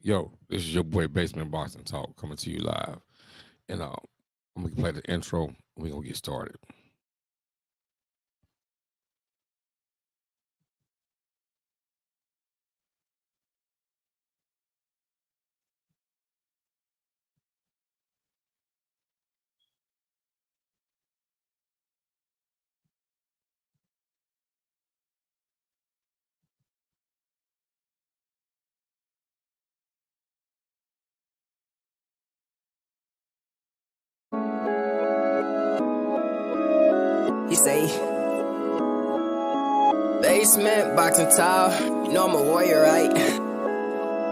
Yo, this is your boy Basement Boxing Talk coming to you live. And I'm gonna play the intro and we're gonna get started. He say, basement, boxing talk. You know I'm a warrior, right?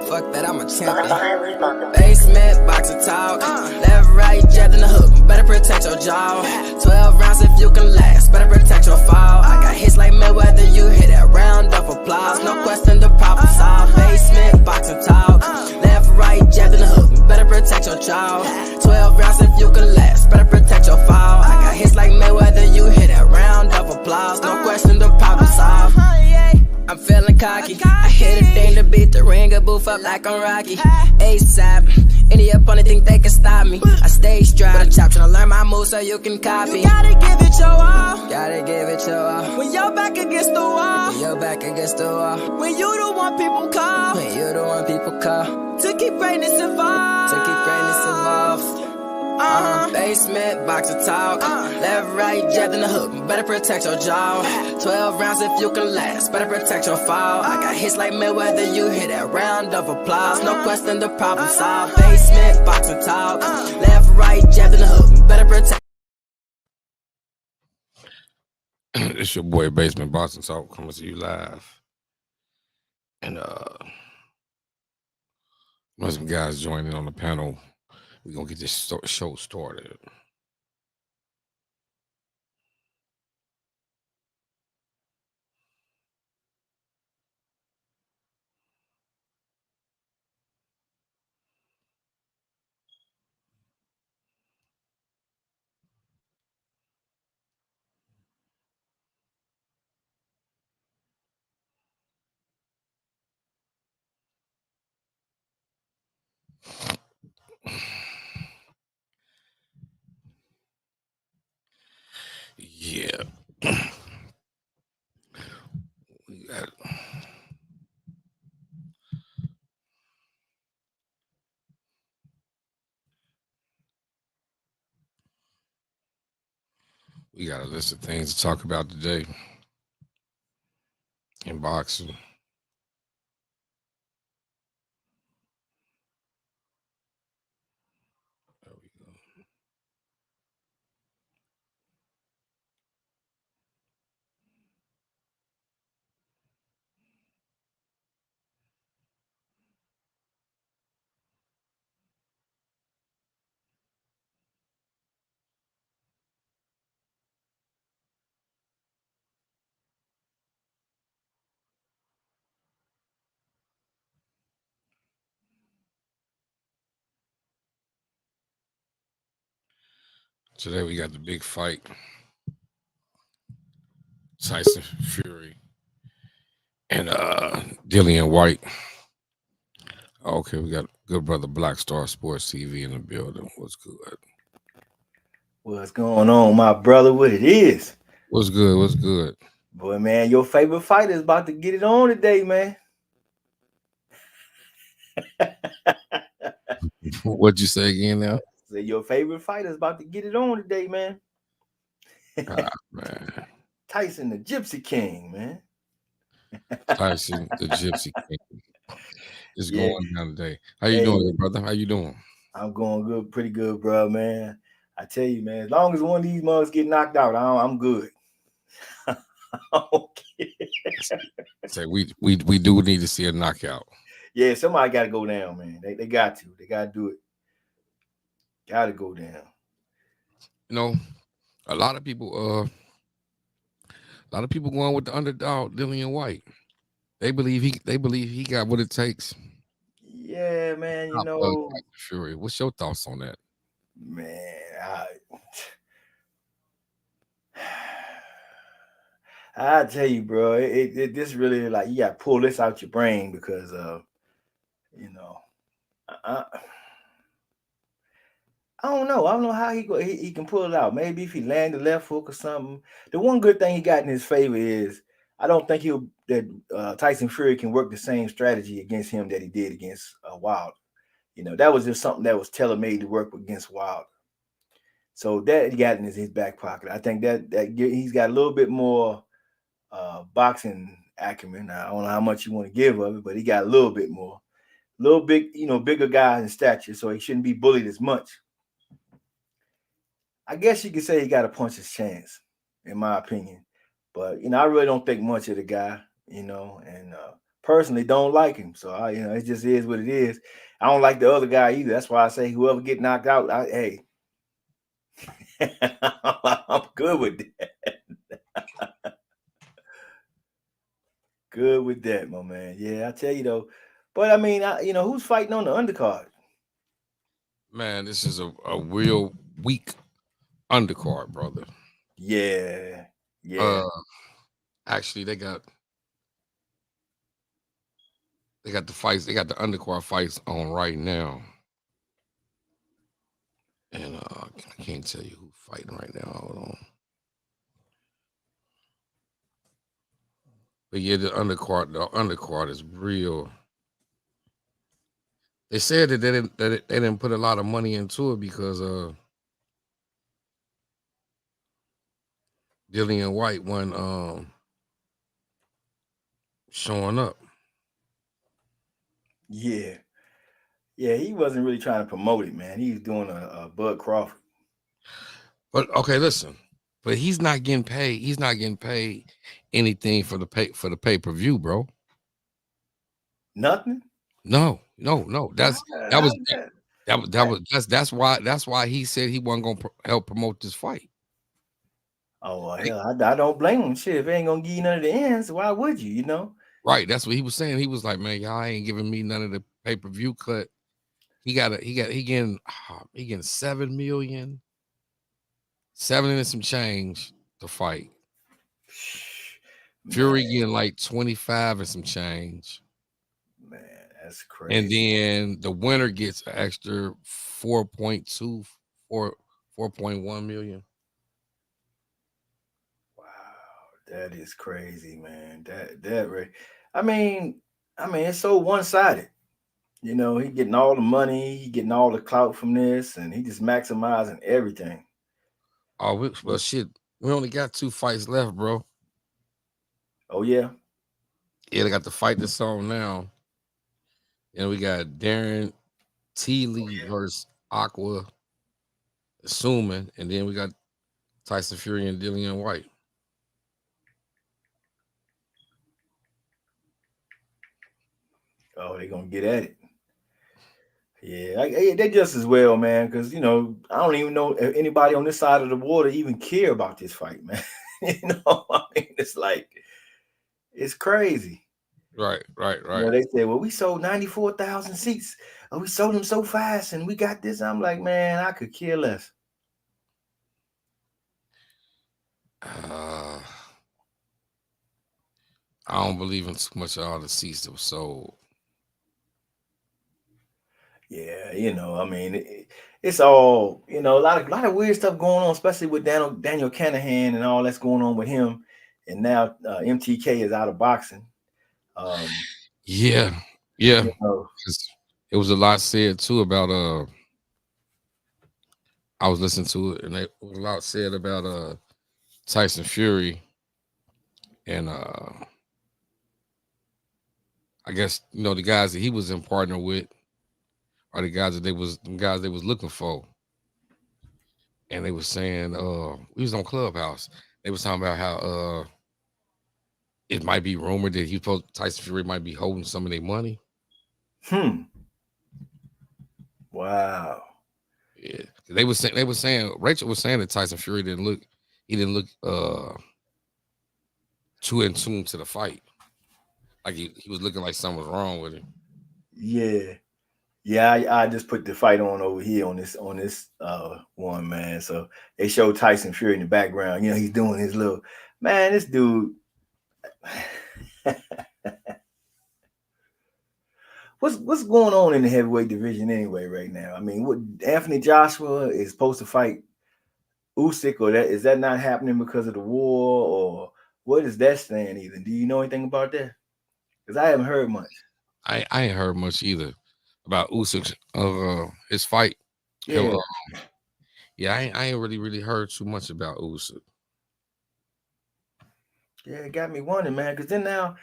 Fuck that, I'm a champion. Basement, boxing talk. Left, right, jab in the hook. Better protect your jaw. 12 rounds if you can last. Better protect your fall. I got hits like Mayweather. You hit that round of applause. No question, the problem solved. Basement, boxing talk. Left, right, jab in the hook. Better protect your jaw. 12 rounds if you can last. Better protect your fall. I got hits like Mayweather. You hit that round of applause. No question, the problem solved. I'm feeling cocky. I hit a thing to beat the ring, a boof up like I'm Rocky. ASAP, any opponent think they can stop me. I stay strapped, chop tryna learn my moves so you can copy. You gotta give it your all. Gotta give it your all. When you're back against the wall. When you're back against the wall. When you the one people call. When you the one people call. To keep greatness involved. To keep greatness involved. Basement, boxer talk. Left, right, jab in the hook. Better protect your jaw. 12 rounds if you can last. Better protect your fall. I got hits like Mayweather. You hit that round of applause. No question, the problem solved. Basement, boxer talk. Left, right, jab in the hook. Better protect. It's your boy Basement Boxing Talk coming to you live. And there's some guys joining on the panel. We're gonna get this show started. Yeah. We got a list of things to talk about today in boxing. There we go. Today we got the big fight. Tyson Fury and Dillian Whyte. Okay, we got good brother Black Star Sports TV in the building. What's good? What's going on, my brother? What it is? What's good? What's good? Boy, man, your favorite fighter is about to get it on today, man. What'd you say again now? So your favorite fighter is about to get it on today, man. Man. Tyson, the Gypsy King, man. Tyson, the Gypsy King. It's going down today. How you doing, brother? How you doing? I'm going good, pretty good, bro, man. I tell you, man, as long as one of these mugs get knocked out, I'm good. Okay. Say we do need to see a knockout. Yeah, somebody got to go down, man. They got to. They got to do it. Got to go down. You know, a lot of people going with the underdog, Dillian Whyte. They believe he got what it takes. Yeah, man. You know, Fury. What's your thoughts on that? Man, I tell you, bro, this really like you got to pull this out your brain because you know, don't know. I don't know how he can pull it out. Maybe if he land the left hook or something. The one good thing he got in his favor is I don't think Tyson Fury can work the same strategy against him that he did against Wilder. That was just something that was tailor-made to work against Wilder. So that he got in his back pocket. I think that he's got a little bit more boxing acumen. I don't know how much you want to give of it, but he got a little bit more. Bigger guy in stature, so he shouldn't be bullied as much. I guess you could say he got a puncher's chance, in my opinion. But I really don't think much of the guy, and personally don't like him. So it just is what it is. I don't like the other guy either. That's why I say whoever get knocked out, hey, I'm good with that. Good with that, my man. Yeah, I tell you though. But I mean, who's fighting on the undercard? Man, this is a real weak undercard, brother. Yeah. Actually, they got the fights. They got the undercard fights on right now, and I can't tell you who's fighting right now. Hold on. But yeah, the undercard is real. They said that they didn't put a lot of money into it because Dillian Whyte wasn't showing up. Yeah, he wasn't really trying to promote it, man. He was doing a Bud Crawford. But okay, listen. But he's not getting paid. He's not getting paid anything for the pay-per-view, bro. Nothing. No. That's why he said he wasn't gonna help promote this fight. Oh well, hell, I don't blame him. Shit, if it ain't gonna give you none of the ends, why would you? Right. That's what he was saying. He was like, man, y'all ain't giving me none of the pay-per-view cut. He getting 7 million, 7 and some change to fight. Fury getting like 25 and some change. Man, that's crazy. And then the winner gets an extra 4.2 or 4.1 million. Wow, that is crazy, man. That right. I mean, it's so one-sided. He getting all the money, he getting all the clout from this, and he just maximizing everything. Oh, well, shit. We only got 2 fights left, bro. Oh, yeah? Yeah, they got the fight that's on now. And we got Darren T-Lee versus Aqua, assuming. And then we got Tyson Fury and Dillian Whyte. Oh, they're going to get at it. Yeah, they just as well, man, because, I don't even know if anybody on this side of the water even care about this fight, man. It's like, it's crazy. Right. They said, well, we sold 94,000 seats. Oh, we sold them so fast and we got this. I'm like, man, I could care less. I don't believe in too much of all the seats that were sold. Yeah, it's all, a lot of weird stuff going on, especially with Daniel Canahan and all that's going on with him. And now MTK is out of boxing. Yeah. It was a lot said too about I was listening to it, and there was a lot said about Tyson Fury and I guess the guys that he was in partner with are the guys that they was looking for. And they were saying we was on Clubhouse. They was talking about how it might be rumored that Tyson Fury might be holding some of their money. Wow. Yeah. They were saying Rachel was saying that Tyson Fury didn't look too in tune to the fight. Like he was looking like something was wrong with him. Yeah, I just put the fight on over here on this one, man. So they show Tyson Fury in the background. He's doing his little, man, this dude. what's going on in the heavyweight division anyway right now? I mean, what Anthony Joshua is supposed to fight Usyk, or that is that not happening because of the war, or what is that stand even? Do you know anything about that? Because I haven't heard much. I ain't heard much either about Usyk his fight. Him, Yeah, yeah, I ain't really heard too much about Usyk. yeah, it got me wondering, man. Because then now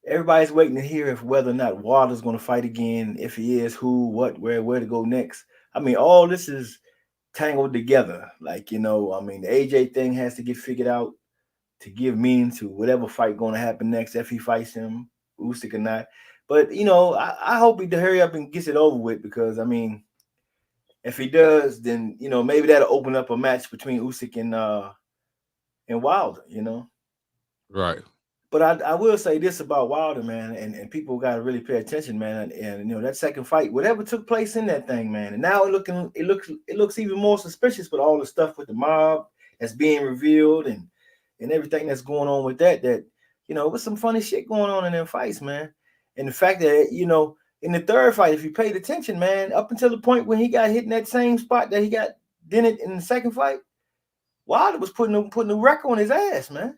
everybody's waiting to hear if whether or not Wilder's going to fight again. If he is, who, what, where to go next. I mean, all this is tangled together. Like, I mean, the AJ thing has to get figured out to give meaning to whatever fight going to happen next, if he fights him, Usyk or not. But, I hope he hurry up and gets it over with, because, I mean, if he does, then, maybe that'll open up a match between Usyk and Wilder. Right. But I will say this about Wilder, man, and people got to really pay attention, man. And that second fight, whatever took place in that thing, man, and now it looks even more suspicious with all the stuff with the mob that's being revealed and everything that's going on with that. That with some funny shit going on in them fights, man. And the fact that in the third fight, if you paid attention, man, up until the point when he got hit in that same spot that he got dented in the second fight, Wilder was putting the record on his ass, man.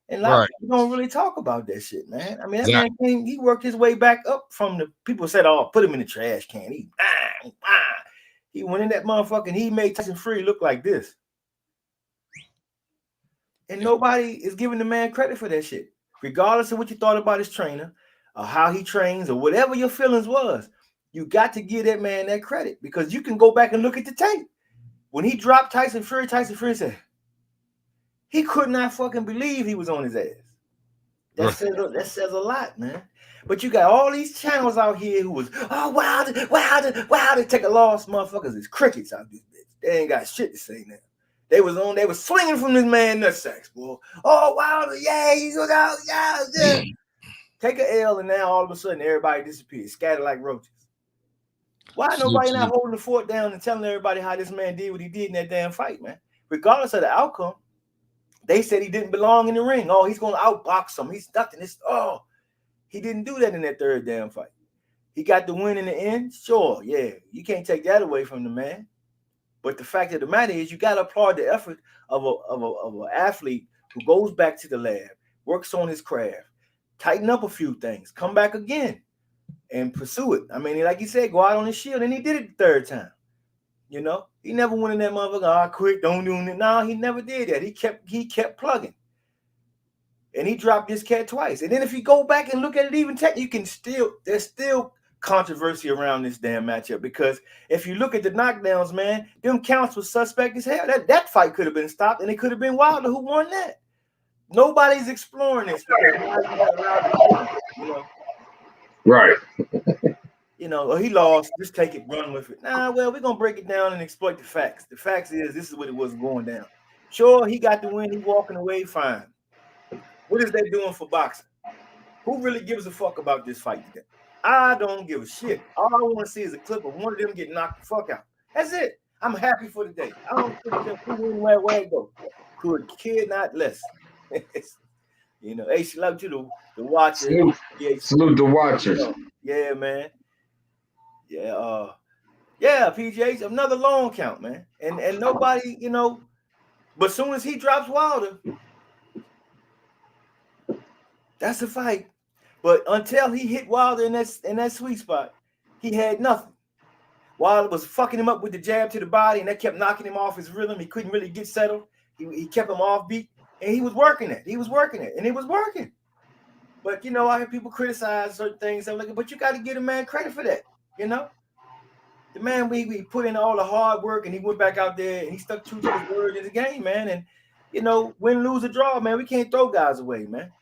And a lot of people don't really talk about that shit, man. I mean, that man he worked his way back up from the people said, "Oh, put him in the trash can." He went in that motherfucker and he made Tyson Fury look like this. And nobody is giving the man credit for that shit. Regardless of what you thought about his trainer or how he trains or whatever your feelings was, you got to give that man that credit, because you can go back and look at the tape. When he dropped Tyson Fury said, he could not fucking believe he was on his ass. That says a lot, man. But you got all these channels out here who was, Wilder, take a loss, motherfuckers. It's crickets out this bitch. They ain't got shit to say now. They was swinging from this man nutsacks, boy. Oh, Wilder, yeah, he's out, yeah. Take a L, and now all of a sudden everybody disappears, scattered like roaches. Why nobody not holding the fort down and telling everybody how this man did what he did in that damn fight, man? Regardless of the outcome. They said he didn't belong in the ring. Oh, he's going to outbox him. He's nothing. He didn't do that in that third damn fight. He got the win in the end. Sure, yeah. You can't take that away from the man. But the fact of the matter is, you got to applaud the effort of an athlete who goes back to the lab, works on his craft, tighten up a few things, come back again, and pursue it. I mean, like you said, go out on his shield, and he did it the third time. He never went in that motherfucker. I quit. Don't do it. No, he never did that. He kept plugging, and he dropped this cat twice. And then if you go back and look at it, even there's still controversy around this damn matchup, because if you look at the knockdowns, man, them counts was suspect as hell. That fight could have been stopped, and it could have been Wilder who won that. Nobody's exploring this. Right. Or he lost, just take it, run with it. Nah, well, we're going to break it down and exploit the facts. The facts is this is what it was going down. Sure, he got the win. He walking away fine. What is that doing for boxing? Who really gives a fuck about this fight today? I don't give a shit. All I want to see is a clip of one of them get knocked the fuck out. That's it. I'm happy for the day. I don't care who where it go. Could kid not less. Hey, salute to the watchers. Salute the watchers. Yeah, man. Yeah, PJ, another long count, man. And nobody, but as soon as he drops Wilder, that's a fight. But until he hit Wilder in that sweet spot, he had nothing. Wilder was fucking him up with the jab to the body, and that kept knocking him off his rhythm. He couldn't really get settled. He kept him off beat, and he was working it, and it was working. But I hear people criticize certain things. I'm like, but you got to give a man credit for that. The man, we put in all the hard work, and he went back out there and he stuck true to his word in the game, man. And win, lose, or draw, man, we can't throw guys away, man.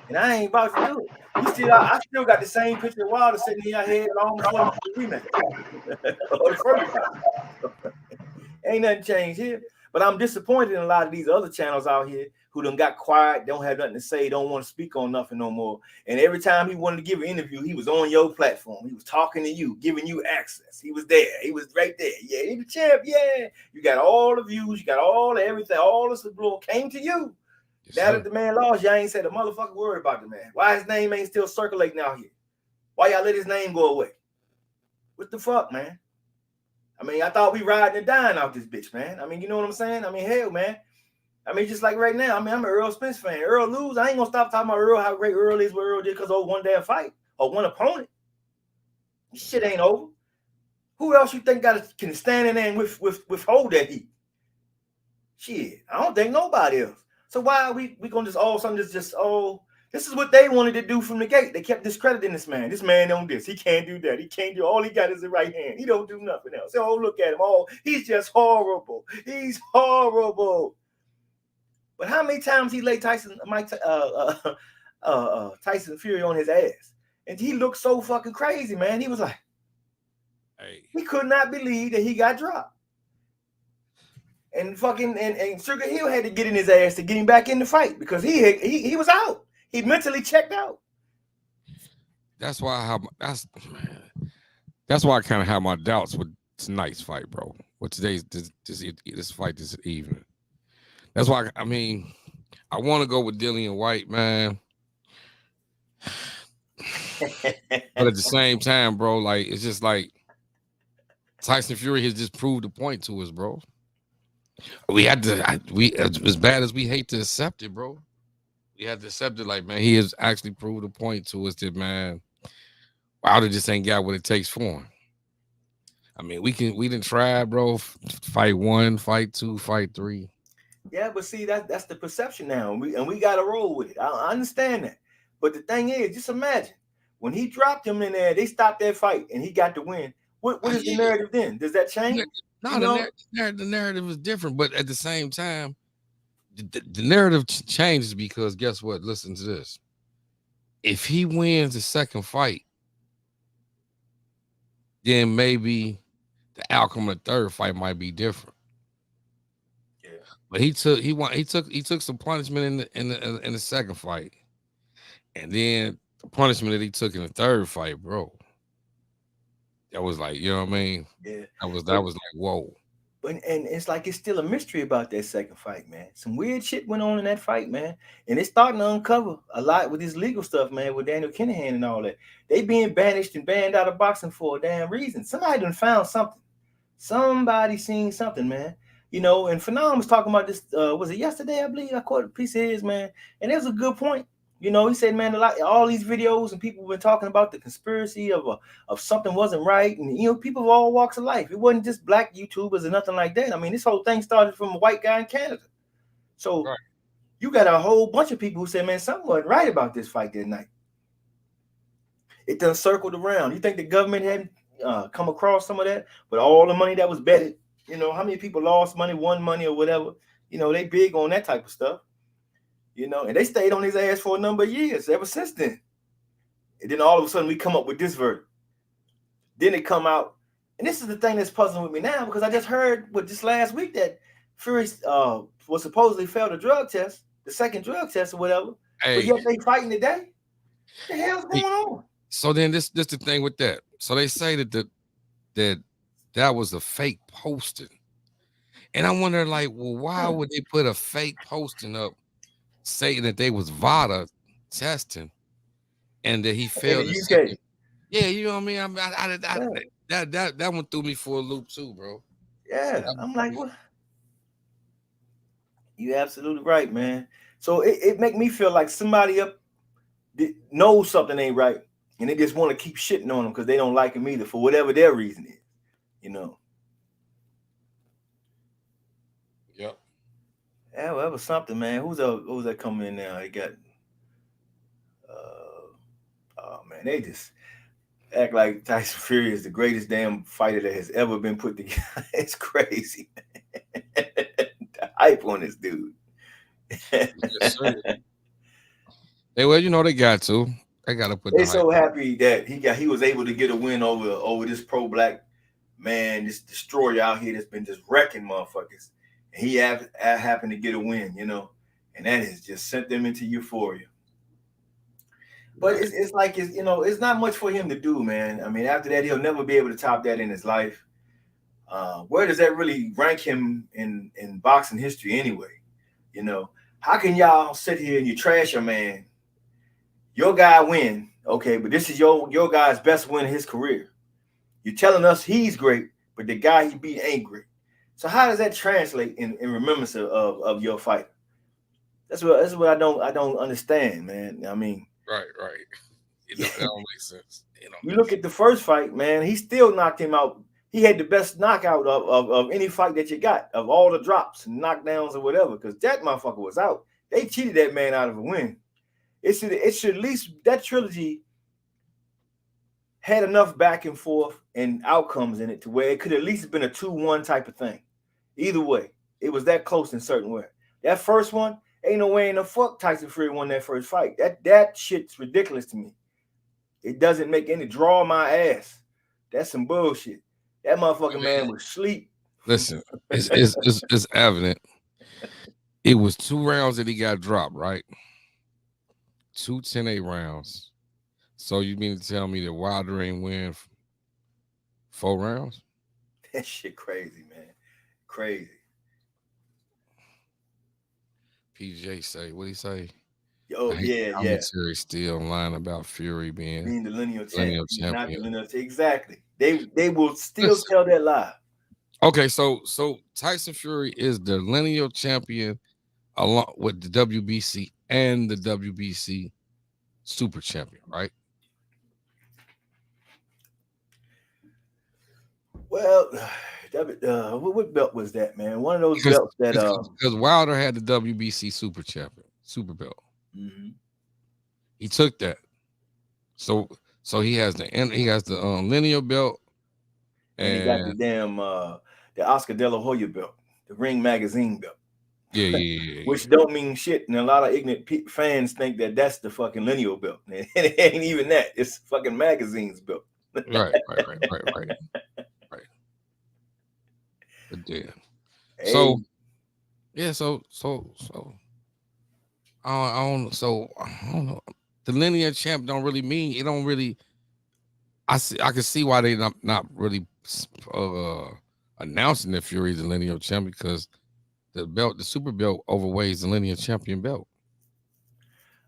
And I ain't about to do it. I still got the same picture of Wilder sitting in your head long before the rematch. Ain't nothing changed here. But I'm disappointed in a lot of these other channels out here who done got quiet, don't have nothing to say, don't want to speak on nothing no more. And every time he wanted to give an interview, he was on your platform. He was talking to you, giving you access. He was there. He was right there. Yeah, he's the champ. Yeah. You got all the views. You got all the everything. All this glory came to you. Yes, now that the man lost, y'all ain't said a motherfucking word about the man. Why his name ain't still circulating out here? Why y'all let his name go away? What the fuck, man? I mean, I thought we riding and dying off this bitch, man. I mean, you know what I'm saying? I mean, hell, man. I mean, just like right now, I mean, I'm an Earl Spence fan. Earl lose, I ain't gonna stop talking about Earl, how great Earl is, what Earl did because of one damn fight or one opponent. This shit ain't over. Who else you think can stand in there and withhold that heat? Shit, I don't think nobody else. So why are we gonna just all of a sudden just this is what they wanted to do from the gate. They kept discrediting this man. This man don't this. He can't do that. He can't do. All he got is the right hand. He don't do nothing else. Oh, look at him. Oh, he's just horrible. He's horrible. But how many times he laid Tyson Fury on his ass, and he looked so fucking crazy, man. He was like, hey. He could not believe that he got dropped. And fucking and Sugar Hill had to get in his ass to get him back in the fight because he was out. He mentally checked out. That's why I kind of have my doubts with tonight's fight, bro. With today's this fight this evening. That's why I mean I want to go with Dillian Whyte, man. But at the same time, bro, like it's just like Tyson Fury has just proved the point to us, bro. We had to, as bad as we hate to accept it, bro. We had to accept it, like, man, he has actually proved a point to us that, man, Wilder just ain't got what it takes for him. I mean, we didn't try, bro. Fight 1, fight 2, fight 3. Yeah, but see, that's the perception now, and we got to roll with it. I understand that, but the thing is, just imagine when he dropped him in there, they stopped that fight, and he got the win. What is the narrative then? Does that change? No, the narrative is different, but at the same time, the narrative changes because guess what? Listen to this. If he wins the second fight, then maybe the outcome of the third fight might be different. Yeah. But he took some punishment in the second fight, and then the punishment that he took in the third fight, bro. That was like, you know what I mean? Yeah. That was like, whoa. And it's like it's still a mystery about that second fight, man. Some weird shit went on in that fight, man. And it's starting to uncover a lot with this legal stuff, man, with Daniel Kinahan and all that. They being banished and banned out of boxing for a damn reason. Somebody done found something. Somebody seen something, man. You know, and Phenom was talking about this, was it yesterday, I believe? I caught a piece of his, man. And it was a good point. You know, he said, man, all these videos and people have been talking about the conspiracy of something wasn't right. And, you know, people of all walks of life. It wasn't just black YouTubers or nothing like that. I mean, this whole thing started from a white guy in Canada. So right. You got a whole bunch of people who said, man, something wasn't right about this fight that night. It done circled around. You think the government hadn't come across some of that? But all the money that was betted, you know, how many people lost money, won money or whatever? You know, they big on that type of stuff. You know, and they stayed on his ass for a number of years ever since then. And then all of a sudden we come up with this verdict. Then it come out, and this is the thing that's puzzling with me now because I just heard just last week that Fury was supposedly failed a drug test, the second drug test or whatever. Hey. But yet they fighting today. What the hell's going on? So then this the thing with that. So they say that was a fake posting, and I wonder like, well, why would they put a fake posting up? Saying that they was VADA testing and that he failed. Yeah, you know what I mean. That one threw me for a loop too, bro. Yeah, I'm like, what? You absolutely right, man. So it make me feel like somebody up knows something ain't right, and they just want to keep shitting on them because they don't like him either for whatever their reason is, you know. Yep. Yeah, well, that was something, man. Who's that coming in now? They got, oh man, they just act like Tyson Fury is the greatest damn fighter that has ever been put together. It's crazy. The hype on this dude. Yes, sir. Hey, well, you know they got to. They got to put. They're so happy that he was able to get a win over this pro-black man, this destroyer out here that's been just wrecking motherfuckers. And he happened to get a win, you know, and that has just sent them into euphoria. But it's like, you know, it's not much for him to do, man. I mean, after that, he'll never be able to top that in his life. Where does that really rank him in boxing history anyway? You know, how can y'all sit here and you trash your man, your guy win, Okay, but this is your guy's best win in his career. You're telling us he's great, but the guy he beat ain't great. So how does that translate in remembrance of your fighter? That's what I don't understand, man. I mean, right. That don't make sense. You look at the first fight, man. He still knocked him out. He had the best knockout of any fight that you got, of all the drops and knockdowns or whatever, because that motherfucker was out. They cheated that man out of a win. It should at least, that trilogy had enough back and forth and outcomes in it to where it could at least have been a 2-1 type of thing. Either way, it was that close in certain way. That first one, ain't no way in the fuck Tyson Fury won that first fight. That shit's ridiculous to me. It doesn't make any draw my ass. That's some bullshit. That motherfucking man was asleep. Listen, it's evident. It was 2 rounds that he got dropped, right? 2 10-8 rounds. So you mean to tell me that Wilder ain't win 4 rounds? That shit crazy, man. Crazy. PJ say, what'd he say? Oh, yeah. Commentary still lying about Fury being the lineal champion. Not the lineal champion. Exactly. They will still tell that lie. Okay, so Tyson Fury is the lineal champion along with the WBC and the WBC super champion, right? Well, what belt was that, man? One of those belts that because Wilder had the WBC super belt. Mm-hmm. He took that, so he has the lineal belt, and he got the damn the Oscar De La Hoya belt, the Ring Magazine belt. Yeah. Which don't mean shit, and a lot of ignorant fans think that that's the fucking lineal belt, and it ain't even that. It's fucking Magazine's belt. Right. But yeah. Hey. So I don't know. The linear champ don't really mean it. Don't really. I can see why they not really announcing that Fury's the linear champ, because the super belt overweighs the linear champion belt.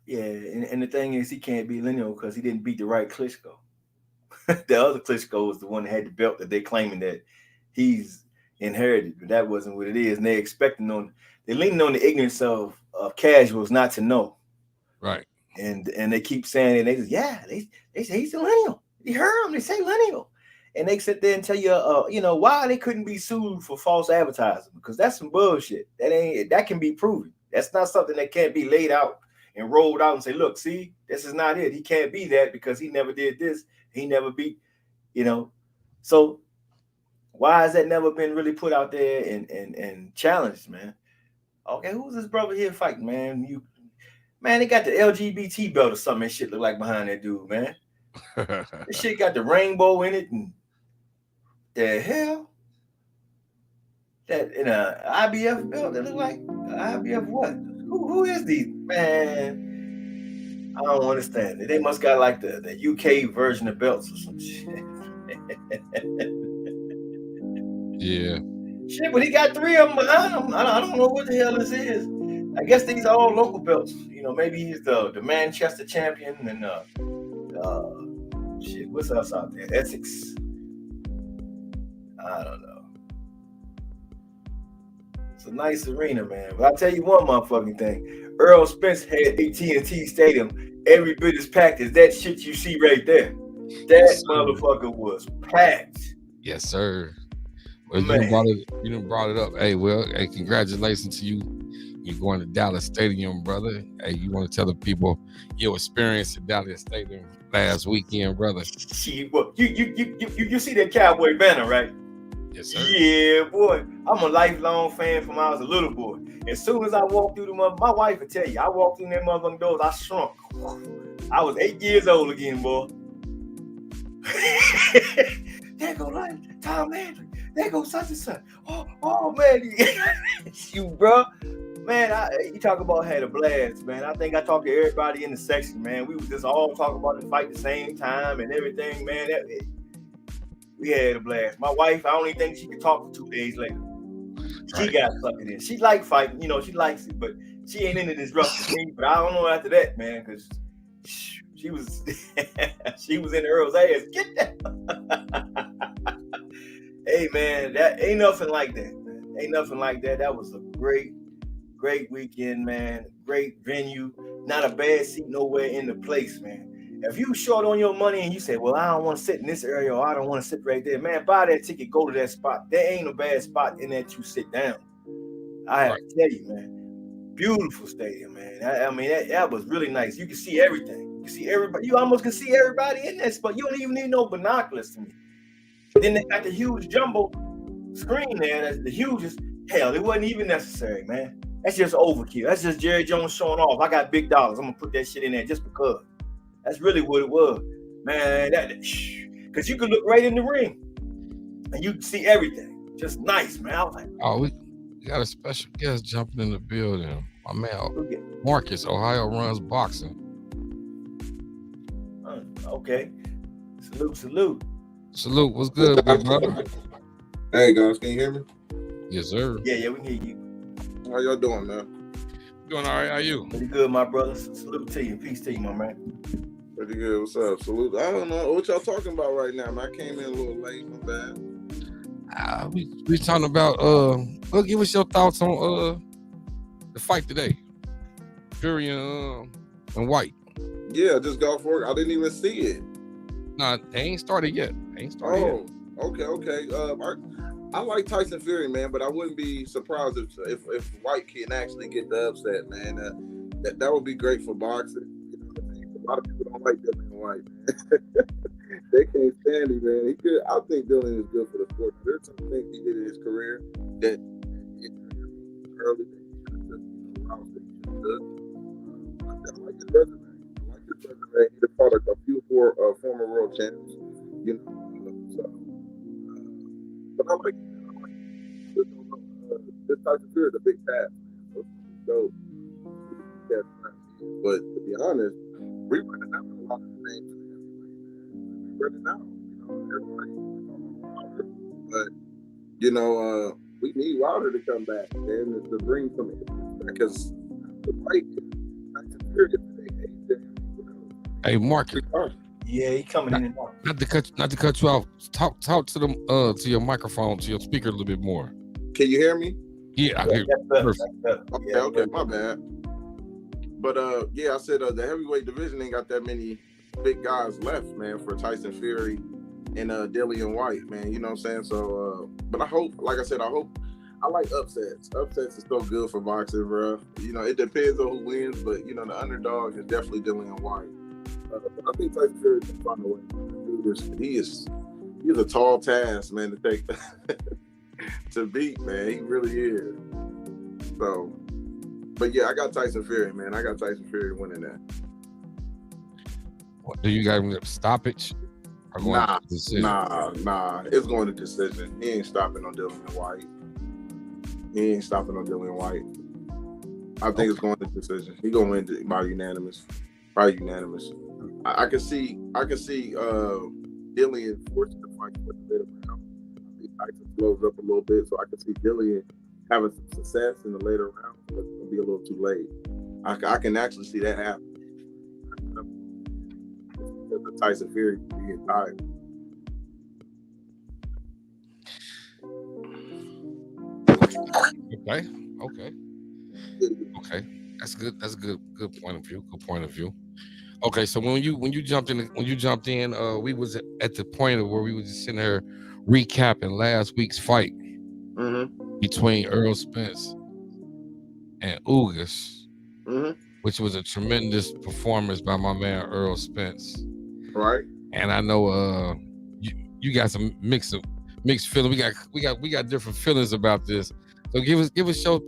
Yeah, and the thing is, he can't be lineal because he didn't beat the right Klitschko. The other Klitschko was the one that had the belt that they claiming that he's inherited, but that wasn't what it is. And they're leaning on the ignorance of casuals not to know. Right. And they keep saying it. They say, they say he's the lineal. You heard them. They say lineal. And they sit there and tell you, why they couldn't be sued for false advertising, because that's some bullshit. That can be proven. That's not something that can't be laid out and rolled out and say, look, see, this is not it. He can't be that because he never did this. He never beat, So why has that never been really put out there and challenged, man? Okay, who's this brother here fighting, man? They got the LGBT belt or something. That shit look like behind that dude, man. This shit got the rainbow in it, and the hell? That in a IBF belt that look like IBF what? Who is these, man? I don't understand it. They must got like the UK version of belts or some shit. Yeah. Shit, but he got 3 of them behind him. I don't know what the hell this is. I guess these are all local belts. Maybe he's the Manchester champion and shit. What's else out there? Essex. I don't know. It's a nice arena, man. But I'll tell you one motherfucking thing. Earl Spence had AT&T Stadium every bit as packed as that shit you see right there. That motherfucker was packed. Yes, sir. Well, you brought it up. Hey, congratulations to you. You're going to Dallas Stadium, brother. Hey, you want to tell the people your experience at Dallas Stadium last weekend, brother? See, well, you see that Cowboy banner, right? Yes, sir. Yeah, boy. I'm a lifelong fan from when I was a little boy. As soon as I walked through my wife would tell you, I walked through them motherfucking doors, I shrunk. I was 8 years old again, boy. There go Tom Landry. There go such and such. Oh man, you bro, man. You talk about had a blast, man. I think I talked to everybody in the section, man. We was just all talking about the fight at the same time and everything, man. We had a blast. My wife, I don't even think she could talk for 2 days later. She got sucked in. She like fighting, she likes it, but she ain't into disrupting me. But I don't know after that, man, because She was she was in Earl's ass. Get that. Hey man, that ain't nothing like that, man. Ain't nothing like that. That was a great weekend, man. Great venue. Not a bad seat nowhere in the place, man. If you short on your money and you say, well, I don't want to sit in this area or I don't want to sit right there, man, buy that ticket, go to that spot. There ain't a bad spot in there to sit down. I have to tell you, man. Beautiful stadium, man. I mean, that was really nice. You can see everything. You see everybody. You almost can see everybody in that spot. You don't even need no binoculars to me. Then they got the huge jumbo screen there. That's the hugest. Hell, it wasn't even necessary, man. That's just overkill. That's just Jerry Jones showing off. I got big dollars. I'm gonna put that shit in there just because. That's really what it was, man. Because you could look right in the ring and you can see everything. Just nice, man. I was like, oh, we got a special guest jumping in the building. My man, Marcus, Ohio runs boxing. Okay. Salute. Salute. What's good, big brother? Hey guys, can you hear me? Yes, sir. Yeah, we can hear you. How y'all doing, man? Doing all right. How you? Pretty good, my brother. Salute to you. Peace to you, my man. Pretty good. What's up? Salute. I don't know what y'all talking about right now, man. I came in a little late, my bad. We talking about well, give us your thoughts on the fight today. Fury and Whyte. Yeah, just got off work. I didn't even see it. Nah, they ain't started yet. Okay. I like Tyson Fury, man, but I wouldn't be surprised if Whyte can actually get the upset, man. That would be great for boxing. You know what I mean? A lot of people don't like Dillian Whyte, man. They can't stand him, man. I think Dillian is good for the sport. There's some things he did in his career that early that he should have done. I like his resume. He's a product of few former world champions, you know. So, but I like this Tyson Fury is a big task. So, but to be honest, we're running out of a lot of the names. We're running out, everybody. But you know, we need Wilder to come back and to bring some interest because the fight Tyson Fury is Hey, Marcus. Yeah, he coming in and out. Not to cut you off. Talk to them to your microphone, to your speaker a little bit more. Can you hear me? Yeah, I hear you. Okay, my bad. But yeah, I said the heavyweight division ain't got that many big guys left, man, for Tyson Fury and Dillian Whyte, man. You know what I'm saying? So, but I hope, like I said, I like upsets. Upsets is so good for boxing, bro. You know, it depends on who wins, but you know, the underdog is definitely Dillian Whyte. I think Tyson Fury can find a way. He's a tall task, man, to take to beat, man. He really is. So, but yeah, I got Tyson Fury, man. I got Tyson Fury winning that. What, do you got him stoppage? Nah. It's going to decision. He ain't stopping on Dillian Whyte. I think it's going to decision. He gonna win by unanimous. Probably unanimous. I can see Dillian forcing the fight for the later round. I think Tyson slows up a little bit, so I can see Dillian having some success in the later round, but it's gonna be a little too late. I can actually see that happen. The Tyson Fury being tired. Okay. That's good. That's a good point of view. Okay, so when you jumped in, we was at the point of where we was just sitting there recapping last week's fight between Errol Spence and Ugas, which was a tremendous performance by my man Errol Spence. Right. And I know you got some mixed feelings. We got different feelings about this. So give us your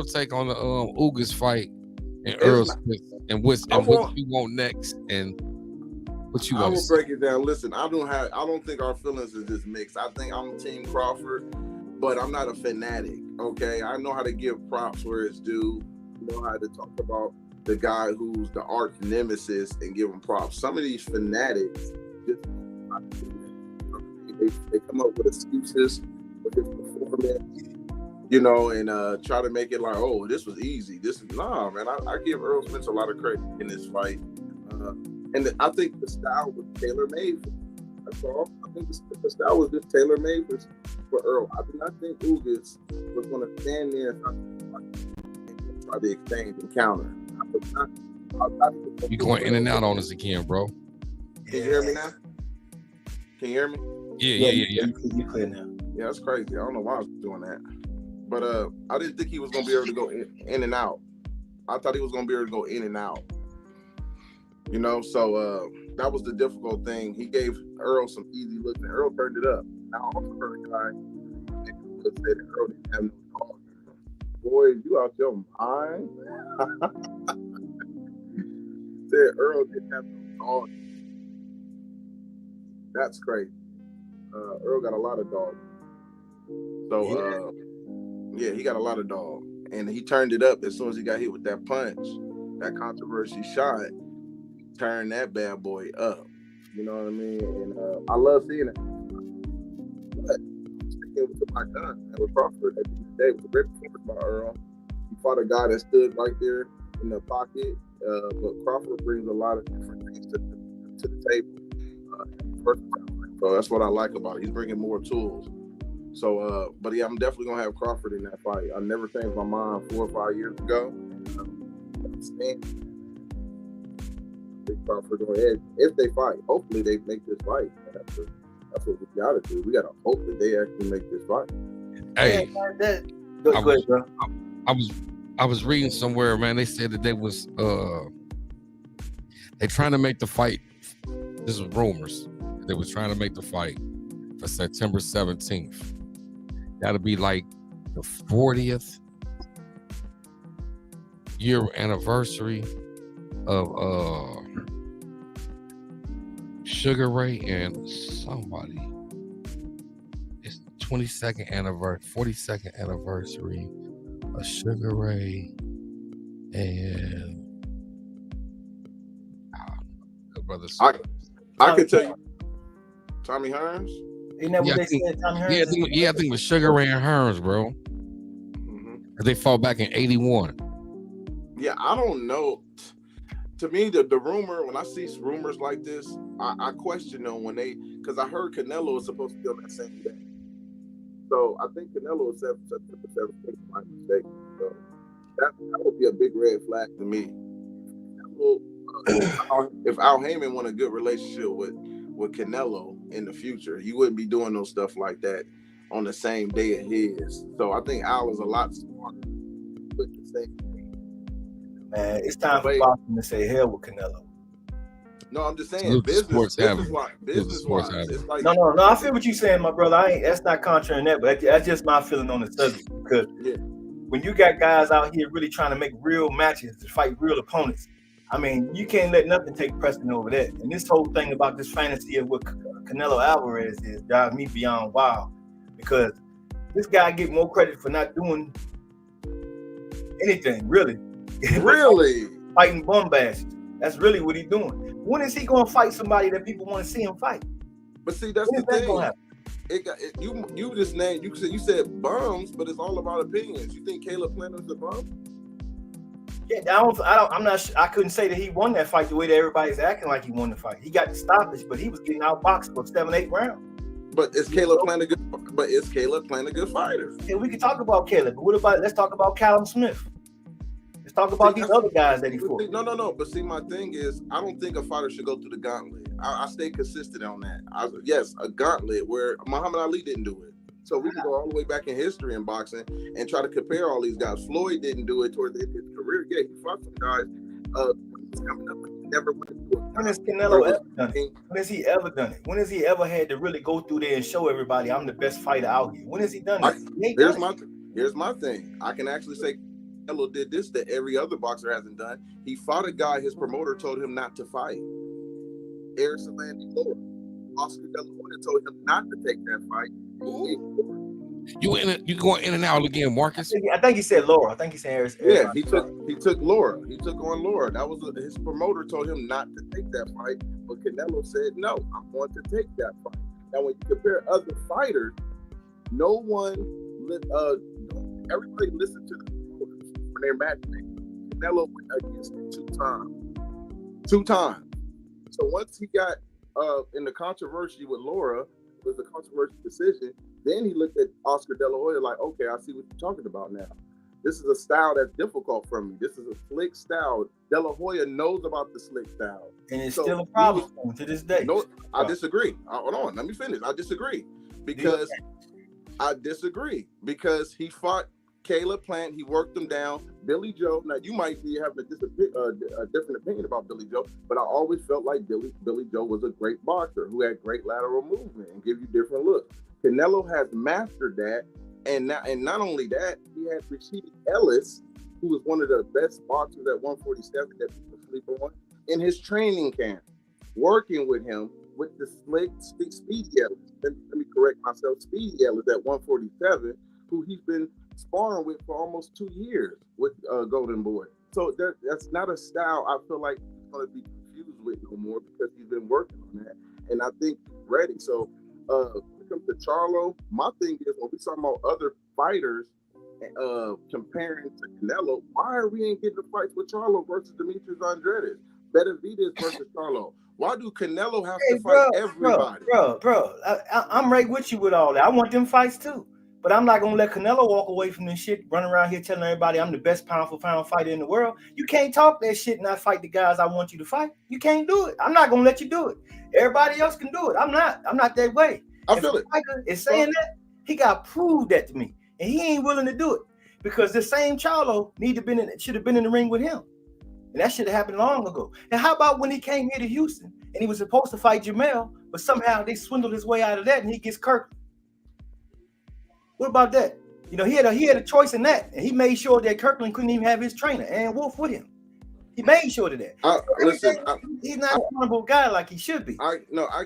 take on the Ugas fight and Errol Spence. And what you want next, and what you want? I'm gonna break it down. Listen, I don't think our feelings is just mixed. I think I'm Team Crawford, but I'm not a fanatic. Okay, I know how to give props where it's due. I know how to talk about the guy who's the arch nemesis and give him props. Some of these fanatics just they come up with excuses for his performance. You know, and try to make it like, oh, this was easy. Nah, man. I give Errol Spence a lot of credit in this fight. And I think the style was tailor made. That's all. I think the style was just tailor made for Earl. I do not think Ugas was going to stand there and try to exchange and counter. You going in and out on us again, bro. Can you hear me now? Can you hear me? Yeah. You clear now. Yeah, that's crazy. I don't know why I was doing that. But I didn't think he was going to be able to go in and out. I thought he was going to be able to go in and out. You know, so that was the difficult thing. He gave Earl some easy looks, and Earl turned it up. I also heard a guy that said that Earl didn't have no dog. Boy, you out your mind. Said Earl didn't have no dog. That's crazy. Earl got a lot of dogs. So, yeah, he got a lot of dogs. And he turned it up as soon as he got hit with that punch, that controversy shot. Turn that bad boy up. You know what I mean? And I love seeing it. But sticking with my gun, that was Crawford at the end of the day. It was a great performance by Earl. He fought a guy that stood right there in the pocket. But Crawford brings a lot of different things to the table. So that's what I like about it. He's bringing more tools. So, but yeah, I'm definitely going to have Crawford in that fight. I never changed my mind 4 or 5 years ago. Crawford go ahead. If they fight, hopefully they make this fight. That's what we gotta do. We gotta hope that they actually make this fight. Hey, Go ahead, bro. I was reading somewhere, man. They said that they was they trying to make the fight. This is rumors. They was trying to make the fight for September 17th. That'll be like the 40th year anniversary of Sugar Ray and somebody. It's the 22nd anniversary, 42nd anniversary of Sugar Ray and good brother. I could tell you, Tommy Hearns. Isn't that what they said, Tommy Hearns? Yeah, I think it was Sugar Ray and Hearns, bro. Mm-hmm. They fought back in '81. Yeah, I don't know. To me, the rumor, when I see rumors like this, I question them because I heard Canelo was supposed to be on that same day. So I think Canelo was September 17th, if I'm not mistaken. So that would be a big red flag to me. If Al Heyman want a good relationship with Canelo in the future, he wouldn't be doing no stuff like that on the same day as his. So I think Al is a lot smarter with the same. Man, it's time for boxing to say hell with Canelo. No, I'm just saying business wise. It's like no. I feel what you're saying, my brother. That's not contrary to that, but that's just my feeling on the subject. Because when you got guys out here really trying to make real matches to fight real opponents, I mean, you can't let nothing take precedent over that. And this whole thing about this fantasy of what Canelo Alvarez is drives me beyond wild, because this guy get more credit for not doing anything really. Really fighting bombasts. That's really what he's doing. When is he going to fight somebody that people want to see him fight? But see, that's the thing. You just named. You said bums, but it's all about opinions. You think Caleb Planter's a bum? Yeah, I'm not sure. I couldn't say that he won that fight the way that everybody's acting like he won the fight. He got the stoppage, but he was getting outboxed for 7-8 rounds. But is Caleb Planter good? But is Caleb Planter a good fighter? Yeah, we can talk about Caleb, but let's talk about Callum Smith. Let's talk about these other guys that he fought. No. But see, my thing is, I don't think a fighter should go through the gauntlet. I stay consistent on that. Yes, a gauntlet where Muhammad Ali didn't do it. So we can go all the way back in history in boxing and try to compare all these guys. Floyd didn't do it towards the end of his career. Yeah, he fought some guys when he was coming up, but he never went into it. When has Canelo ever done it? When has he ever done it? When has he ever had to really go through there and show everybody I'm the best fighter out here? When has he done that? Here's my thing. I can actually say Canelo did this that every other boxer hasn't done. He fought a guy his promoter told him not to fight. Eric Landy Laura. Oscar De La Hoya told him not to take that fight. You going in and out again, Marcus? I think he said Laura. I think he said Eric. Yeah, he took Laura. He took on Laura. That was his promoter told him not to take that fight, but Canelo said no. I'm going to take that fight. Now, when you compare other fighters, everybody listened to the promoters when they're matchmaking. Canelo went against him 2 times. So once he got in the controversy with Laura, it was a controversial decision. Then he looked at Oscar De La Hoya like, okay, I see what you're talking about now. This is a style that's difficult for me. This is a slick style. De La Hoya knows about the slick style. And it's still a problem to this day. No, I disagree. Hold on, let me finish. I disagree. Because he fought Caleb Plant, he worked him down. Billy Joe, now you might be having a different opinion about Billy Joe, but I always felt like Billy Joe was a great boxer who had great lateral movement and give you different looks. Canelo has mastered that, and not only that, he had Rashid Ellis, who was one of the best boxers at 147 that people sleep on, in his training camp, working with him with the slick Speedy Ellis. Let me correct myself, Speedy Ellis at 147, who he's been sparring with for almost 2 years with Golden Boy. So that's not a style I feel like he's going to be confused with no more, because he's been working on that, and I think he's ready. So when it comes to Charlo, my thing is, when we talking about other fighters comparing to Canelo, why are we ain't getting the fights with Charlo versus Demetrius Andrade, Benavidez versus Charlo? Why do Canelo have to fight everybody? Bro, I'm right with you with all that. I want them fights too. But I'm not gonna let Canelo walk away from this shit, running around here telling everybody I'm the best pound for pound fighter in the world. You can't talk that shit and not fight the guys I want you to fight. You can't do it. I'm not gonna let you do it. Everybody else can do it. I'm not that way. I feel it. Is saying that, he got proved that to me, and he ain't willing to do it, because the same Charlo should have been in the ring with him, and that should have happened long ago. And how about when he came here to Houston and he was supposed to fight Jamel, but somehow they swindled his way out of that, and he gets Kirk. What about that? You know, he had a choice in that, and he made sure that Kirkland couldn't even have his trainer and Wolf with him. He made sure of that. He's not a honorable guy like he should be. I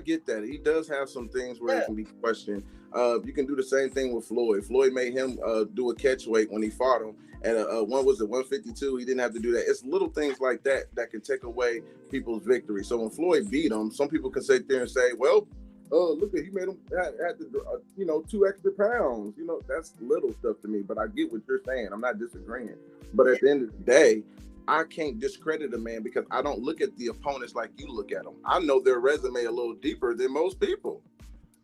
get that. He does have some things where he can be questioned. You can do the same thing with Floyd. Floyd made him do a catch weight when he fought him, and one was at 152. He didn't have to do that. It's little things like that that can take away people's victory. So when Floyd beat him, some people can sit there and say, well, look at, he made him had to, 2 extra pounds. You know, that's little stuff to me, but I get what you're saying. I'm not disagreeing. But at the end of the day, I can't discredit a man because I don't look at the opponents like you look at them. I know their resume a little deeper than most people.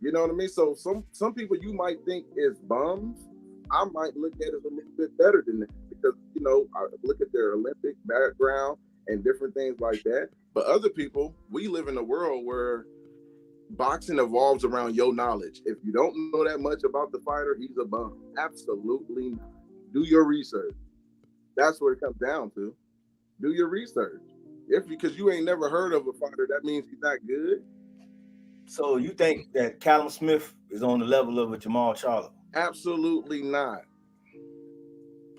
You know what I mean? So some people you might think is bums, I might look at it a little bit better than that, because, I look at their Olympic background and different things like that. But other people, we live in a world where boxing evolves around your knowledge. If you don't know that much about the fighter, he's a bum. Absolutely not. Do your research. That's what it comes down to. Do your research. Because you ain't never heard of a fighter, that means he's not good. So you think that Callum Smith is on the level of a Jamal Charlo? Absolutely not.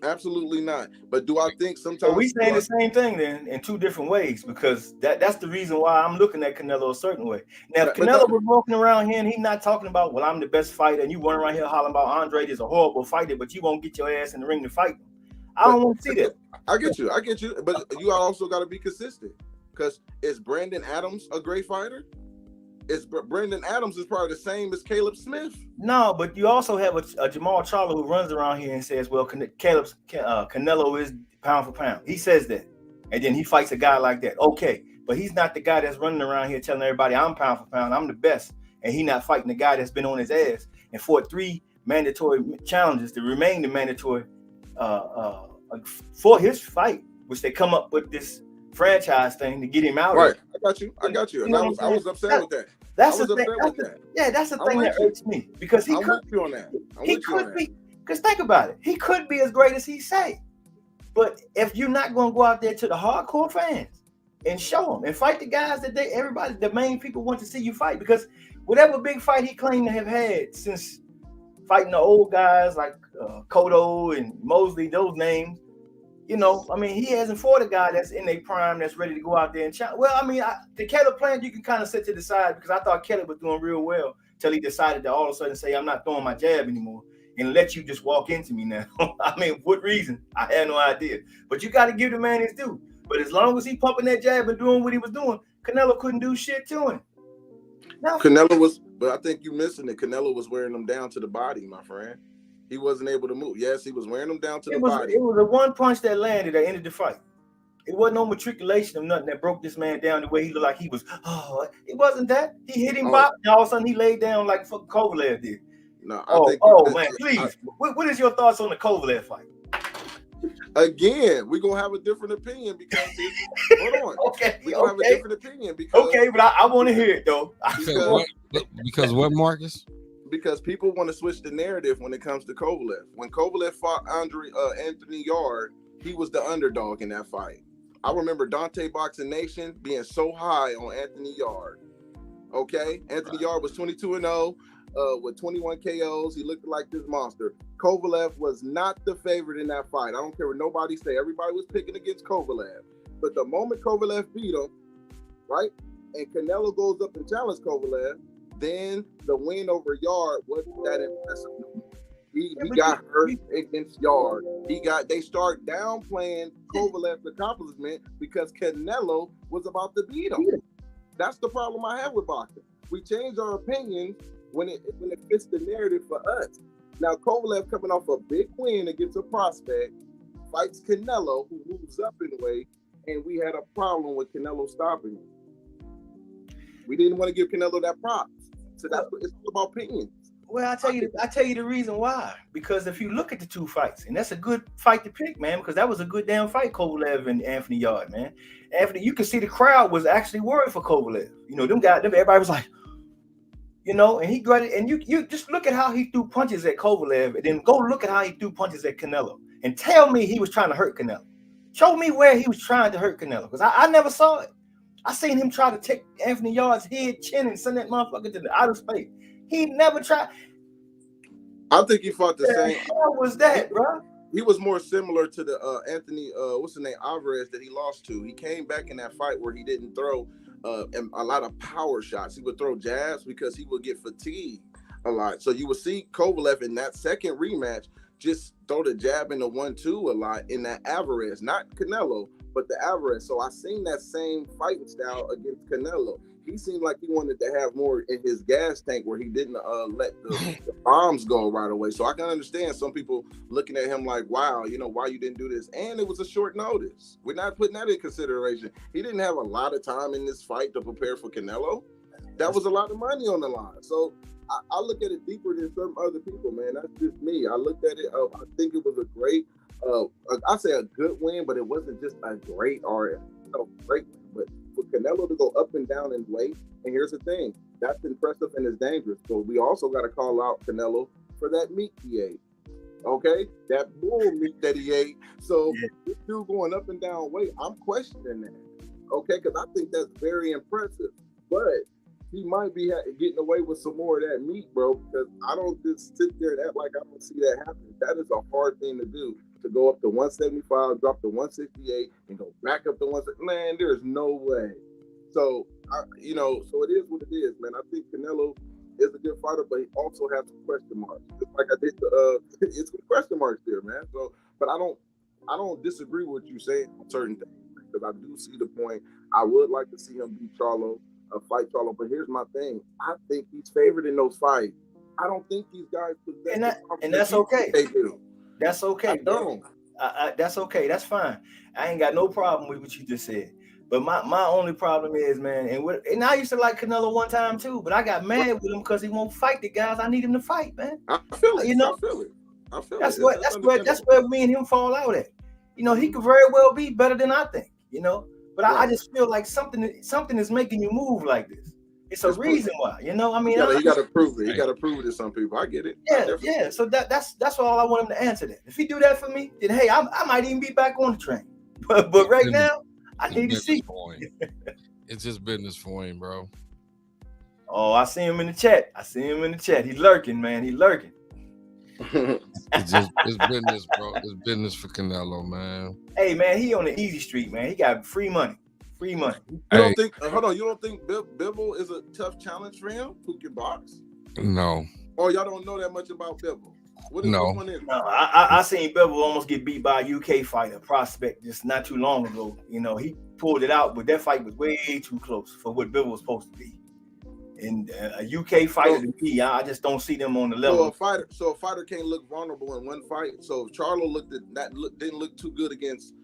Absolutely not. But do I think sometimes we saying the same thing then in 2 different ways, because that's the reason why I'm looking at Canelo a certain way. Now, if Canelo was walking around here and he's not talking about, well, I'm the best fighter, and you run around here hollering about Andre is a horrible fighter, but you won't get your ass in the ring to fight him. I don't want to see that. I get you. But you also got to be consistent. Because is Brandon Adams a great fighter? Brandon Adams is probably the same as Caleb Smith. No, but you also have a Jamal Charlo who runs around here and says, well, Canelo is pound for pound. He says that. And then he fights a guy like that. Okay. But he's not the guy that's running around here telling everybody I'm pound for pound, I'm the best. And he's not fighting the guy that's been on his ass and fought 3 mandatory challenges to remain the mandatory for his fight, which they come up with this franchise thing to get him out. Right. I got you. And I was upset with that. That's the thing. Yeah, that's the thing that irks me, because he could be on that. He could be, because think about it. He could be as great as he say. But if you're not going to go out there to the hardcore fans and show them and fight the guys that the main people want to see you fight, because whatever big fight he claimed to have had since fighting the old guys like Cotto and Mosley, those names, he hasn't fought a guy that's in their prime that's ready to go out there and challenge. Well, the Caleb Plant you can kind of set to the side, because I thought Caleb was doing real well till he decided to all of a sudden say, I'm not throwing my jab anymore, and let you just walk into me now. What reason? I had no idea. But you got to give the man his due. But as long as he pumping that jab and doing what he was doing, Canelo couldn't do shit to him. No. But I think you're missing it. Canelo was wearing them down to the body, my friend. He wasn't able to move. Yes, he was wearing them down to the body. It was a one punch that landed that ended the fight. It wasn't no matriculation of nothing that broke this man down the way he looked like he was. Oh, it wasn't that. He hit him bop, and all of a sudden he laid down like fucking Kovalev did. No, Man, please. What is your thoughts on the Kovalev fight? Again, we're gonna have a different opinion because hold on. Okay, we're gonna have a different opinion because but I want to hear it though. Because what, Marcus? Because people want to switch the narrative when it comes to Kovalev. When Kovalev fought Anthony Yard, he was the underdog in that fight. I remember Dante Boxing Nation being so high on Anthony Yard. Okay, Anthony Yard was 22-0 with 21 KOs. He looked like this monster. Kovalev was not the favorite in that fight. I don't care what nobody say. Everybody was picking against Kovalev. But the moment Kovalev beat him, right, and Canelo goes up and challenges Kovalev, then the win over Yard wasn't that impressive. He got hurt against Yard. They start downplaying Kovalev's accomplishment because Canelo was about to beat him. That's the problem I have with boxing. We change our opinions when it fits the narrative for us. Now Kovalev coming off a big win against a prospect, fights Canelo, who moves up in weight, and we had a problem with Canelo stopping him. We didn't want to give Canelo that props. So that's it's all about opinions. Well, I tell you the reason why. Because if you look at the two fights, and that's a good fight to pick, man, because that was a good damn fight, Kovalev and Anthony Yard, man. Anthony, you can see the crowd was actually worried for Kovalev. You know, everybody was like, you know, and he got it. And you just look at how he threw punches at Kovalev, and then go look at how he threw punches at Canelo, and tell me he was trying to hurt Canelo. Show me where he was trying to hurt Canelo, because I never saw it. I seen him try to take Anthony Yard's head, chin, and send that motherfucker to the outer space. He never tried. I think he fought the same. How was that, bro? He was more similar to the Anthony, what's the name, Alvarez that he lost to. He came back in that fight where he didn't throw a lot of power shots. He would throw jabs because he would get fatigued a lot. So you would see Kovalev in that second rematch just throw the jab in the 1-2 a lot in that Alvarez, not Canelo, but the Alvarez. So I seen that same fighting style against Canelo. He seemed like he wanted to have more in his gas tank where he didn't let the bombs go right away. So I can understand some people looking at him like, wow, you know, why you didn't do this? And it was a short notice. We're not putting that in consideration. He didn't have a lot of time in this fight to prepare for Canelo. That was a lot of money on the line. So I look at it deeper than some other people, man. That's just me. I looked at it. I think it was a great, I say a good win, but it wasn't just a great or great win. But for Canelo to go up and down in weight, and here's the thing, that's impressive and it's dangerous. So we also got to call out Canelo for that meat he ate. Okay, that bull meat that he ate. So this dude going up and down weight, I'm questioning that. Okay, because I think that's very impressive. But he might be getting away with some more of that meat, bro, because I don't just sit there and act like I don't see that happening. That is a hard thing to do, to go up to 175, drop to 168, and go back up to 160. Man, there's no way. So, so it is what it is, man. I think Canelo is a good fighter, but he also has some question marks. Just like I did, it's some question marks there, man. So, but I don't disagree with what you saying on certain things, because I do see the point. I would like to see him beat Charlo, fight Charlo, but here's my thing. I think he's favored in those fights. I don't think these guys possess, and that's okay. They do. That's okay. I don't. That's okay. That's fine. I ain't got no problem with what you just said. But my only problem is, man, and I used to like Canelo one time too, but I got mad with him because he won't fight the guys I need him to fight, man. I feel it. You know, I feel that's it. That's where me and him fall out at. You know, he could very well be better than I think. You know, but I just feel like something is making you move like this. It's a reason why, you know. I mean, you got to prove it. You got to prove it to some people. I get it. Yeah. So that's all I want him to answer that. If he do that for me, then hey, I might even be back on the train. But right now, I need to see. It's just business for him, bro. Oh, I see him in the chat. He's lurking, man. He's lurking. It's business, bro. It's business for Canelo, man. Hey, man, he on the easy street, man. He got free money. You don't think? Hold on. You don't think Bivol is a tough challenge for him? Who can box? No. Or y'all don't know that much about Bivol? No, I seen Bivol almost get beat by a UK fighter prospect just not too long ago. You know, he pulled it out, but that fight was way too close for what Bivol was supposed to be. And a UK fighter to me, I just don't see them on the level. So a fighter can't look vulnerable in one fight. So if Charlo didn't look too good against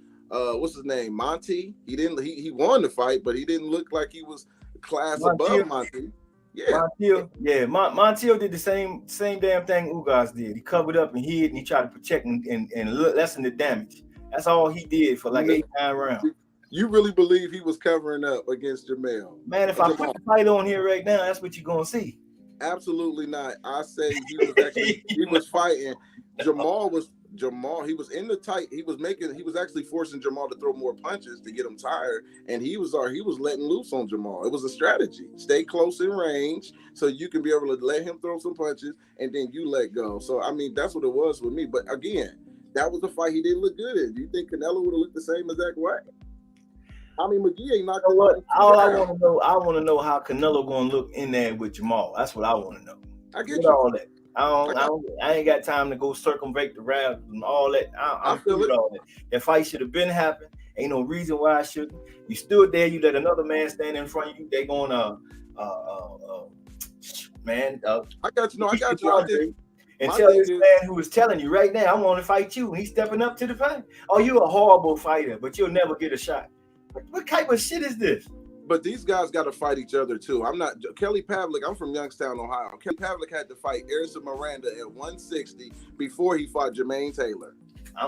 what's his name? Monty. He won the fight, but he didn't look like he was class Montiel. above Monty. Yeah. Montiel did the same damn thing Ugas did. He covered up and hid and he tried to protect and lessen the damage. That's all he did for like 8-9 rounds. You really believe he was covering up against Jamel? Man, if I put the fight on here right now, that's what you're gonna see. Absolutely not. I say he was fighting. Jamal, he was in the tight. He was actually forcing Jamal to throw more punches to get him tired, and he was letting loose on Jamal. It was a strategy. Stay close in range so you can be able to let him throw some punches, and then you let go. So I mean, that's what it was with me. But again, that was a fight he didn't look good in. Do you think Canelo would have looked the same as Zach White? I mean, McGee ain't knocked him out. All I want to know how Canelo gonna look in there with Jamal. That's what I want to know. I get all that. I ain't got time to go circumvent the rounds and all that. I'm through with all that. That fight should have been happening. Ain't no reason why I shouldn't. You stood there. You let another man stand in front of you. They gonna man. I got you. No, I got you. And tell this man who is telling you right now, I want to fight you. And he's stepping up to the fight. Oh, you're a horrible fighter, but you'll never get a shot. What type of shit is this? But these guys got to fight each other too. I'm not Kelly Pavlik. I'm from Youngstown, Ohio. Kelly Pavlik had to fight Erison Miranda at 160 before he fought Jermaine Taylor.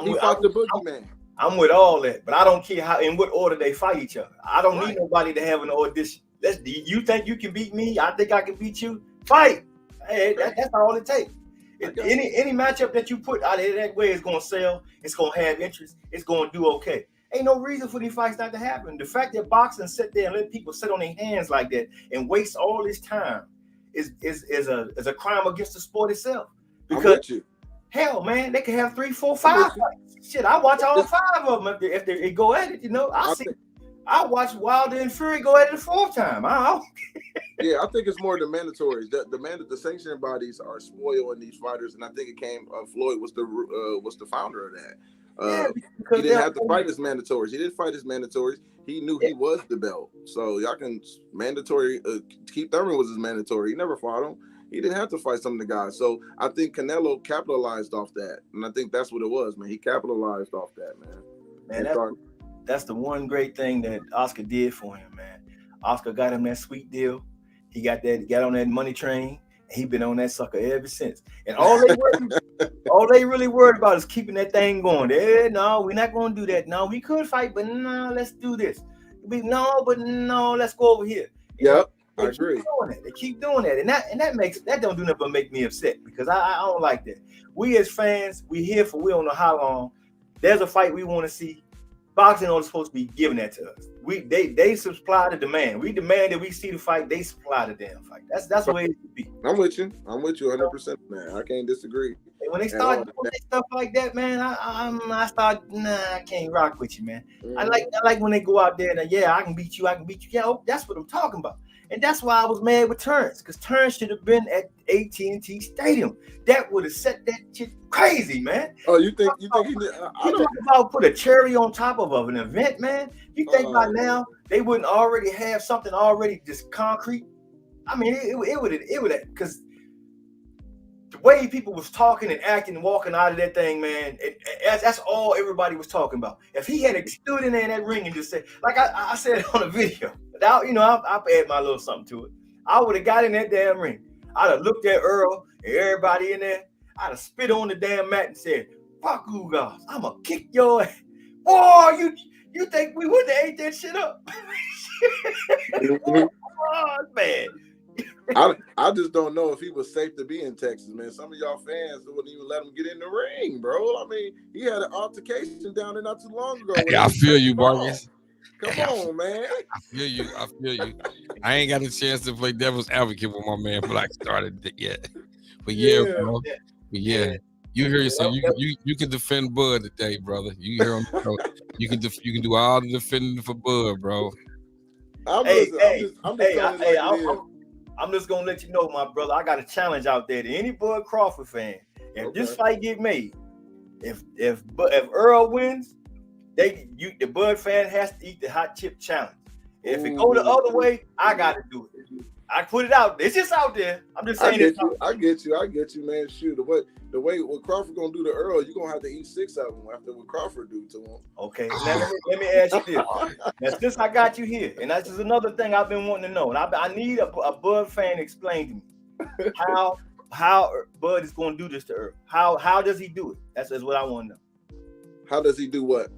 He fought the boogeyman. I'm with all that, but I don't care how in what order they fight each other. I don't need nobody to have an audition. You think you can beat me? I think I can beat you. Fight. Hey, that's all it takes. Any matchup that you put out there that way is gonna sell. It's gonna have interest. It's gonna do okay. Ain't no reason for these fights not to happen. The fact that boxing sit there and let people sit on their hands like that and waste all this time is a crime against the sport itself. Because hell, man, they can have 3, 4, 5 fights. Shit, I watch all 5 of them if they go at it. You know, I watch Wilder and Fury go at it the 4th time. Yeah, I think it's more the mandatories. The sanctioning bodies are spoiling these fighters, and I think it came. Floyd was the founder of that. He didn't have to fight his mandatories. He didn't fight his mandatories. He knew he was the belt. So y'all can mandatory. Keith Thurman was his mandatory. He never fought him. He didn't have to fight some of the guys. So I think Canelo capitalized off that, and I think that's what it was, man. He capitalized off that, man. That's the one great thing that Oscar did for him, man. Oscar got him that sweet deal. He got on that money train. He been on that sucker ever since. And all they really worried about is keeping that thing going. No, we're not going to do that. No, we could fight, but no, let's do this. Let's go over here. Yep, I agree. They keep doing that, and that don't do nothing but make me upset because I don't like that. We as fans, we here for we don't know how long. There's a fight we want to see. Boxing is supposed to be giving that to us. They supply the demand. We demand that we see the fight. They supply the damn fight. That's the way it should be. I'm with you 100%, man. I can't disagree. And when they start doing stuff like that, man, I can't rock with you, man. Mm-hmm. I like when they go out there and I can beat you. Yeah, that's what I'm talking about. And that's why I was mad with Terrence, because Terrence should have been at AT&T Stadium. That would have set that shit crazy, man. Oh, you think he did? You talking about put a cherry on top of an event, man? You think by now they wouldn't already have something already just concrete? I mean, it would have, because the way people was talking and acting and walking out of that thing, man, that's all everybody was talking about. If he had stood in there in that ring and just said, like I said on the video, I'll add my little something to it. I would have got in that damn ring. I'd have looked at Earl and everybody in there. I'd have spit on the damn mat and said, "Fuck you guys, I'm gonna kick your ass." Boy, you think we wouldn't have ate that shit up? Oh, man. I just don't know if he was safe to be in Texas, man. Some of y'all fans wouldn't even let him get in the ring, bro. I mean, he had an altercation down there not too long ago. I feel you, Marcus. Come on, man. I feel you. I ain't got a chance to play devil's advocate with my man Black started yet. But bro. But you hear yourself. You can defend Bud today, brother. You hear him. You can do all the defending for Bud, bro. I'm just gonna let you know, my brother. I got a challenge out there to any Bud Crawford fan. If this fight get made, if Earl wins, the Bud fan has to eat the hot chip challenge. If it go the other way, I got to do it. I put it out. It's just out there. I'm just saying I get you, man. Shoot, the way what Crawford gonna do to Earl, you're gonna have to eat 6 of them after what Crawford do to him. Okay, now let me ask you this. Now, since I got you here, and that's just another thing I've been wanting to know, and I need a Bud fan to explain to me how Bud is going to do this to Earl. How does he do it? That's what I want to know. How does he do what?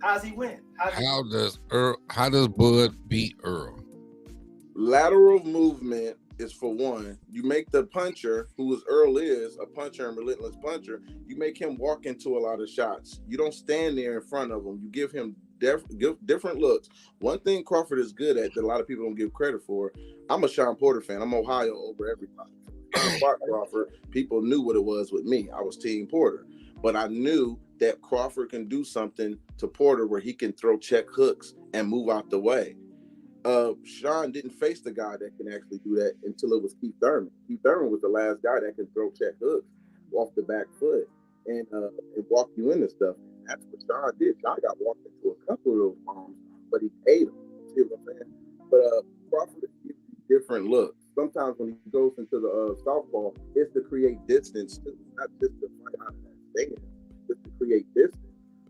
How does he win? How does Bud beat Earl? Lateral movement is for one. You make the puncher, who is Earl is, a puncher and relentless puncher, you make him walk into a lot of shots. You don't stand there in front of him. You give him different looks. One thing Crawford is good at that a lot of people don't give credit for, I'm a Sean Porter fan. I'm Ohio over everybody. Crawford, people knew what it was with me. I was Team Porter. But I knew that Crawford can do something to Porter where he can throw check hooks and move out the way. Sean didn't face the guy that can actually do that until it was Keith Thurman. Keith Thurman was the last guy that can throw check hooks off the back foot and walk you into stuff. That's what Sean did. Sean got walked into a couple of those bombs, but he ate them. See what I'm saying? But Crawford gives you different looks. Sometimes when he goes into the southpaw, it's to create distance too, not just to fight out of that stand, just to create distance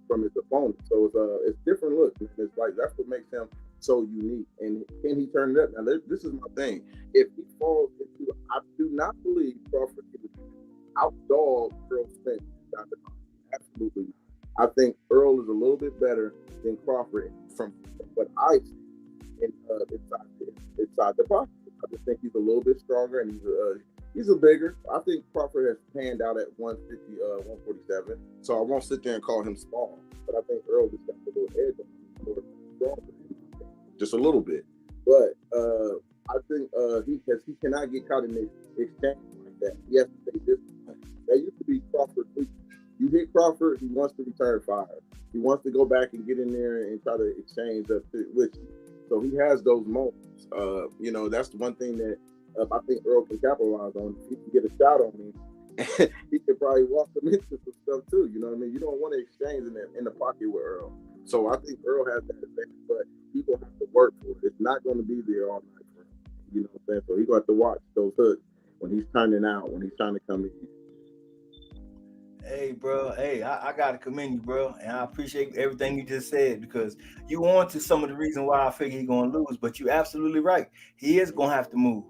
from his opponent. So it's different looks. It's like that's what makes him so unique. And can he turn it up? Now this is my thing. If he falls into, I do not believe Crawford can outdog Earl Spence. Absolutely not. I think Earl is a little bit better than Crawford from what I see inside the pocket. I just think he's a little bit stronger and he's a bigger. I think Crawford has panned out at 150, 147. So I won't sit there and call him small, but I think Earl just got a little edge on him, more stronger, just a little bit. But I think he cannot get caught in the exchange like that. He has to stay disciplined. That used to be Crawford. You hit Crawford, he wants to return fire. He wants to go back and get in there and try to exchange up with you. So he has those moments. That's the one thing that I think Earl can capitalize on. If he can get a shot on him, he could probably walk him into some stuff too. You know what I mean? You don't want to exchange in the pocket with Earl. So I think Earl has that advantage, but people have to work for it. It's not going to be there all night for him. You know what I'm saying? So he's going to have to watch those hooks when he's turning out, when he's trying to come in. Hey, bro. Hey, I got to commend you, bro. And I appreciate everything you just said because you on to some of the reason why I figure he's going to lose. But you're absolutely right. He is going to have to move.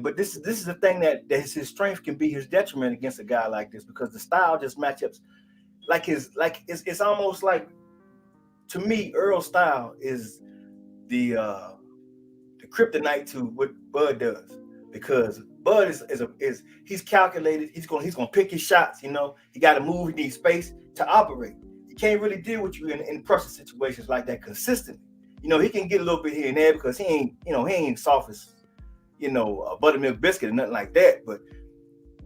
But this is the thing that his strength can be his detriment against a guy like this because the style just matchups it's almost like, to me, Earl's style is the kryptonite to what Bud does because Bud is he's calculated. He's gonna pick his shots. You know, he got to move. He needs space to operate. He can't really deal with you in pressure situations like that consistently. You know, he can get a little bit here and there because he ain't soft as a buttermilk biscuit or nothing like that. But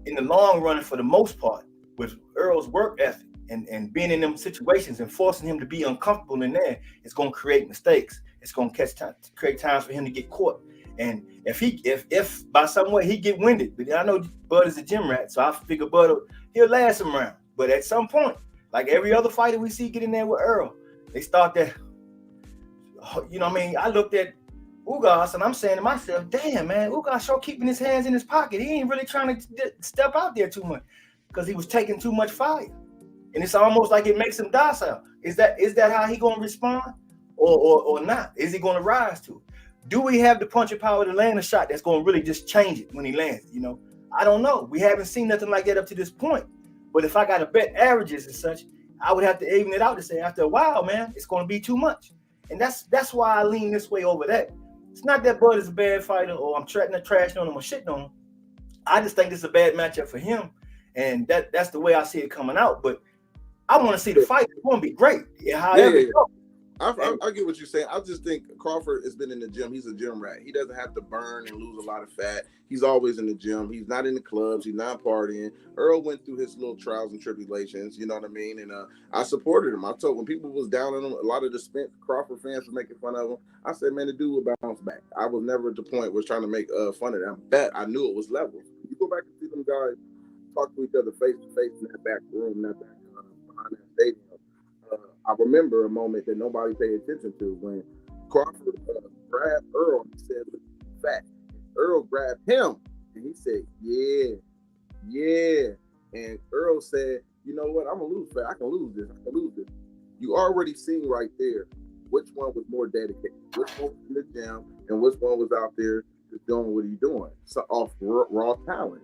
in the long run, for the most part, with Earl's work ethic and being in them situations and forcing him to be uncomfortable in there, it's gonna create mistakes. It's gonna create times for him to get caught. And if by some way he get winded, but I know Bud is a gym rat, so I figure Bud he'll last him around. But at some point, like every other fighter we see get in there with Earl, they start that. I looked at Ugas and I'm saying to myself, damn man, Ugas sure keeping his hands in his pocket. He ain't really trying to step out there too much because he was taking too much fire. And it's almost like it makes him docile. Is that how he gonna respond? Or not? Is he gonna rise to it? Do we have the punching power to land a shot that's going to really just change it when he lands? I don't know. We haven't seen nothing like that up to this point. But if I got to bet averages and such, I would have to even it out to say after a while, man, it's going to be too much. And that's why I lean this way over that. It's not that Bud is a bad fighter or I'm trashing on him or shitting on him. I just think this is a bad matchup for him. And that's the way I see it coming out. But I want to see the fight. It's going to be great. However it goes. I get what you're saying. I just think Crawford has been in the gym. He's a gym rat. He doesn't have to burn and lose a lot of fat. He's always in the gym. He's not in the clubs. He's not partying. Earl went through his little trials and tribulations, you know what I mean? And I supported him. I told when people was down on him, a lot of the Crawford fans were making fun of him. I said, man, the dude will bounce back. I was never at the point where trying to make fun of them. I knew it was level. You go back and see them guys talk to each other face to face in that back room, behind that stadium. I remember a moment that nobody paid attention to when Crawford grabbed Earl and said, "Look, fat." Earl grabbed him and he said, "Yeah." and Earl said, you know what, I'm gonna lose, I can lose this. You already seen right there which one was more dedicated, which one was in the gym, and which one was out there just doing what he's doing. So off raw talent.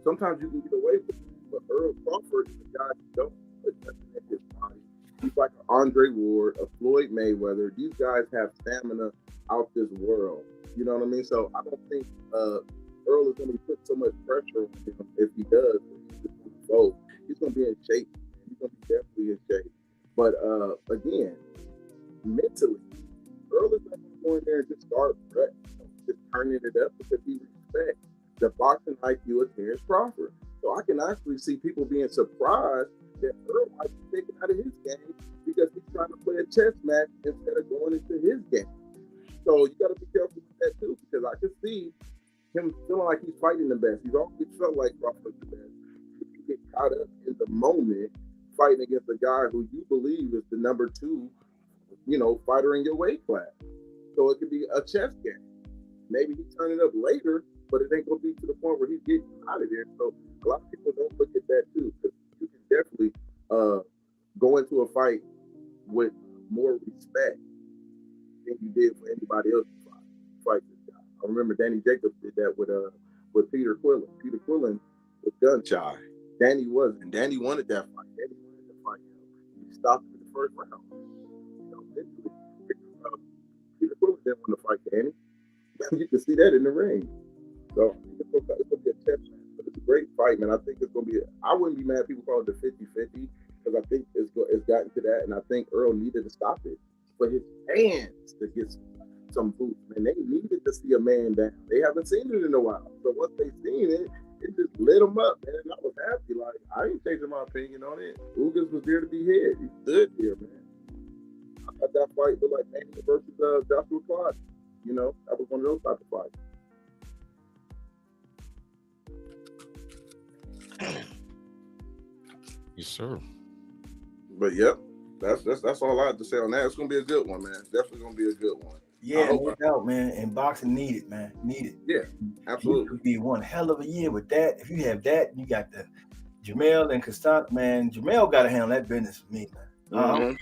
Sometimes you can get away with it, but Earl Crawford is a guy who don't put nothing in his body. He's like an Andre Ward, a Floyd Mayweather. These guys have stamina out this world. You know what I mean? So I don't think Earl is going to be put so much pressure on him if he does. He's going to be in shape. He's going to be definitely in shape. But again, mentally, Earl is not going to go in there and just start just turning it up because he respects the boxing IQ of Terrence Crawford. So I can actually see people being surprised that Earl might be taken out of his game because he's trying to play a chess match instead of going into his game. So you got to be careful with that too, because I can see him feeling like he's fighting the best. He's always felt like Crawford's the best. You get caught up in the moment fighting against a guy who you believe is the number 2, fighter in your weight class. So it could be a chess game. Maybe he turn it up later, but it ain't gonna be to the point where he's getting out of there. So a lot of people don't look at that too, because you can definitely go into a fight with more respect than you did for anybody else to fight this guy. I remember Danny Jacobs did that with Peter Quillen. Peter Quillen was gun shy. Danny wasn't. Danny wanted that fight. Danny wanted to fight him. He stopped him in the first round. Mentally, Peter Quillen didn't want to fight Danny. You can see that in the ring. So it's going to be a test match. But it's a great fight, man. I think it's going to be I wouldn't be mad if people call it the 50-50, because I think it's gotten to that, and I think Earl needed to stop it for his fans to get some boost. Man, they needed to see a man down. They haven't seen it in a while. So once they seen it, it just lit them up, man. And I was happy. Like, I ain't changing my opinion on it. Ugas was there to be hit. He stood there, man. I thought that fight looked like Anthony versus Joshua Clyde. That was one of those type of fights. Yes, sir. But yep, that's all I have to say on that. It's gonna be a good one, man. Definitely gonna be a good one. Yeah, no doubt, man. And boxing needed, man. Needed. Yeah, absolutely. It could be one hell of a year with that. If you have that, you got the Jamel and Constant, man. Jamel got to handle that business for me, man.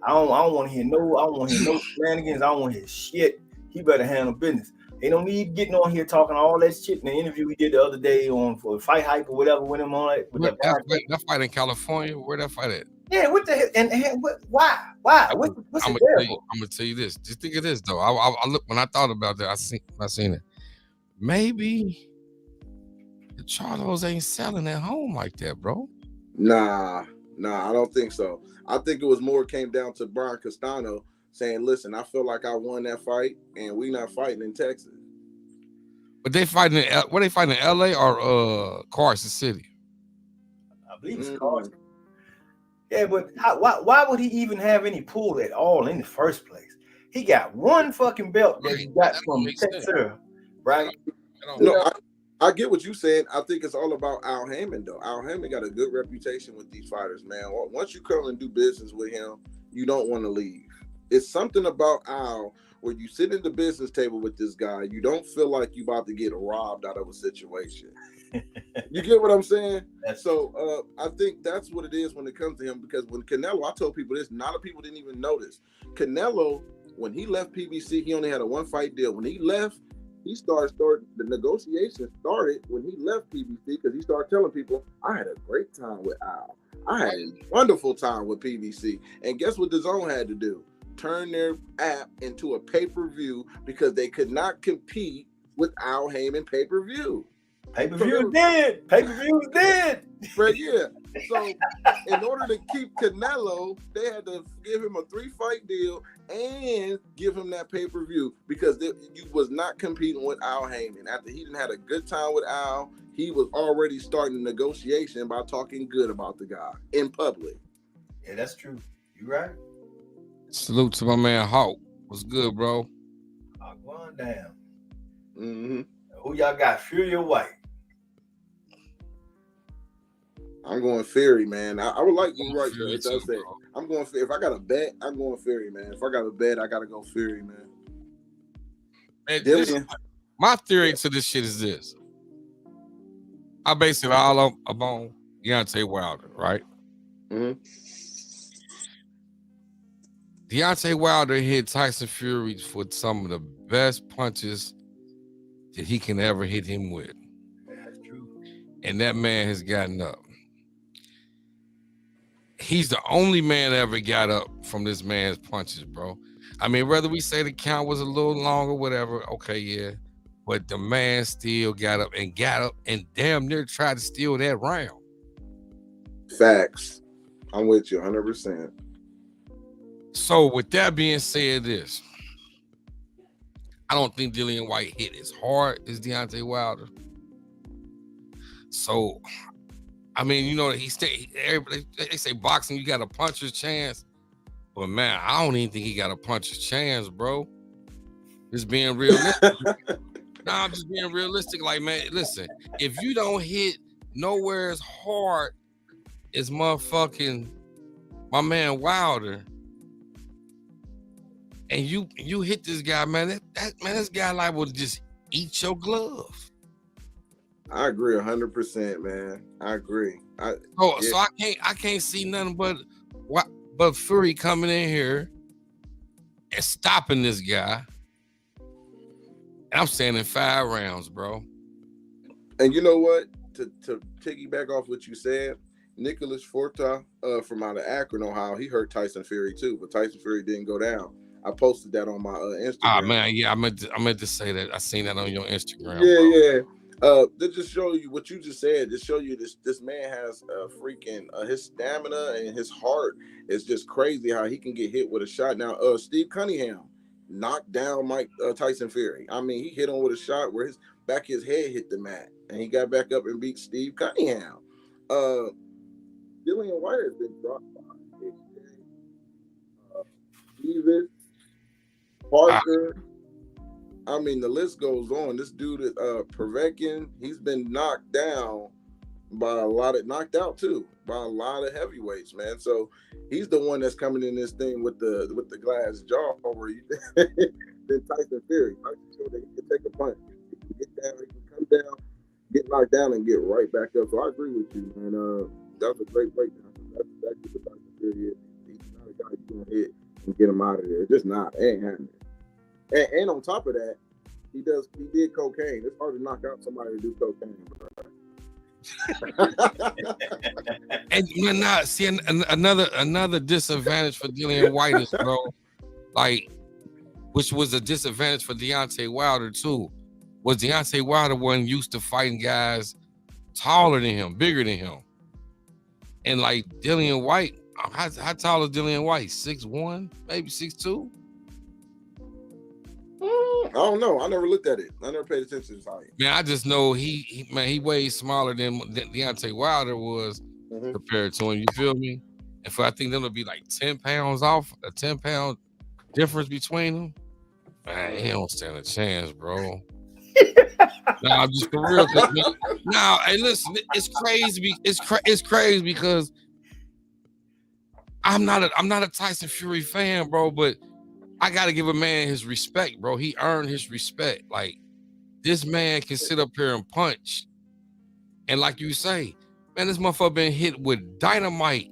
I don't want to hear no shenanigans. I don't want to hear shit. He better handle business. They don't need getting on here talking all that shit in the interview we did the other day for Fight Hype or whatever with him on it. That fight in California, where that fight at? Yeah, what the hell? And why? What's I'm it there for? I'm gonna tell you this. Just think of this though. I look when I thought about that. I seen it. Maybe the Charlos ain't selling at home like that, bro. Nah, I don't think so. I think it was more came down to Brian Castano saying, "Listen, I feel like I won that fight, and we not fighting in Texas." But they fighting where they fighting in LA or Carson City? I believe it's Carson. Yeah, but why would he even have any pull at all in the first place? He got one fucking belt that he got from Texas, right? No, I get what you said. I think it's all about Al Haymon, though. Al Haymon got a good reputation with these fighters, man. Once you come and do business with him, you don't want to leave. It's something about Al where you sit at the business table with this guy, you don't feel like you about to get robbed out of a situation. You get what I'm saying? So I think that's what it is when it comes to him, because when Canelo, I told people this, a lot of people didn't even notice. Canelo, when he left PBC, he only had a 1-fight deal. When he left, he started the negotiation started when he left PBC, because he started telling people, I had a great time with Al. I had a wonderful time with PBC. And guess what DAZN had to do? Turn their app into a pay-per-view because they could not compete with Al Haymon pay-per-view. Pay-per-view dead. Pay-per-view dead. But yeah. So in order to keep Canelo, they had to give him a 3-fight deal and give him that pay-per-view, because you was not competing with Al Haymon. After he didn't had a good time with Al, he was already starting the negotiation by talking good about the guy in public. Yeah, that's true. You right. Salute to my man Hawk. What's good, bro? Hawk one down. Mm-hmm. Who y'all got, Fury or Whyte? I'm going Fury, man. I would like you right there. It does say I'm going Fury. If I got a bet, I'm going Fury, man. If I got a bet, I gotta go Fury, man. My theory to this shit is this. I base it all up upon Deontay Wilder, right? Mm-hmm. Deontay Wilder hit Tyson Fury for some of the best punches that he can ever hit him with. That's true. And that man has gotten up. He's the only man that ever got up from this man's punches, bro. I mean, whether we say the count was a little long or whatever, okay, yeah. But the man still got up and damn near tried to steal that round. Facts. I'm with you 100%. So with that being said, I don't think Dillian Whyte hit as hard as Deontay Wilder. So, I mean, you know, they say boxing, you got a puncher's chance. But man, I don't even think he got a puncher's chance, bro. Just being realistic. Nah, I'm just being realistic. Like, man, listen, if you don't hit nowhere as hard as motherfucking my man Wilder, and you hit this guy, man, this guy like will just eat your glove. I agree 100%, man. I agree. So I can't see nothing but Fury coming in here and stopping this guy. And I'm saying in 5 rounds, bro. And you know what? To piggyback off what you said, Nicholas Forta from out of Akron, Ohio, he hurt Tyson Fury too, but Tyson Fury didn't go down. I posted that on my Instagram. Ah, man, yeah, I meant to say that. I seen that on your Instagram. Yeah, bro. To just show you what you just said, just show you this man has freaking his stamina and his heart is just crazy how he can get hit with a shot. Now, Steve Cunningham knocked down Tyson Fury. I mean, he hit him with a shot where his head hit the mat, and he got back up and beat Steve Cunningham. Dillian Whyte has been dropped by Davis, Parker. I mean, the list goes on. This dude is Povetkin. He's been knocked out too by a lot of heavyweights, man. So he's the one that's coming in this thing with the glass jaw over you. Then Tyson Fury. Tyson Fury, he can take a punch. He can get down, he can come down, get knocked down, and get right back up. So I agree with you, man. That was a great breakdown. That's exactly what Tyson Fury is. He's not a guy you can hit and get him out of there. It's just not. It ain't happening. And on top of that, he did cocaine. It's hard to knock out somebody who do cocaine, bro. And now, see, another disadvantage for Dillian Whyte is, bro, like, which was a disadvantage for Deontay Wilder too, was Deontay Wilder wasn't used to fighting guys taller than him, bigger than him. And like Dillian Whyte, how tall is Dillian Whyte? 6'1", maybe 6'2"? I don't know. I never looked at it. I never paid attention to his height. Man, I just know he way smaller than Deontay Wilder was compared to him. You feel me? And I think them would be like 10 pounds off, a 10-pound difference between them. Man, he don't stand a chance, bro. Nah, I'm just for real. Nah, hey, listen, it's crazy. It's crazy because I'm not a Tyson Fury fan, bro, but I gotta give a man his respect, bro. He earned his respect. Like, this man can sit up here and punch. And like you say, man, this motherfucker been hit with dynamite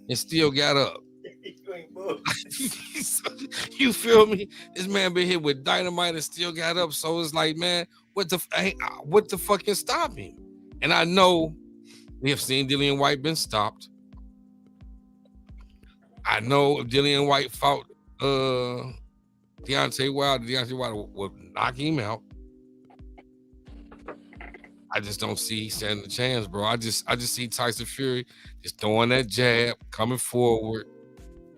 and still got up. You feel me? This man been hit with dynamite and still got up. So it's like, man, what the fuck can stop him? And I know we have seen Dillian Whyte been stopped. I know if Dillian Whyte fought Deontay Wilder would knock him out. I just don't see standing a chance, bro. I just see Tyson Fury just throwing that jab, coming forward,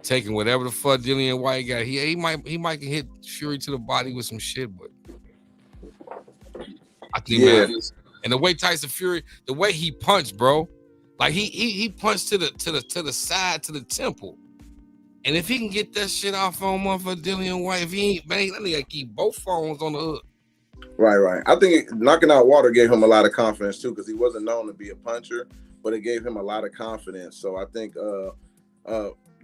taking whatever the fuck Dillian Whyte got. He might hit Fury to the body with some shit, but I think, man, and the way Tyson Fury, the way he punched, bro, like he punched to the side, to the temple. And if he can get that shit off on motherfucker Dillian Whyte, if he ain't, man, that nigga keep both phones on the hook. Right. I think knocking out Wilder gave him a lot of confidence too, because he wasn't known to be a puncher, but it gave him a lot of confidence. So I think the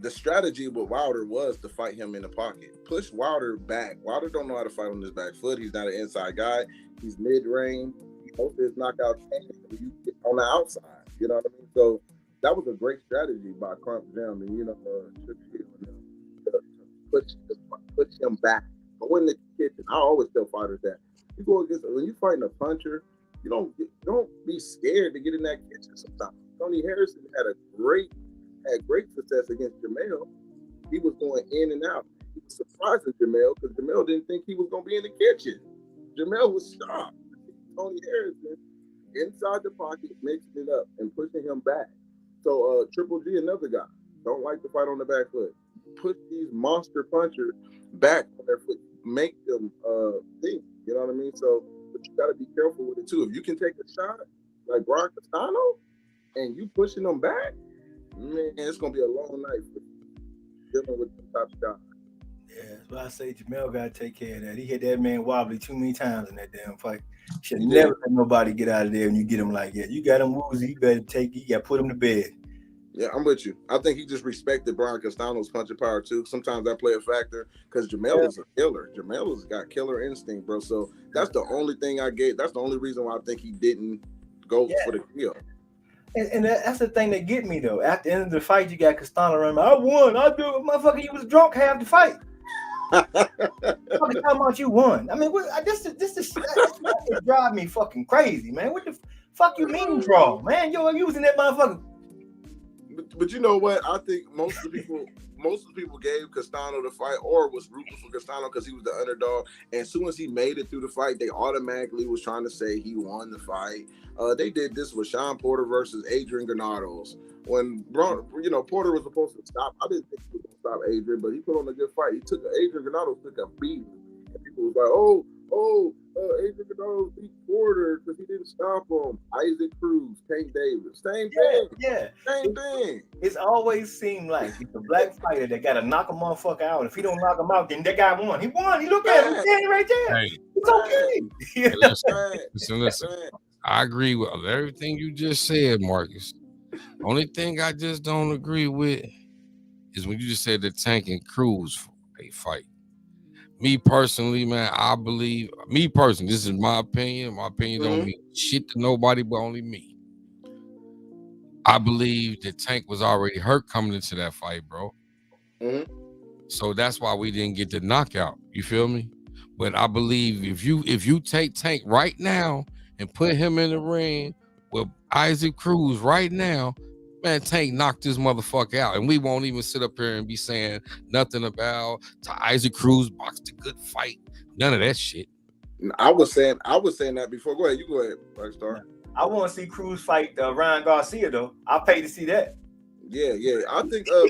strategy with Wilder was to fight him in the pocket, push Wilder back. Wilder don't know how to fight on his back foot. He's not an inside guy. He's mid-range. He's most of his knockouts came when you get on the outside. You know what I mean? So that was a great strategy by Crump Jim and to push him back. Go in the kitchen. I always tell fighters that you go against when you fighting a puncher, you don't be scared to get in that kitchen sometimes. Tony Harrison had great success against Jamel. He was going in and out. He was surprising Jamel because Jamel didn't think he was going to be in the kitchen. Jamel was shocked. Tony Harrison inside the pocket, mixing it up and pushing him back. So Triple G, another guy, don't like to fight on the back foot. Push these monster punchers back on their foot, make them think. You know what I mean? So, but you got to be careful with it too. If you can take a shot like Brian Castano and you pushing them back, man, it's gonna be a long night for dealing with the top guys. Yeah, that's why I say Jamel got to take care of that. He hit that man wobbly too many times in that damn fight. Should never let nobody get out of there when you get him like that. You got him woozy, you better you got to put him to bed. Yeah, I'm with you. I think he just respected Brian Castano's punching power too. Sometimes that play a factor because Jamel is a killer. Jamel has got killer instinct, bro. So that's the only thing I gave. That's the only reason why I think he didn't go for the kill. And that's the thing that get me though. At the end of the fight, you got Castano running. I won. I do it, motherfucker. You was drunk half the fight. Talking about you won. I mean, this drive me fucking crazy, man. What the fuck you mean draw, man? You're using that motherfucker. But you know what? I think most of the people gave Castano the fight or was rooting for Castano because he was the underdog. And as soon as he made it through the fight, they automatically was trying to say he won the fight. They did this with Sean Porter versus Adrian Granados. When Porter was supposed to stop, I didn't think he was going to stop Adrian, but he put on a good fight. Adrian Granados took a beating. And people was like, Adrian Granados beat Porter because he didn't stop him. Isaac Cruz, Tank Davis, same thing. Yeah, same thing. It's always seemed like it's a black fighter that got to knock a motherfucker out. If he don't knock him out, then that guy won. He won. He look at him standing right there. Hey, it's okay. Listen. I agree with everything you just said, Marcus. Only thing I just don't agree with is when you just said the Tank and Cruz a fight. Me personally, man, I believe, this is my opinion. My opinion don't mean shit to nobody but only me. I believe the Tank was already hurt coming into that fight, bro. Mm-hmm. So that's why we didn't get the knockout. You feel me? But I believe if you take Tank right now and put him in the ring with Isaac Cruz right now, man, Tank knocked this motherfucker out, and we won't even sit up here and be saying nothing about Isaac Cruz boxed a good fight. None of that shit. I was saying that before. Go ahead, you go ahead, Rockstar. I want to see Cruz fight Ryan Garcia though. I'll pay to see that. Yeah. I think I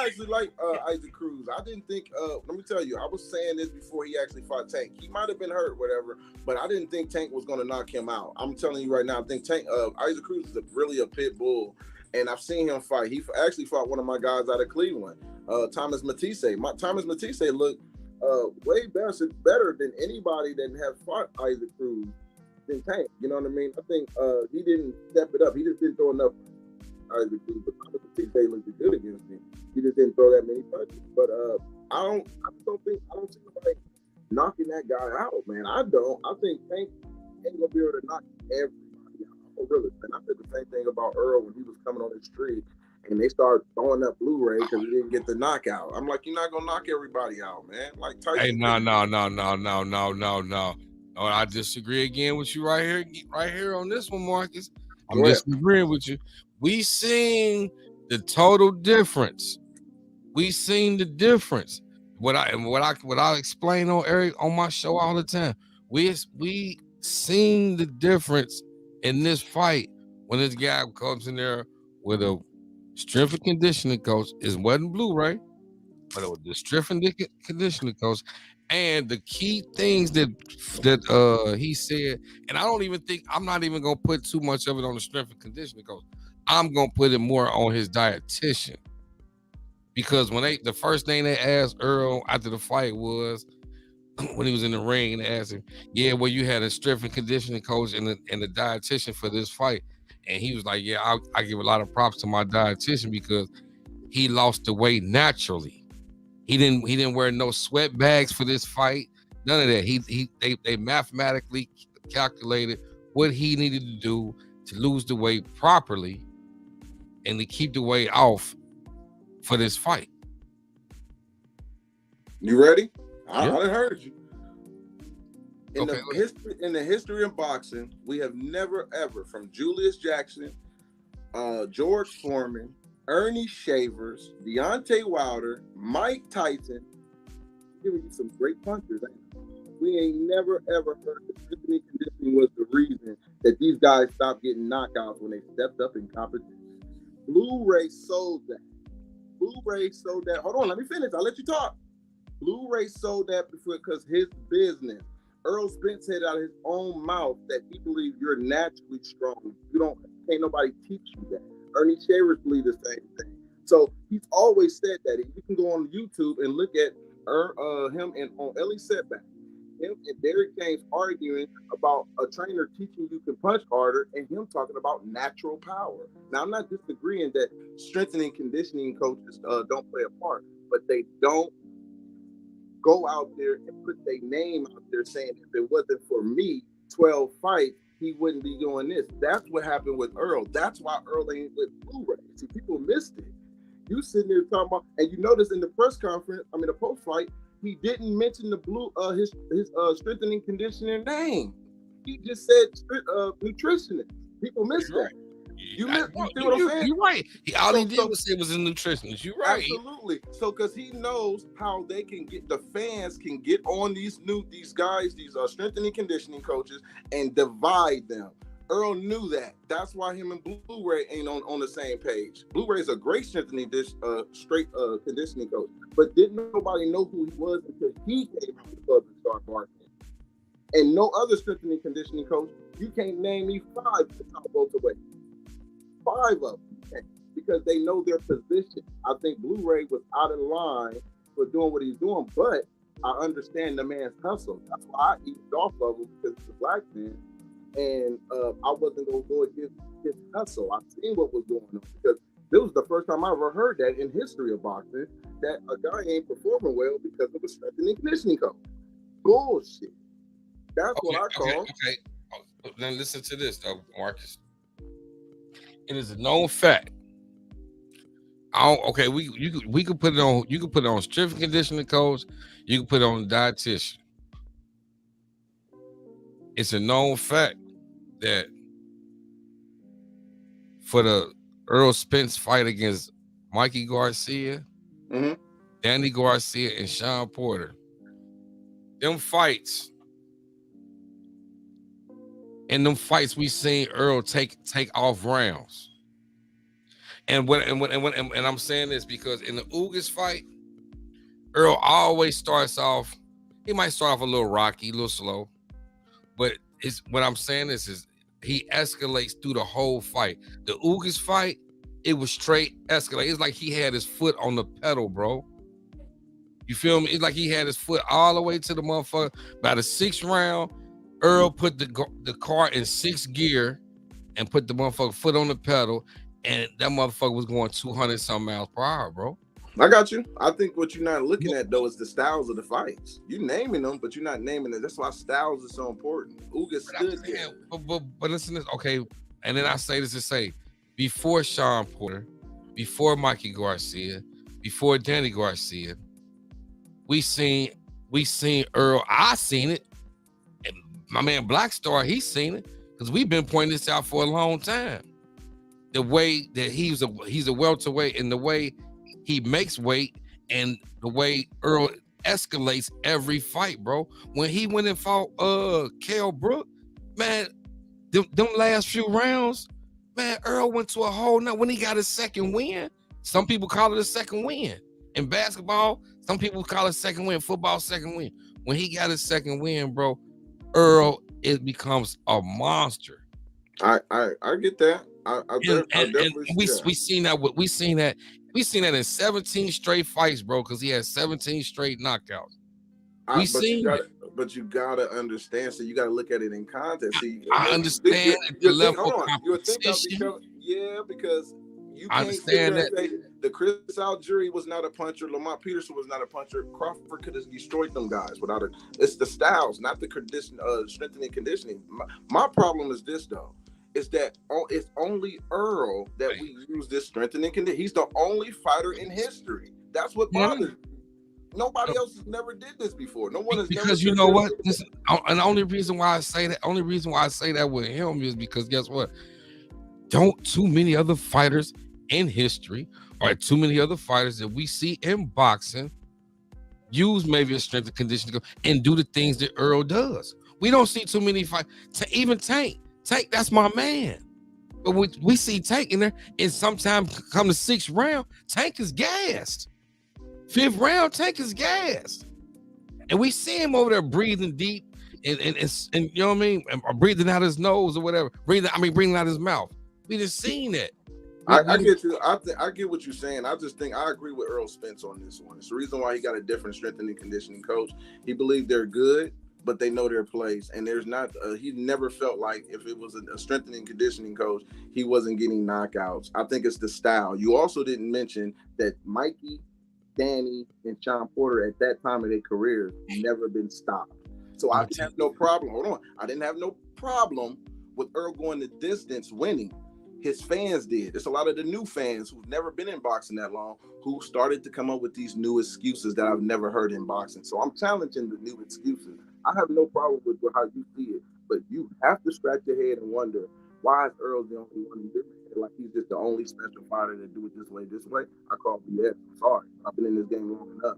actually like Isaac Cruz. I didn't think. Let me tell you, I was saying this before he actually fought Tank. He might have been hurt, whatever, but I didn't think Tank was going to knock him out. I'm telling you right now, I think Isaac Cruz is really a pit bull, and I've seen him fight. He actually fought one of my guys out of Cleveland, Thomas Matisse. Thomas Matisse looked way better than anybody that have fought Isaac Cruz than Tank. You know what I mean? I think he didn't step it up. He just didn't throw enough. Isaac Cruz, but Thomas Matisse looked good against me. He just didn't throw that many punches. But I don't see nobody knocking that guy out, man. I don't. I think Tank ain't gonna be able to knock everybody out. Oh, really, man. I said the same thing about Earl when he was coming on the street and they started throwing up Blu-ray because he didn't get the knockout. I'm like, you're not gonna knock everybody out, man. Like Tyson. Hey, no. Oh, I disagree again with you right here on this one, Marcus. I'm disagreeing with you. We seen the total difference. We seen the difference. What I explain on my show all the time. We seen the difference in this fight when this guy comes in there with a strength and conditioning coach. It wasn't Blu-ray, but it was the strength and conditioning coach. And the key things that he said, and I'm not even gonna put too much of it on the strength and conditioning coach. I'm gonna put it more on his dietitian, because when the first thing they asked Earl after the fight was when he was in the ring, and they asked him, "Yeah, well, you had a strength and conditioning coach and a dietitian for this fight," and he was like, "Yeah, I give a lot of props to my dietitian because he lost the weight naturally. He didn't wear no sweat bags for this fight, none of that. They mathematically calculated what he needed to do to lose the weight properly and to keep the weight off for this fight. You ready? I Yeah. heard you. In Okay, the history of boxing, we have never ever, from Julius Jackson, George Foreman, Ernie Shavers, Deontay Wilder, Mike Tyson, giving you some great punchers. We ain't never ever heard that strengthening conditioning was the reason that these guys stopped getting knockouts when they stepped up in competition. Blu-ray sold that. Blu-ray sold that. Hold on, let me finish. I'll let you talk. Blu-ray sold that because his business. Earl Spence said out of his own mouth that he believes you're naturally strong. Can't nobody teach you that. Ernie Shavers believe the same thing. So he's always said that. You can go on YouTube and look at him and on Ellie Setback. Him and Derek James arguing about a trainer teaching you can punch harder and him talking about natural power. Now, I'm not disagreeing that strengthening conditioning coaches don't play a part, but they don't go out there and put their name out there saying if it wasn't for me, 12 fights, he wouldn't be doing this. That's what happened with Earl. That's why Earl ain't with Blu-ray. See, people missed it. You sitting there talking about, and you notice in the press conference, the post-fight, he didn't mention the his strengthening conditioning name. He just said nutritionist. People missed that. You missed what I'm saying? You're right. All he did was say it was a nutritionist. You're right. Absolutely. So, because he knows how they can get the fans can get on these guys, these strengthening conditioning coaches, and divide them. Earl knew that. That's why him and Blu-ray ain't on the same page. Blu-ray is a great strengthening conditioning coach, but didn't nobody know who he was until he came out of the club and started marketing. And no other strengthening conditioning coach, you can't name me 5 at the top welterweight. 5 of them, because they know their position. I think Blu-ray was out of line for doing what he's doing, but I understand the man's hustle. That's why I eat off of him, because he's a black man, and I wasn't going to go against his hustle. I seen what was going on, because this was the first time I ever heard that in history of boxing, that a guy ain't performing well because of a strengthening conditioning coach. Bullshit. That's what I call. Okay. Then listen to this, though, Marcus. It is a known fact. We could put it on. You could put it on strength and conditioning coach. You can put it on dietitian. It's a known fact that for the Earl Spence fight against Mikey Garcia, Danny Garcia, and Sean Porter, them fights. In them fights, we seen Earl take off rounds, and I'm saying this because in the Ugas fight, Earl always starts off. He might start off a little rocky, a little slow, but what I'm saying is he escalates through the whole fight. The Ugas fight, it was straight escalate. It's like he had his foot on the pedal, bro. You feel me? It's like he had his foot all the way to the motherfucker. By the 6th round, Earl put the car in 6th gear and put the motherfucker foot on the pedal, and that motherfucker was going 200 some miles per hour, bro. I got you. I think what you're not looking at though is the styles of the fights. You naming them, but you're not naming it. That's why styles are so important. Ugas stood there. But listen to this, okay. And then I say this to say, before Sean Porter, before Mikey Garcia, before Danny Garcia, we seen Earl. I seen it. My man Black Star, he's seen it because we've been pointing this out for a long time. The way that he's a welterweight, and the way he makes weight, and the way Earl escalates every fight, bro. When he went and fought Kell Brook, man, them last few rounds, man, Earl went to a whole nother. When he got his second win, some people call it a second win. In basketball, some people call it second win. Football, second win. When he got his second win, bro, Earl, it becomes a monster. I get that. We seen that in 17 straight fights, bro, because he had 17 straight knockouts. But you gotta understand. So you gotta look at it in context. I understand the level of competition. Because You I can't sit understand there that. and say the Chris Algieri was not a puncher, Lamont Peterson was not a puncher. Crawford could have destroyed them guys without it. It's the styles, not the strengthening conditioning. My problem is this though. Is that it's only Earl that we use this strengthening condition. He's the only fighter in history. That's what bothers me. Nobody else has never did this before. No one has because never. You know what? And the only reason why I say that with him is because guess what? Don't too many other fighters in history or too many other fighters that we see in boxing use maybe a strength and conditioning and do the things that Earl does. We don't see too many fight. Even Tank, that's my man. But we see Tank in there, and sometimes come the 6th round, Tank is gassed. 5th round, Tank is gassed, and we see him over there breathing deep and you know what I mean, or breathing out his nose or whatever. Breathing out his mouth. We just seen that. I get you. I get what you're saying. I just think I agree with Earl Spence on this one. It's the reason why he got a different strengthening conditioning coach. He believed they're good, but they know their place. And there's not. He never felt like if it was a strengthening conditioning coach, he wasn't getting knockouts. I think it's the style. You also didn't mention that Mikey, Danny, and Sean Porter at that time of their careers never been stopped. So I didn't have no problem. Hold on. I didn't have no problem with Earl going the distance winning. His fans did. It's a lot of the new fans who've never been in boxing that long who started to come up with these new excuses that I've never heard in boxing. So I'm challenging the new excuses. I have no problem with how you see it, but you have to scratch your head and wonder, why is Earl the only one who did it? Like he's just the only special fighter that do it this way. I call BS. I'm sorry. I've been in this game long enough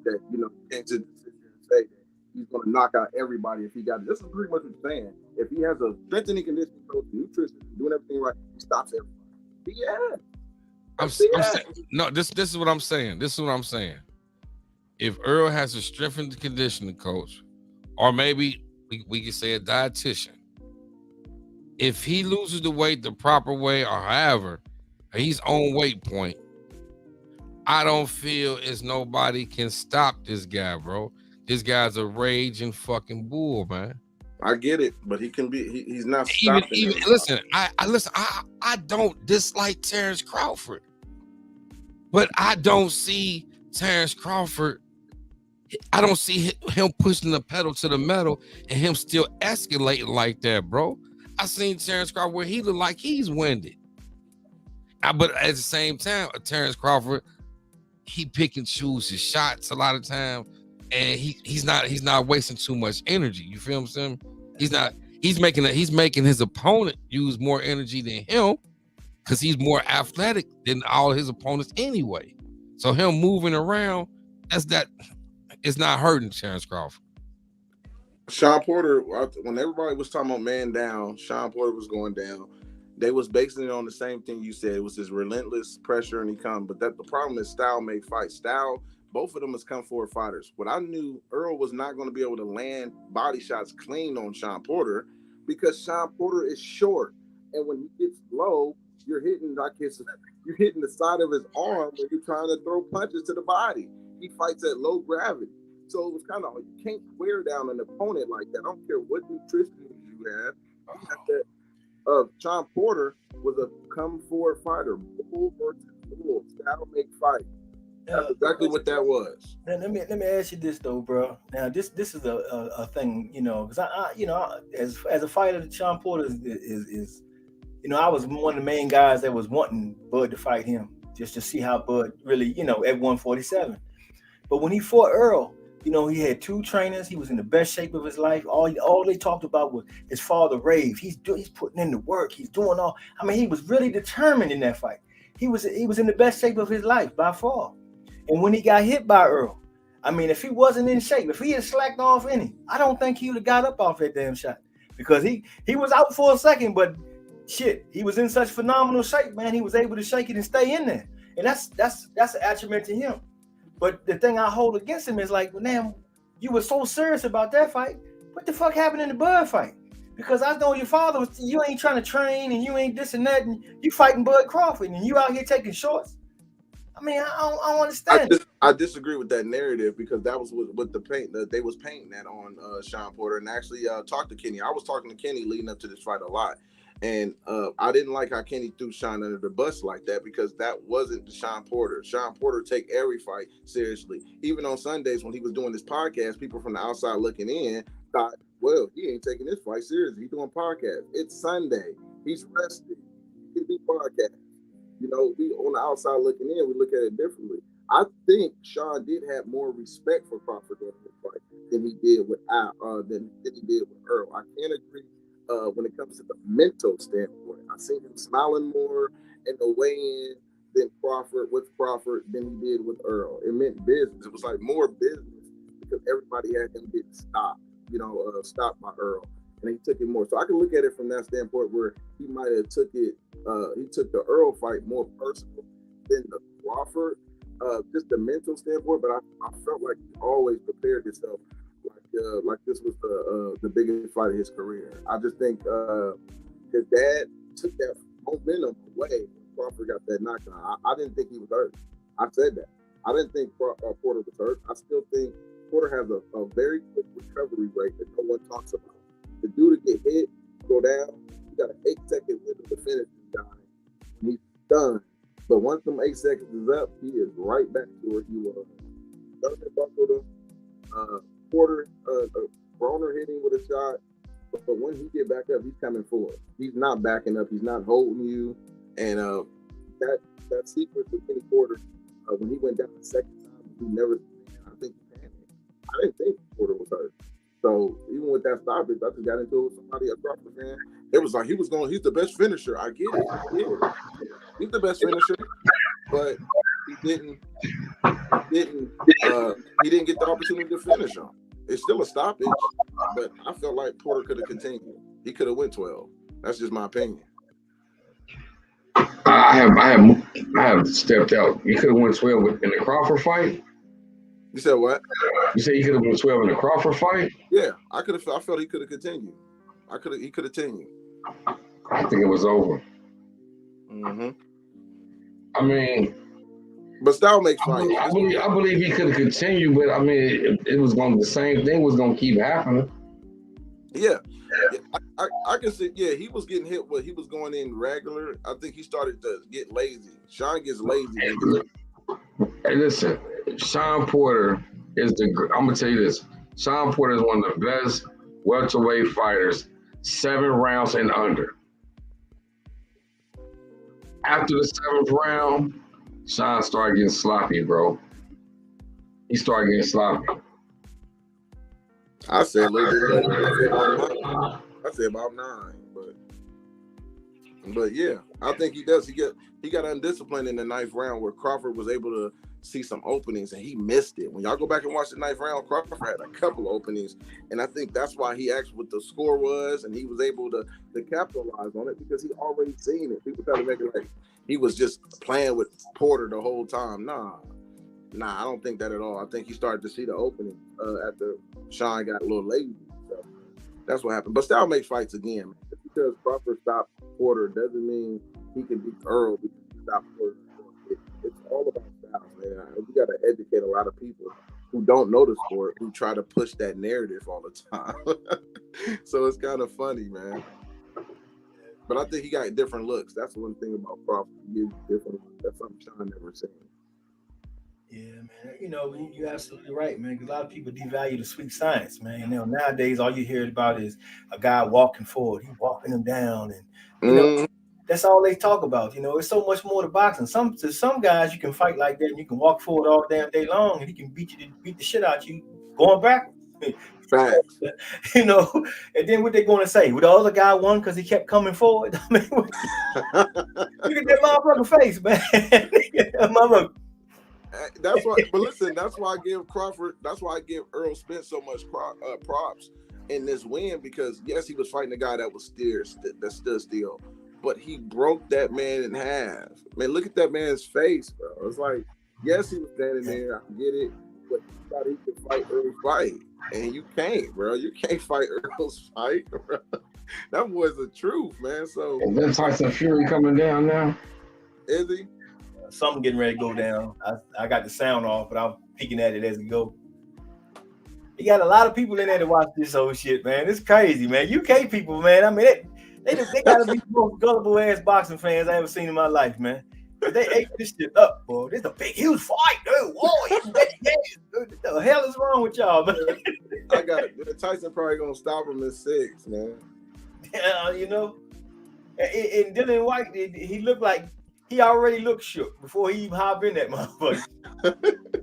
that, you can't just sit here and say that he's going to knock out everybody if he got it. This is pretty much what you're saying. If he has a strengthening conditioning coach, nutrition, doing everything right, he stops everybody. Yeah. I'm saying, no, this is what I'm saying. If Earl has a strength and conditioning coach, or maybe we could say a dietitian, if he loses the weight the proper way or however, he's on weight point, I don't feel as nobody can stop this guy, bro. This guy's a raging fucking bull, man. I get it, but he can be. He's not stopping. Listen. I don't dislike Terrence Crawford, but I don't see Terrence Crawford. I don't see him pushing the pedal to the metal and him still escalating like that, bro. I seen Terrence Crawford where he look like he's winded. But at the same time, Terrence Crawford, he pick and choose his shots a lot of time. And he's not wasting too much energy. You feel what I'm saying? He's making his opponent use more energy than him because he's more athletic than all his opponents anyway. So him moving around, it's not hurting Terrence Crawford. Sean Porter, when everybody was talking about man down, Sean Porter was going down. They was basing it on the same thing you said. It was his relentless pressure and he come. But the problem is style make fight. Style, both of them has come forward fighters. But I knew Earl was not going to be able to land body shots clean on Sean Porter because Sean Porter is short. And when he gets low, you're hitting the side of his arm when you're trying to throw punches to the body. He fights at low gravity. So it was kind of, you can't wear down an opponent like that. I don't care what nutrition you have. Sean Porter was a come forward fighter. Bull versus bull. Style make fight. That's exactly what that was. Let me ask you this though, bro. Now this is a thing, because as a fighter, Sean Porter is I was one of the main guys that was wanting Bud to fight him just to see how Bud really, at 147. But when he fought Earl, he had 2 trainers. He was in the best shape of his life. All they talked about was his father raved. He's putting in the work. He's doing all. I mean, he was really determined in that fight. He was in the best shape of his life by far. And when he got hit by Earl, I mean, if he wasn't in shape, if he had slacked off any, I don't think he would have got up off that damn shot because he was out for a second, but shit, he was in such phenomenal shape, man. He was able to shake it and stay in there, and that's an attribute to him. But the thing I hold against him is like, well, damn, you were so serious about that fight. What the fuck happened in the Bud fight? Because I know your father you ain't trying to train and you ain't this and that, and you fighting Bud Crawford and you out here taking shorts. I mean, I don't understand. I disagree with that narrative because that was what the paint that they was painting that on Sean Porter. And actually talked to Kenny. I was talking to Kenny leading up to this fight a lot. And I didn't like how Kenny threw Sean under the bus like that, because that wasn't Sean Porter. Sean Porter take every fight seriously. Even on Sundays when he was doing this podcast, people from the outside looking in thought, well, he ain't taking this fight seriously. He's doing podcast. It's Sunday. He's rested. He can do podcast. You know, we on the outside looking in, we look at it differently. I think Sean did have more respect for Crawford during this fight than he did with Earl. I can't agree when it comes to the mental standpoint. I seen him smiling more in the weigh-in than Crawford than he did with Earl. It meant business. It was like more business because everybody had him get stopped, stopped by Earl. And he took it more. So I can look at it from that standpoint where he might have took it, he took the Earl fight more personal than the Crawford, just the mental standpoint. But I felt like he always prepared himself like this was the biggest fight of his career. I just think his dad took that momentum away when Crawford got that knockdown. I didn't think he was hurt. I said that. I didn't think Porter was hurt. I still think Porter has a very quick recovery rate that no one talks about. The dude to get hit, go down, he got an 8-second window to finish this guy. And he's done. But once them 8 seconds is up, he is right back to where he was. Thurman buckled him. Porter, Broner hit him with a shot. But when he get back up, he's coming forward. He's not backing up. He's not holding you. And that sequence with Kenny Porter, when he went down the second time, he never. I think he panicked. I didn't think Porter was hurt. So even with that stoppage, I just got into it with somebody across the fan. It was like he's the best finisher. I get it. He's the best finisher, but he didn't get the opportunity to finish him. It's still a stoppage, but I felt like Porter could have continued. He could have went 12. That's just my opinion. I have stepped out. You could have won 12 in the Crawford fight. You said what? You said you could have won 12 in the Crawford fight? Yeah, I felt he could have continued. He could have continued. I think it was over. Mm-hmm. I mean, but style makes fights. I believe he could have continued, but I mean, it was going the same thing was going to keep happening. Yeah. I can see. Yeah, he was getting hit. He was going in regular. I think he started to get lazy. Sean gets lazy. Hey, listen, Sean Porter is I'm gonna tell you this. Sean Porter is one of the best welterweight fighters, 7 rounds and under. After the 7th round, Sean started getting sloppy, bro. He started getting sloppy. I said a little bit later. I said about 9, but yeah, I think he does. He got undisciplined in the 9th round where Crawford was able to see some openings and he missed it. When y'all go back and watch the 9th round, Crawford had a couple of openings, and I think that's why he asked what the score was, and he was able to capitalize on it because he already seen it. People try to make it like he was just playing with Porter the whole time. Nah, I don't think that at all. I think he started to see the opening after Sean got a little lazy. So that's what happened. But style makes fights again, man. Just because Crawford stopped Porter doesn't mean he can beat Earl because he stopped Porter. It's all about style, man. We got to educate a lot of people who don't know the sport, who try to push that narrative all the time. So it's kind of funny, man. But I think he got different looks. That's one thing about Crawford. He gives different looks. That's something Sean never seen. Yeah, man. You're absolutely right, man. Because a lot of people devalue the sweet science, man. Nowadays, all you hear about is a guy walking forward. He's walking him down, and that's all they talk about. It's so much more to boxing. Some guys you can fight like that, and you can walk forward all damn day long, and he can beat the shit out you going backwards. Facts. And then what they going to say? Well, the other guy won because he kept coming forward. I mean, look at that motherfucker face, man. Motherfucker. That's why. But listen, that's why I give Earl Spence so much props in this win, because yes, he was fighting a guy that was that stood still, but he broke that man in half. Man, look at that man's face, bro. It's like, yes, he was standing there. I get it, but he thought he could fight Earl's fight, and you can't, bro. You can't fight Earl's fight, bro. That was the truth, man. So is that Tyson Fury coming down now? Is he? Something getting ready to go down. I got the sound off, but I'm peeking at it as it go. You got a lot of people in there to watch this whole shit, man. It's crazy, man. UK people, man. I mean, They gotta be the most gullible ass boxing fans I ever seen in my life, man. They ate this shit up, boy. This is a big, huge fight, dude. Whoa, what the hell is wrong with y'all, man? I got it. Tyson probably gonna stop him at 6, man. Yeah, you know. And Dylan Whyte, he looked like he already looked shook before he even hopped in that motherfucker.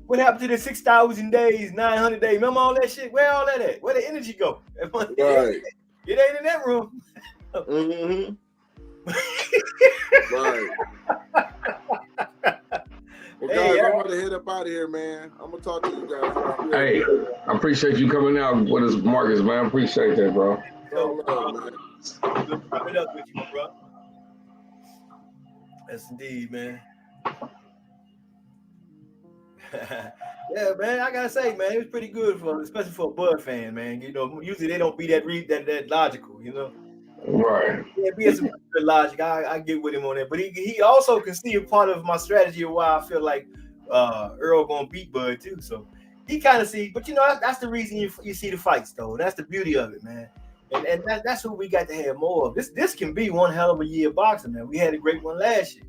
What happened to the 6,000 days, 900 days? Remember all that shit? Where all that at? Where the energy go? Right. It ain't in that room. Mm-hmm. Right. Well, guys, I'm gonna head up out of here, man. I'm gonna talk to you guys. Hey, I appreciate you coming out with us, Marcus, man. I appreciate that, bro. Man. Good up with you, bro. Yes, indeed, man. Yeah, man. I gotta say, man, it was pretty good especially for a Bud fan, man. You know, usually they don't be that logical, you know. Right. Yeah, be some good logic. I get with him on that, but he also can see a part of my strategy of why I feel like Earl gonna beat Bud too. So he kind of see, but you know that's the reason you see the fights though. That's the beauty of it, man. And that's what we got to have more of. This can be one hell of a year of boxing, man. We had a great one last year.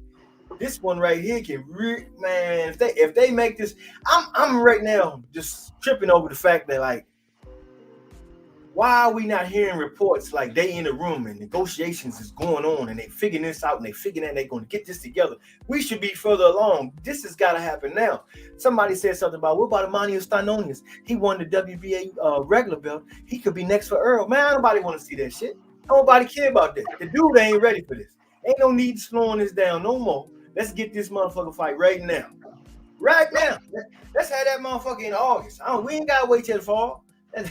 This one right here can man. If they make this, I'm right now just tripping over the fact that like, why are we not hearing reports like they in the room and negotiations is going on and they figuring this out and they figuring that they're going to get this together? We should be further along. This has got to happen now. Somebody said something about, what about Emmanuel Stanonius? He won the WBA regular belt. He could be next for Earl. Man, nobody want to see that shit. Nobody care about that. The dude ain't ready for this. Ain't no need to slowing this down no more. Let's get this motherfucker fight right now. Right now. Let's have that motherfucker in August. We ain't got to wait till the fall.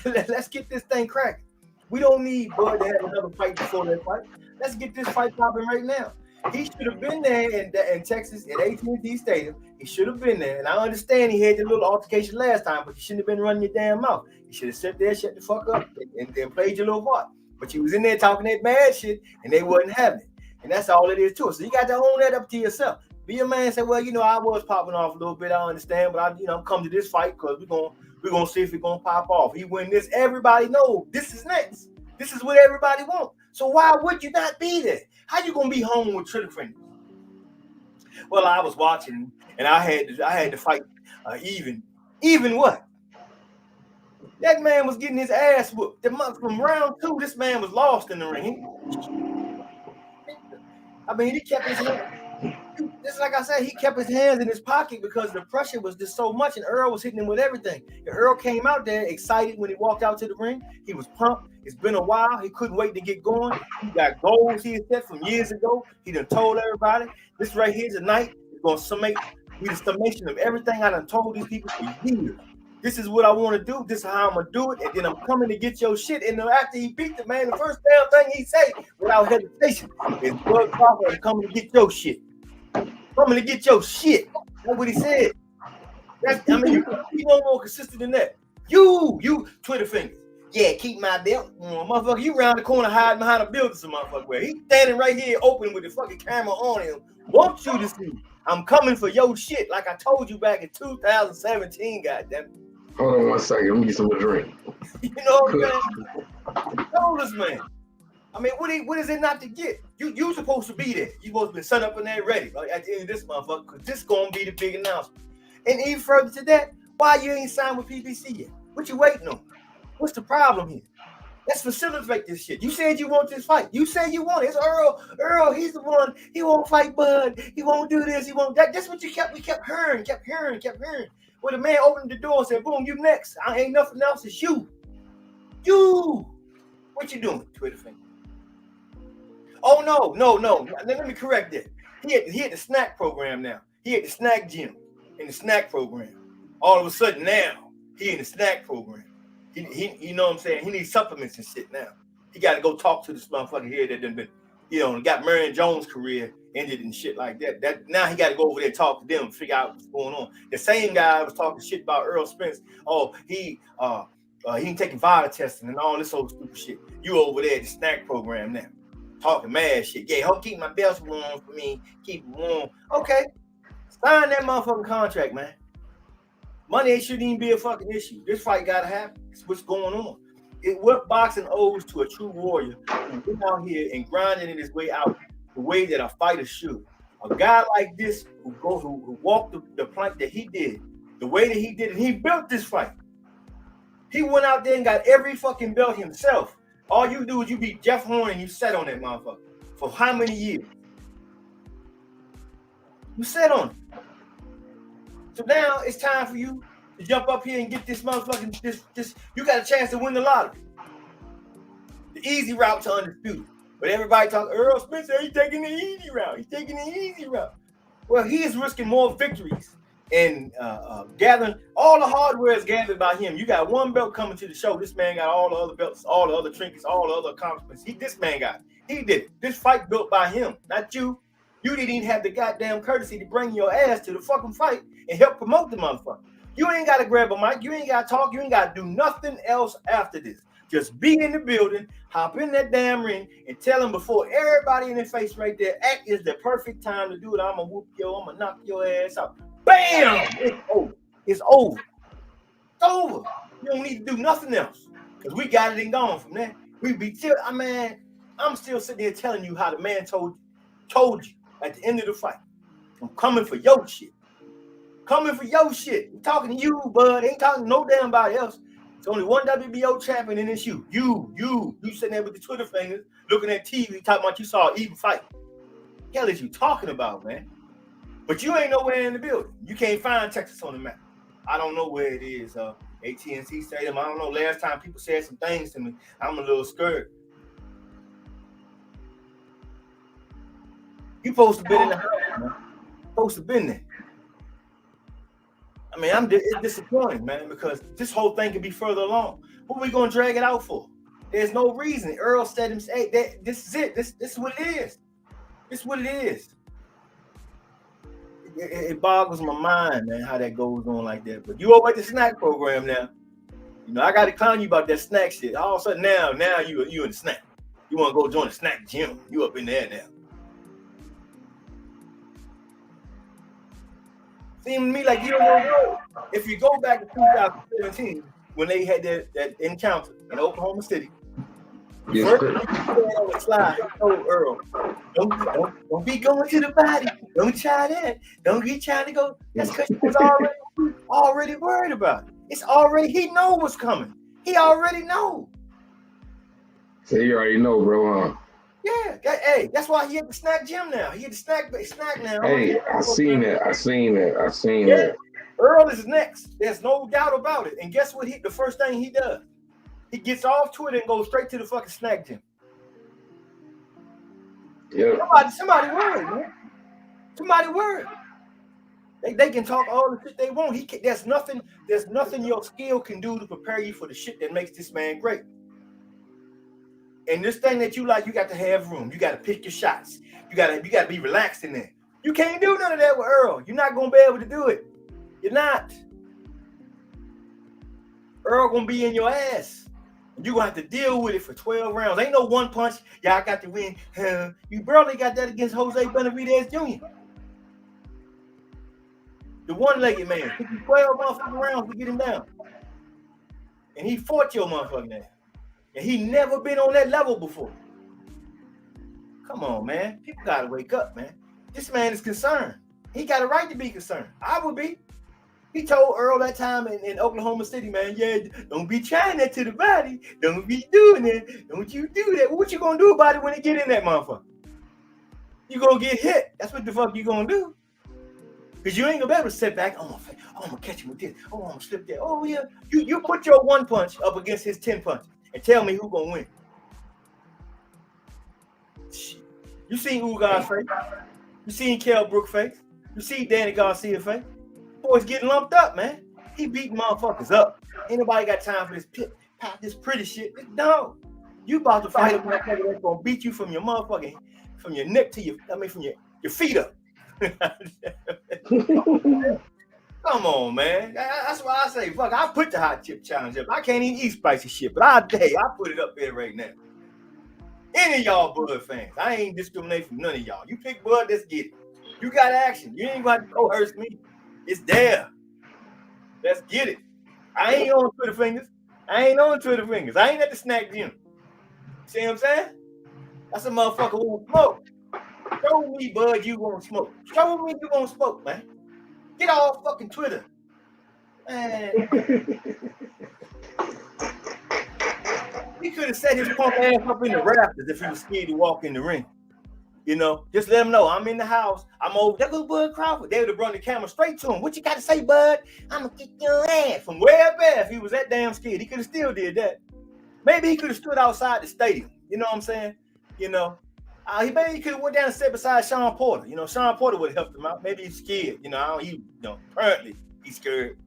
Let's get this thing cracking. We don't need Bud to have another fight before that fight. Let's get this fight popping right now. He should have been there in Texas at AT&T Stadium. He should have been there. And I understand he had the little altercation last time, but you shouldn't have been running your damn mouth. You should have sat there, shut the fuck up, and played your little part. But you was in there talking that bad shit, and they wasn't having it. And that's all it is to it. So you got to own that up to yourself. Be a man and say, well, you know, I was popping off a little bit. I understand, but I'm come to this fight because we're gonna see if it's gonna pop off. He win this. Everybody knows this is next. This is what everybody wants. So why would you not be there? How you gonna be home with trigger fingers? Well, I was watching and I had to fight even what? That man was getting his ass whooped. From round 2, this man was lost in the ring. I mean, he kept his hand. Just like I said, he kept his hands in his pocket because the pressure was just so much, and Earl was hitting him with everything. And Earl came out there excited when he walked out to the ring. He was pumped. It's been a while. He couldn't wait to get going. He got goals he had set from years ago. He done told everybody, this right here tonight is going to be the summation of everything I done told these people for years. This is what I want to do. This is how I'm going to do it. And then I'm coming to get your shit. And after he beat the man, the first damn thing he said without hesitation is, Bud Crawford, I'm coming to get your shit. Coming to get your shit. That's what he said. You no more consistent than that. You Twitter fingers. Yeah, keep my belt. Motherfucker, you round the corner hiding behind a building, some motherfucker. Where he's standing right here open with the fucking camera on him. Want you to see. I'm coming for your shit like I told you back in 2017, goddamn. Hold on 1 second. Let me get some to drink. You know what I'm saying? Told us, man. I mean, what is it not to get? You supposed to be there. You supposed to be set up in there ready at the end of this motherfucker, because this gonna be the big announcement. And even further to that, why you ain't signed with PBC yet? What you waiting on? What's the problem here? Let's facilitate this shit. You said you want this fight. You said you want it. It's Earl. Earl, he's the one. He won't fight Bud. He won't do this. He won't that. That's what we kept hearing. When the man opened the door and said, boom, you next. I ain't nothing else. It's you. You. What you doing, Twitter finger? Oh, no. Let me correct that. He had the snack program now. He had the snack gym in the snack program. All of a sudden now, he in the snack program. He you know what I'm saying? He needs supplements and shit now. He got to go talk to this motherfucker here that done been, got Marion Jones' career ended and shit like that. That now he got to go over there and talk to them and figure out what's going on. The same guy was talking shit about Earl Spence. Oh, he ain't taking vital testing and all this old stupid shit. You over there at the snack program now. Talking mad shit. Yeah, help keep my belts warm for me. Keep it warm. Okay. Sign that motherfucking contract, man. Money shouldn't even be a fucking issue. This fight gotta happen. It's what's going on. what boxing owes to a true warrior who went out here and grinded his way out the way that a fighter should. A guy like this who walked the plank that he did, the way that he did it, he built this fight. He went out there and got every fucking belt himself. All you do is you beat Jeff Horn and you sat on that motherfucker for how many years? You sat on it. So now it's time for you to jump up here and get this motherfucking this. You got a chance to win the lottery. The easy route to undisputed. But everybody talk, Earl Spencer, he's taking the easy route. He's taking the easy route. Well, he is risking more victories and gathering. All the hardware is gathered by him. You got one belt coming to the show. This man got all the other belts, all the other trinkets, all the other accomplishments. This man got it. He did it. This fight built by him, not you. You didn't even have the goddamn courtesy to bring your ass to the fucking fight and help promote the motherfucker. You ain't got to grab a mic. You ain't got to talk. You ain't got to do nothing else after this. Just be in the building, hop in that damn ring, and tell them before everybody in their face right there, act is the perfect time to do it. I'm going to whoop you. I'm going to knock your ass out. Bam! It's over. It's over. It's over. You don't need to do nothing else because we got it and gone from there. We be still, I'm still sitting here telling you how the man told you at the end of the fight. I'm coming for your shit. Coming for your shit. I'm talking to you, bud. Ain't talking to no damn body else. It's only one WBO champion and it's you. You sitting there with the Twitter fingers, looking at TV, talking about you saw an even fight. What the hell is you talking about, man? But you ain't nowhere in the building. You can't find Texas on the map. I don't know where it is. AT&T Stadium. I don't know. Last time people said some things to me, I'm a little scared. You supposed to be in the house, man. Supposed to been there. I mean, it's disappointing, man, because this whole thing could be further along. What are we gonna drag it out for? There's no reason. Earl said himself, hey, this is it. This is what it is. This is what it is. It boggles my mind, man, how that goes on like that. But you over at the snack program now. You know, I got to clown you about that snack shit. All of a sudden now you in the snack. You want to go join the snack gym. You up in there now. Seems to me like you don't know. If you go back to 2017, when they had that encounter in Oklahoma City, first thing you said on the slide, told Earl, don't be going to the body. Don't try that. Don't be trying to go. That's because he was already worried about it. It's already, he know what's coming. He already know. So you already know, bro, huh? Yeah, hey, that's why he at the snack gym now. He at the snack now. Hey, I seen that. Earl is next. There's no doubt about it. And guess what? The first thing he does, he gets off Twitter and goes straight to the fucking snack gym. Yeah. Somebody worried, man. Somebody worried. They can talk all the shit they want. There's nothing your skill can do to prepare you for the shit that makes this man great. And this thing that you like, you got to have room. You got to pick your shots. You got to be relaxed in there. You can't do none of that with Earl. You're not gonna be able to do it. You're not. Earl gonna be in your ass. You're gonna have to deal with it for 12 rounds. Ain't no one punch. Y'all got to win. You barely got that against Jose Benavidez Jr. The one-legged man. Took you 12 motherfucking rounds to get him down. And he fought your motherfucking ass. And he never been on that level before. Come on, man. People gotta wake up, man. This man is concerned. He got a right to be concerned. I would be. He told Earl that time in Oklahoma City, man, yeah, don't be trying that to the body. Don't be doing that. Don't you do that. What you gonna do about it when they get in that motherfucker? You gonna get hit. That's what the fuck you gonna do. Because you ain't gonna be able to sit back. I'm gonna catch him with this. Oh, I'm gonna slip there. Oh, yeah. You put your one punch up against his 10 punches. And tell me who gonna win. Shit. You seen Ugar's face. You seen Kell Brook's face. You see Danny Garcia's face. Boy's getting lumped up, man. He beating motherfuckers up. Ain't nobody got time for this pretty shit. No. You about to fight a motherfucker that's gonna beat you from your motherfucking, from your neck to from your feet up. Come on, man. That's why I say, fuck, I put the hot chip challenge up. I can't even eat spicy shit, but I put it up there right now. Any of y'all Bud fans, I ain't discriminating from none of y'all. You pick Bud, let's get it. You got action. You ain't got to coerce me. It's there. Let's get it. I ain't on Twitter fingers. I ain't on Twitter fingers. I ain't at the snack gym. See what I'm saying? That's a motherfucker who won't smoke. Show me, bud, you won't smoke. Show me you won't smoke, man. Get off fucking Twitter. Man. He could have set his punk ass up in the rafters if he was scared to walk in the ring. You know, just let him know I'm in the house. I'm over. There goes Bud Crawford. They would have brought the camera straight to him. What you got to say, Bud? I'm going to kick your ass from way up there. If he was that damn scared, he could have still did that. Maybe he could have stood outside the stadium. You know what I'm saying? You know, he could have went down and sat beside Sean Porter. You know, Sean Porter would have helped him out. Maybe he's scared. You know, apparently he's scared.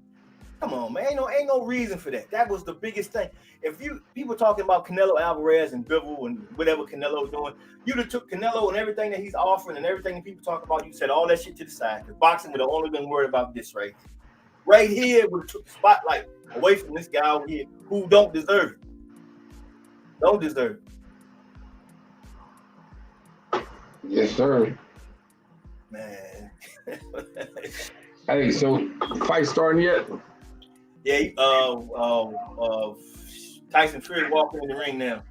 Come on, man. Ain't no reason for that. That was the biggest thing. If people talking about Canelo Alvarez and Bivol and whatever Canelo's doing, you'd have took Canelo and everything that he's offering and everything that people talk about, you said all that shit to the side. Because boxing would have only been worried about this right here. Right here would have took the spotlight away from this guy over here who don't deserve it. Don't deserve it. Yes, sir. Man. Hey, so fight starting yet? Yeah, Tyson Fury walking in the ring now.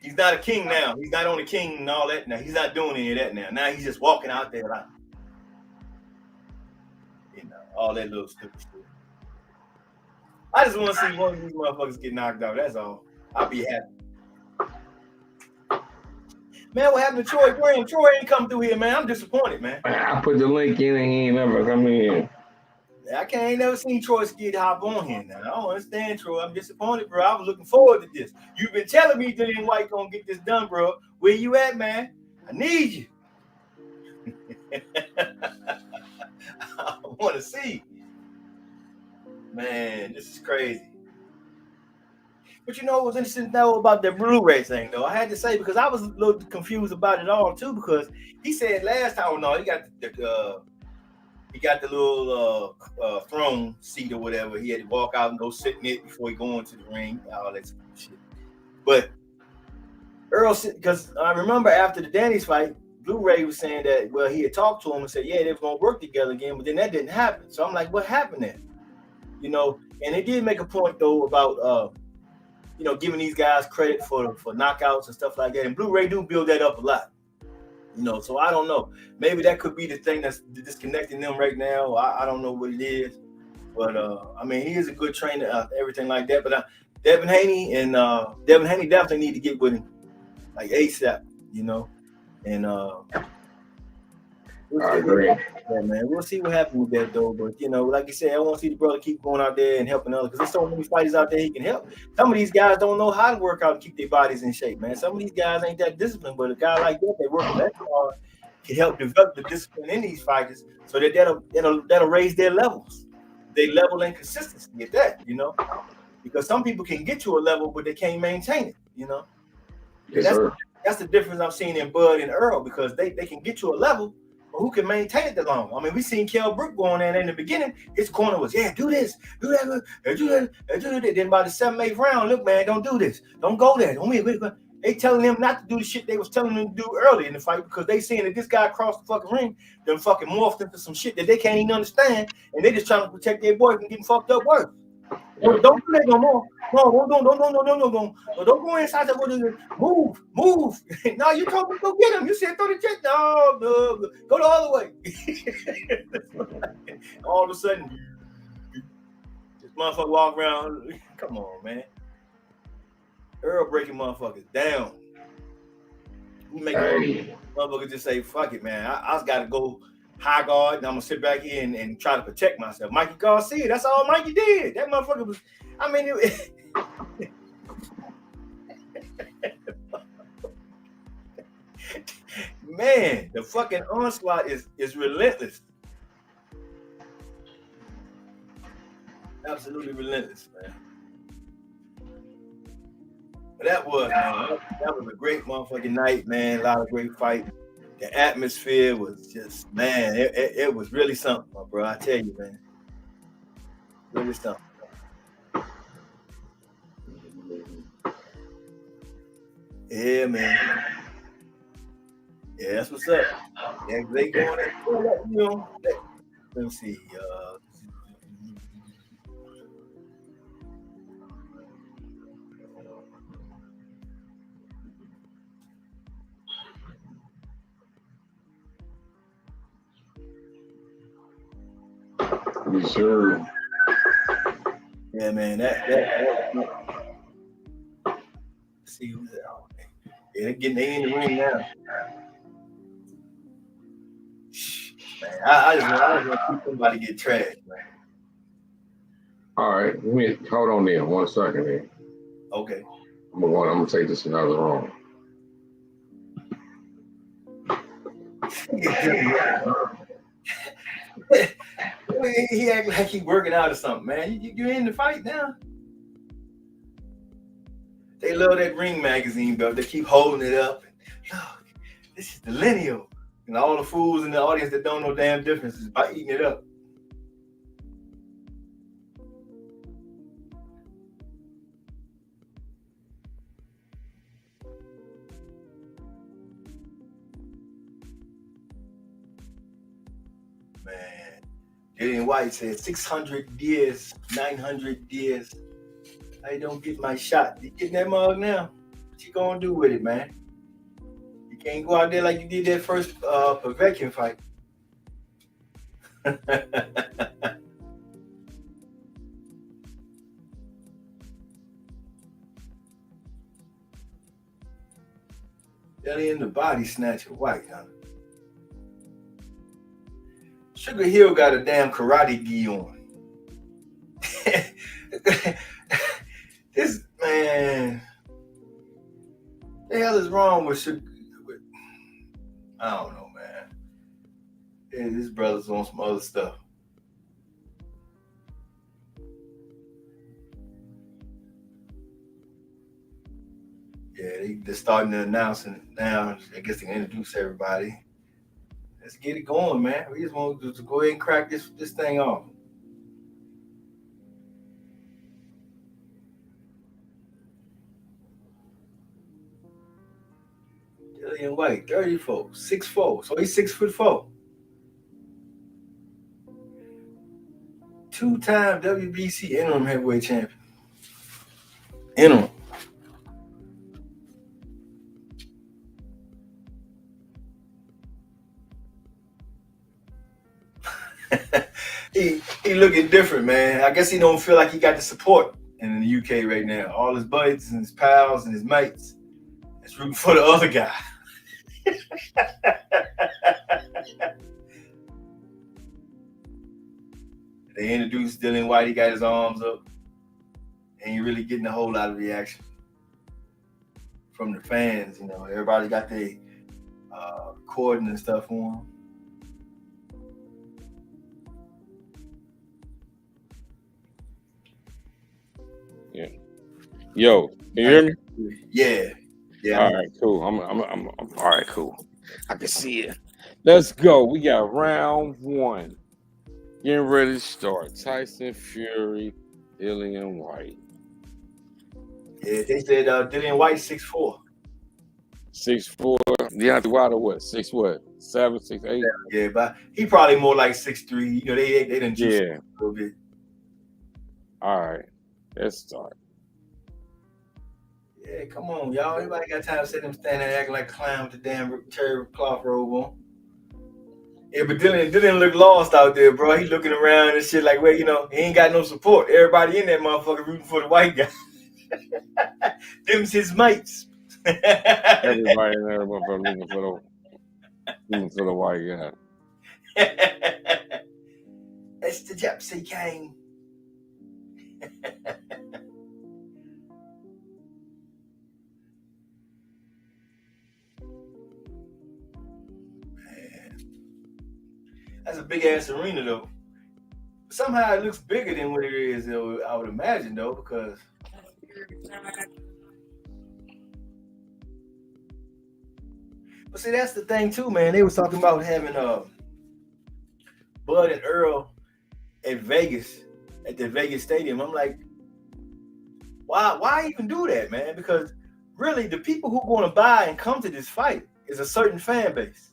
He's not a king now. He's not on the king and all that now. He's not doing any of that now. Now he's just walking out there like, all that little stupid stuff. I just want to see one of these motherfuckers get knocked out. That's all. I'll be happy. Man, what happened to Troy Graham? Troy ain't come through here, man. I'm disappointed, man. I put the link in and he ain't never come in. I ain't never seen Troy Skid hop on here now. I don't understand, Troy. I'm disappointed, bro. I was looking forward to this. You've been telling me Dillian Whyte gonna get this done, bro. Where you at, man? I need you. I want to see. Man, this is crazy. But you know what was interesting to know about the Blu-ray thing, though? I had to say, because I was a little confused about it all, too, because he said last time, he got the little throne seat or whatever. He had to walk out and go sit in it before he go into the ring, all that shit. But Earl, because I remember after the Danny's fight, Blu-ray was saying that, well, he had talked to him and said, yeah, they were going to work together again, but then that didn't happen. So I'm like, what happened there? You know, and they did make a point, though, about, giving these guys credit for knockouts and stuff like that. And Blu-ray do build that up a lot. So I don't know. Maybe that could be the thing that's disconnecting them right now. I don't know what it is. But, he is a good trainer, everything like that. But Devin Haney definitely need to get with him, like ASAP, And I agree. Yeah, man. We'll see what happens with that, though. But, like you said, I want to see the brother keep going out there and helping others because there's so many fighters out there he can help. Some of these guys don't know how to work out and keep their bodies in shape, man. Some of these guys ain't that disciplined, but a guy like that work that hard can help develop the discipline in these fighters so that that'll raise their levels. They level and consistency at that, because some people can get to a level, but they can't maintain it, Yes, sir. That's the difference I'm seeing in Bud and Earl because they can get to a level. Who can maintain it that long? We seen Kell Brook going in the beginning. His corner was, do this, do that, do that. Then by the 7th, 8th round, look, man, don't do this. Don't go there. They telling him not to do the shit they was telling him to do early in the fight because they seeing that this guy across the fucking ring done fucking morphed into some shit that they can't even understand. And they just trying to protect their boy from getting fucked up worse. Don't do that no more. No, don't go inside that. Move. No, you told me to go get him. You said throw the jet. No, go the other way. All of a sudden, this motherfucker walk around. Come on, man. Earl breaking motherfuckers down. We make motherfuckers just say, fuck it, man. I just got to go high guard, and I'm gonna sit back here and try to protect myself. Mikey Garcia, that's all Mikey did. That motherfucker was, man, the fucking onslaught is relentless. Absolutely relentless, man. But that was a great motherfucking night, man. A lot of great fights. The atmosphere was just, man, it was really something, my bro. I tell you, man. Really something. Yeah, man. Yeah, that's what's up. Yeah, they going let me see. Yes, sir. Yeah, man. Let's see who's out. Yeah, they in the ring now. Man, I just want to see somebody get trashed, man. All right, let me hold on there 1 second there. Okay. I'm gonna take this another room. He act like he working out or something, man. You in the fight now. They love that Ring magazine, bro. They keep holding it up. Look, this is the lineal. And all the fools in the audience that don't know damn difference is by eating it up. Man, Adrian Whyte said 600 years, 900 years. I don't get my shot. You getting that mug now? What you gonna do with it, man? You can't go out there like you did that first Povetkin fight. Belly in the body snatcher, Whyte, huh? Sugar Hill got a damn karate gi on. This man, the hell is wrong with Sugar? I don't know, man. Yeah, this brother's on some other stuff. Yeah, they're starting to announce it now. I guess they can introduce everybody. Let's get it going, man. We just want to go ahead and crack this thing off. Dillian Whyte, 34, 6'4". So he's 6'4". Two-time WBC interim heavyweight champion. Interim. He looking different, man. I guess he don't feel like he got the support in the UK right now. All his buddies and his pals and his mates is rooting for the other guy. They introduced Dillian Whyte. He got his arms up. Ain't really getting a whole lot of reaction from the fans. You know, everybody got their recording and stuff on him. Yeah. Yo, can you hear me? Yeah. All right, cool. I'm all right, cool. I can see it. Let's go. We got round one. Getting ready to start. Tyson Fury, Dillian Whyte. Yeah, they said Dillian Whyte 6'4". 6'4". Deontay Wilder what? 6'7", 6'8". Yeah, but he probably more like 6'3". You know, they didn't juice him a little bit. All right, let's start. Yeah, come on, y'all. Everybody got time to sit them standing there acting like a clown with the damn cherry cloth robe on. Yeah, but Dillian look lost out there, bro. He looking around and shit like, well, you know, he ain't got no support. Everybody in that motherfucker rooting for the white guy. Them's his mates. Everybody in there looking for the white guy. It's the Gypsy King. That's a big ass arena though. Somehow it looks bigger than what it is, though, I would imagine though, because but see, that's the thing too, man. They was talking about having Bud and Earl at Vegas, at the Vegas Stadium. I'm like, why even do that, man? Because really the people who are going to buy and come to this fight is a certain fan base.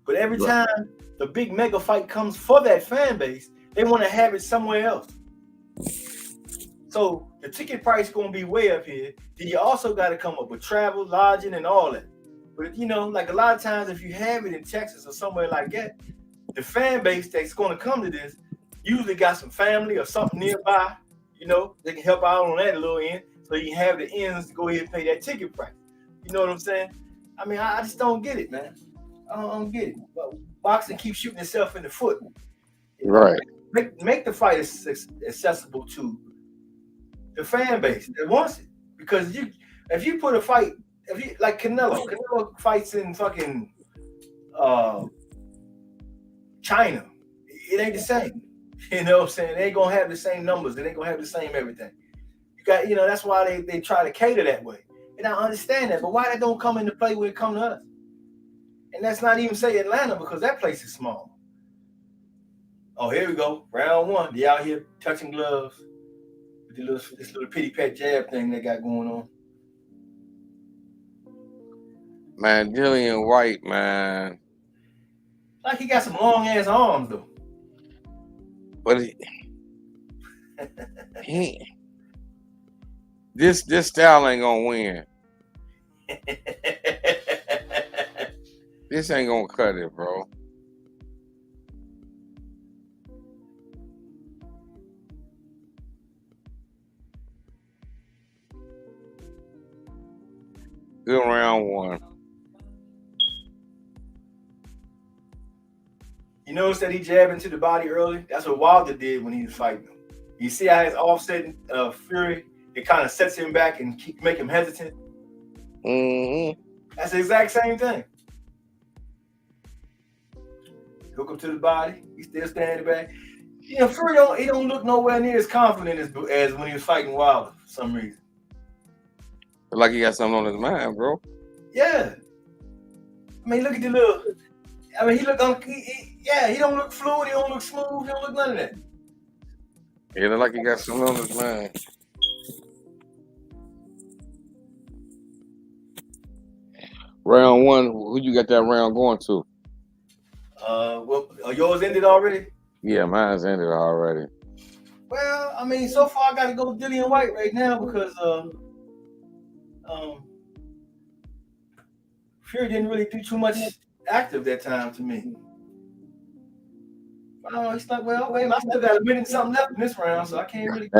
But every time the big mega fight comes for that fan base, they want to have it somewhere else. So the ticket price is going to be way up here. Then you also got to come up with travel, lodging, and all that. But, you know, like a lot of times if you have it in Texas or somewhere like that, the fan base that's going to come to this, usually got some family or something nearby. You know, they can help out on that little end, so you can have the ends to go ahead and pay that ticket price. You know what I'm saying? I mean, I just don't get it, man. I don't get it. But boxing keeps shooting itself in the foot. Right. Make the fight accessible to the fan base that wants it. Because if you put a fight, like Canelo fights in fucking China, it ain't the same. You know what I'm saying? They ain't gonna have the same numbers. They ain't gonna have the same everything. You got, that's why they try to cater that way. And I understand that, but why that don't come into play when it come to us? And that's not even say Atlanta, because that place is small. Oh, here we go. Round one. They out here touching gloves with this little pity pat jab thing they got going on. Man, Dillian Whyte, man. Like he got some long ass arms though. But this style ain't gonna win. This ain't gonna cut it, bro. Good round one. You notice that he jabbed into the body early? That's what Wilder did when he was fighting him. You see how his offsetting Fury, it kind of sets him back and make him hesitant? Mm-hmm. That's the exact same thing. Hook him to the body. He's still standing back. Fury don't look nowhere near as confident as when he was fighting Wilder for some reason. Like he got something on his mind, bro. Yeah. I mean, look at the little. I mean, he don't look fluid. He don't look smooth. He don't look none of that. Yeah, look like he got something on his mind. Round one. Who you got that round going to? Yours ended already? Yeah, mine's ended already. Well, I mean, so far I got to go with Dillian Whyte right now because Fury didn't really do too much active that time to me. It's like, well, wait, I still got a minute and something left in this round, so I can't really.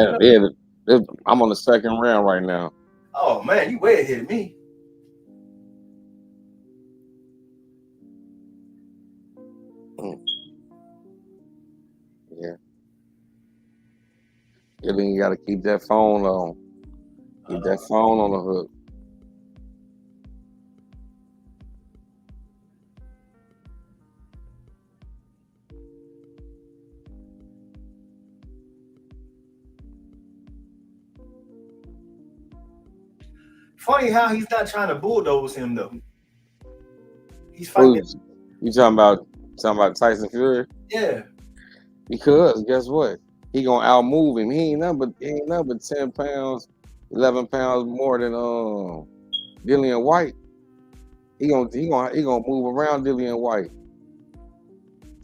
I'm on the second round right now. Oh man, you way ahead of me. Yeah. Then you got to keep that phone on. Keep that phone on the hook. Funny how he's not trying to bulldoze him though. He's fighting. You talking about Tyson Fury? Yeah. Because guess what? He gonna outmove him. He ain't nothing but 10 pounds, 11 pounds more than Dillian Whyte. He gonna move around Dillian Whyte.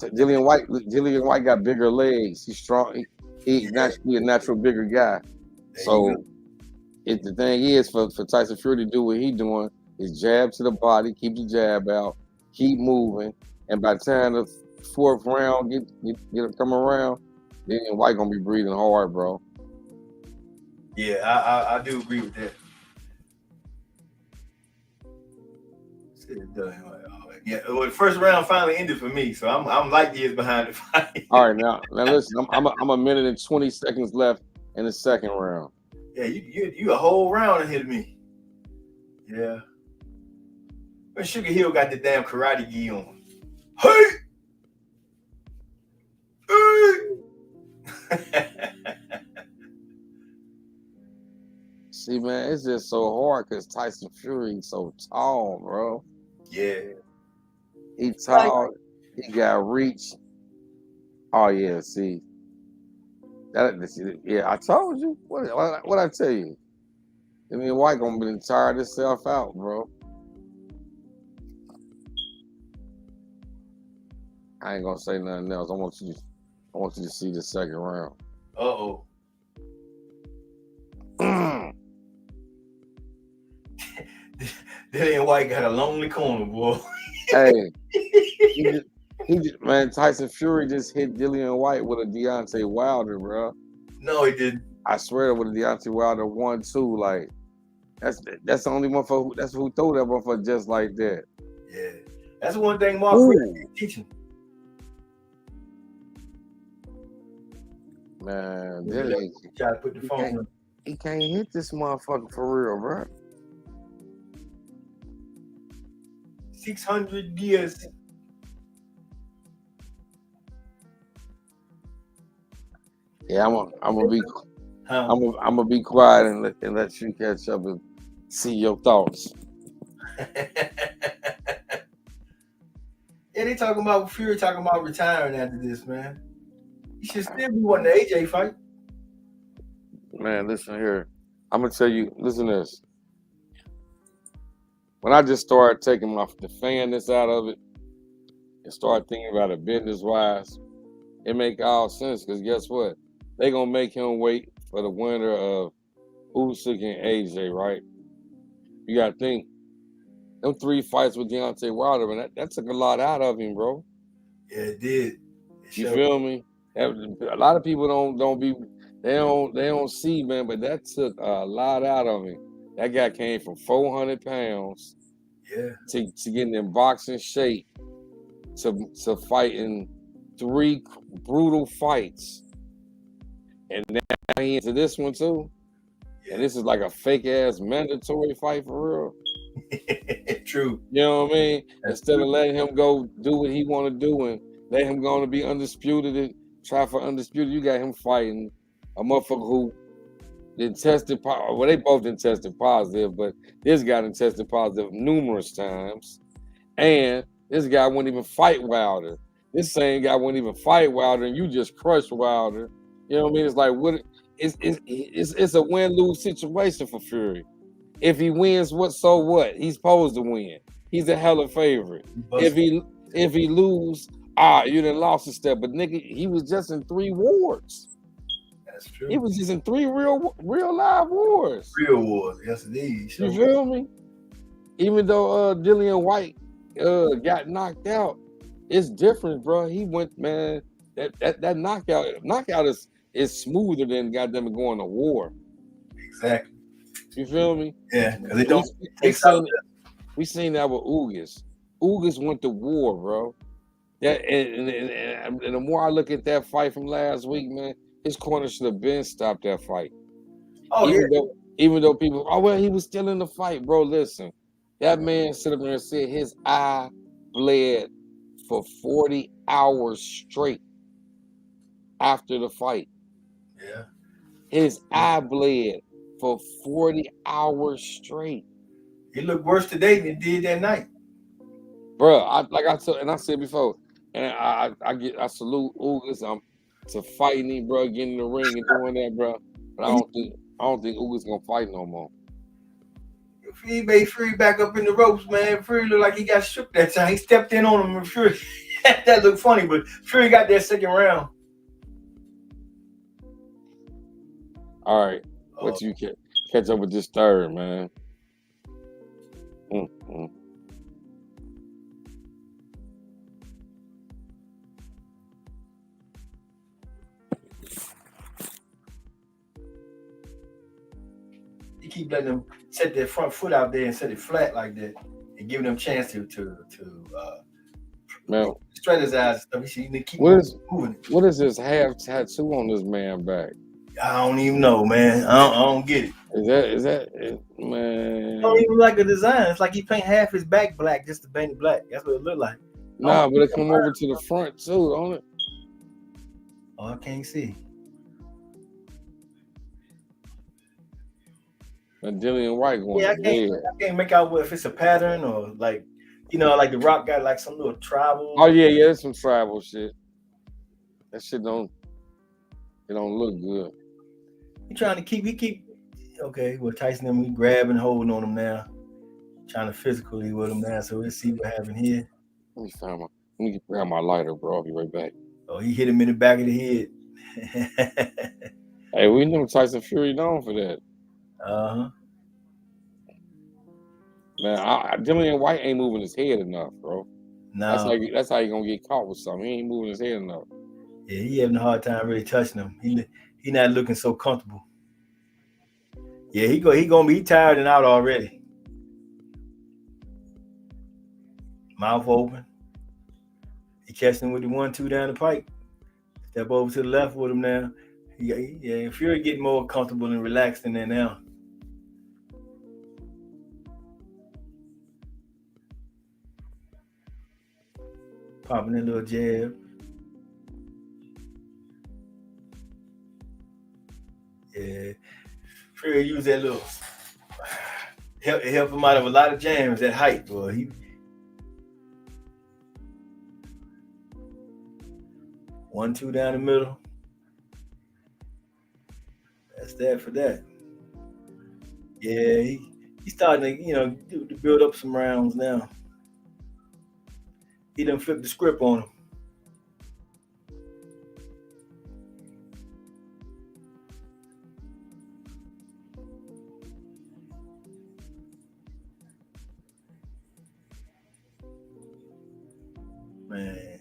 Dillian Whyte got bigger legs. He's strong. He's naturally a natural bigger guy. So the thing is for Tyson Fury to do what he's doing is jab to the body, keep the jab out, keep moving, and by the time the fourth round get come around, then Whyte gonna be breathing hard, bro. Yeah, I do agree with that. Yeah, well, the first round finally ended for me, so I'm light years behind the fight. All right, now listen, I'm a minute and 20 seconds left in the second round. Yeah, you a whole round ahead of me. Yeah. When Sugar Hill got the damn karate gi on. Hey! See, man, it's just so hard because Tyson Fury's so tall, bro. Yeah. He tall. He got reach. Oh, yeah, see. I told you. What I tell you? I mean, Whyte gonna be tired himself out, bro. I ain't gonna say nothing else. I want you to see the second round. Uh-oh. Dillian Whyte got a lonely corner, boy. Hey, Man, Tyson Fury just hit Dillian Whyte with a Deontay Wilder, bro. No, he didn't. I swear, with a Deontay Wilder 1-2, like that's the only motherfucker. That's who threw that motherfucker just like that. Yeah, that's one thing Mark Fury teaching. Man, try to put the phone. He can't hit this motherfucker for real, bro. 600 years. Yeah, I'm gonna be quiet and let you catch up and see your thoughts. Yeah, they talking about Fury talking about retiring after this, man. He should still be wanting the AJ fight. Man, listen here. I'm gonna tell you. Listen to this. When I just started taking the fanness out of it and start thinking about it business wise, it make all sense. Because guess what? They gonna make him wait for the winner of Usyk and AJ, right? You gotta think. Them 3 fights with Deontay Wilder, man, that took a lot out of him, bro. Yeah, it did. You feel me? A lot of people don't see, man, but that took a lot out of him. That guy came from 400 pounds to getting in boxing shape to fighting 3 brutal fights. And now he into this one too. Yeah. And this is like a fake ass mandatory fight for real. True. You know what I mean? Instead of letting him go do what he want to do and let him go to be undisputed and try for undisputed, you got him fighting a motherfucker who didn't tested positive. Well, they both didn't tested positive, but this guy didn't tested positive numerous times. And this guy wouldn't even fight Wilder. This same guy wouldn't even fight Wilder, and you just crushed Wilder. You know what I mean? It's like it's a win-lose situation for Fury. If he wins, so what? He's supposed to win. He's a hella favorite. If he lose, you done lost a step. But nigga, he was just in 3 wars. That's true. He was just in 3 real live wars. Real wars, yes indeed. You feel me? Even though Dillian Whyte got knocked out, it's different, bro. He went, man. That knockout is smoother than goddamn going to war. Exactly. You feel me? Yeah, because they don't. We seen that with Ugas. Ugas went to war, bro. That and the more I look at that fight from last week, man, his corner should have been stopped that fight. Oh, even though people, he was still in the fight, bro. Listen, that man stood up there and said his eye bled for 40 hours straight after the fight. Yeah. His eye bled for 40 hours straight. He looked worse today than he did that night. Bro, I said before, and I salute Ugas to fighting him, bro, getting in the ring and doing that, bro. But I don't think Ugas gonna fight no more. He made Fury back up in the ropes, man. Fury looked like he got shook that time. He stepped in on him and Fury. That looked funny, but Fury got that second round. All right. What you catch up with this third, man? You keep letting them set their front foot out there and set it flat like that, and giving them a chance to strategize and stuff. You keep moving. What is this half tattoo on this man back? I don't even know, man. I don't get it. Is that man? I don't even like the design. It's like he paint half his back black just to paint it black. That's what it look like. Nah, but it come over to the front too, don't it? Oh, I can't see. And Dillian Whyte going. Yeah, I can't make out if it's a pattern or like, like the Rock got like some little tribal. Oh yeah, there's some tribal shit. That shit don't look good. He keep okay, well Tyson and we grabbing, holding on him now. Trying to physically with him now. So let's see what happened here. Let me grab my lighter, bro. I'll be right back. Oh, he hit him in the back of the head. Hey, we know Tyson Fury known for that. Man, Dillian Whyte ain't moving his head enough, bro. No. That's how you gonna get caught with something. He ain't moving his head enough. Yeah, he having a hard time really touching him. He not looking so comfortable. Yeah, he gonna be tired and out already. Mouth open. He catching him with the 1-2 down the pike. Step over to the left with him now. Yeah, Fury getting more comfortable and relaxed in there now. Popping a little jab. Yeah. Fury use that little help him out of a lot of jams at height, boy. He 1-2 down the middle. That's that for that. Yeah, he's starting to build up some rounds now. He done flipped the script on him. Man.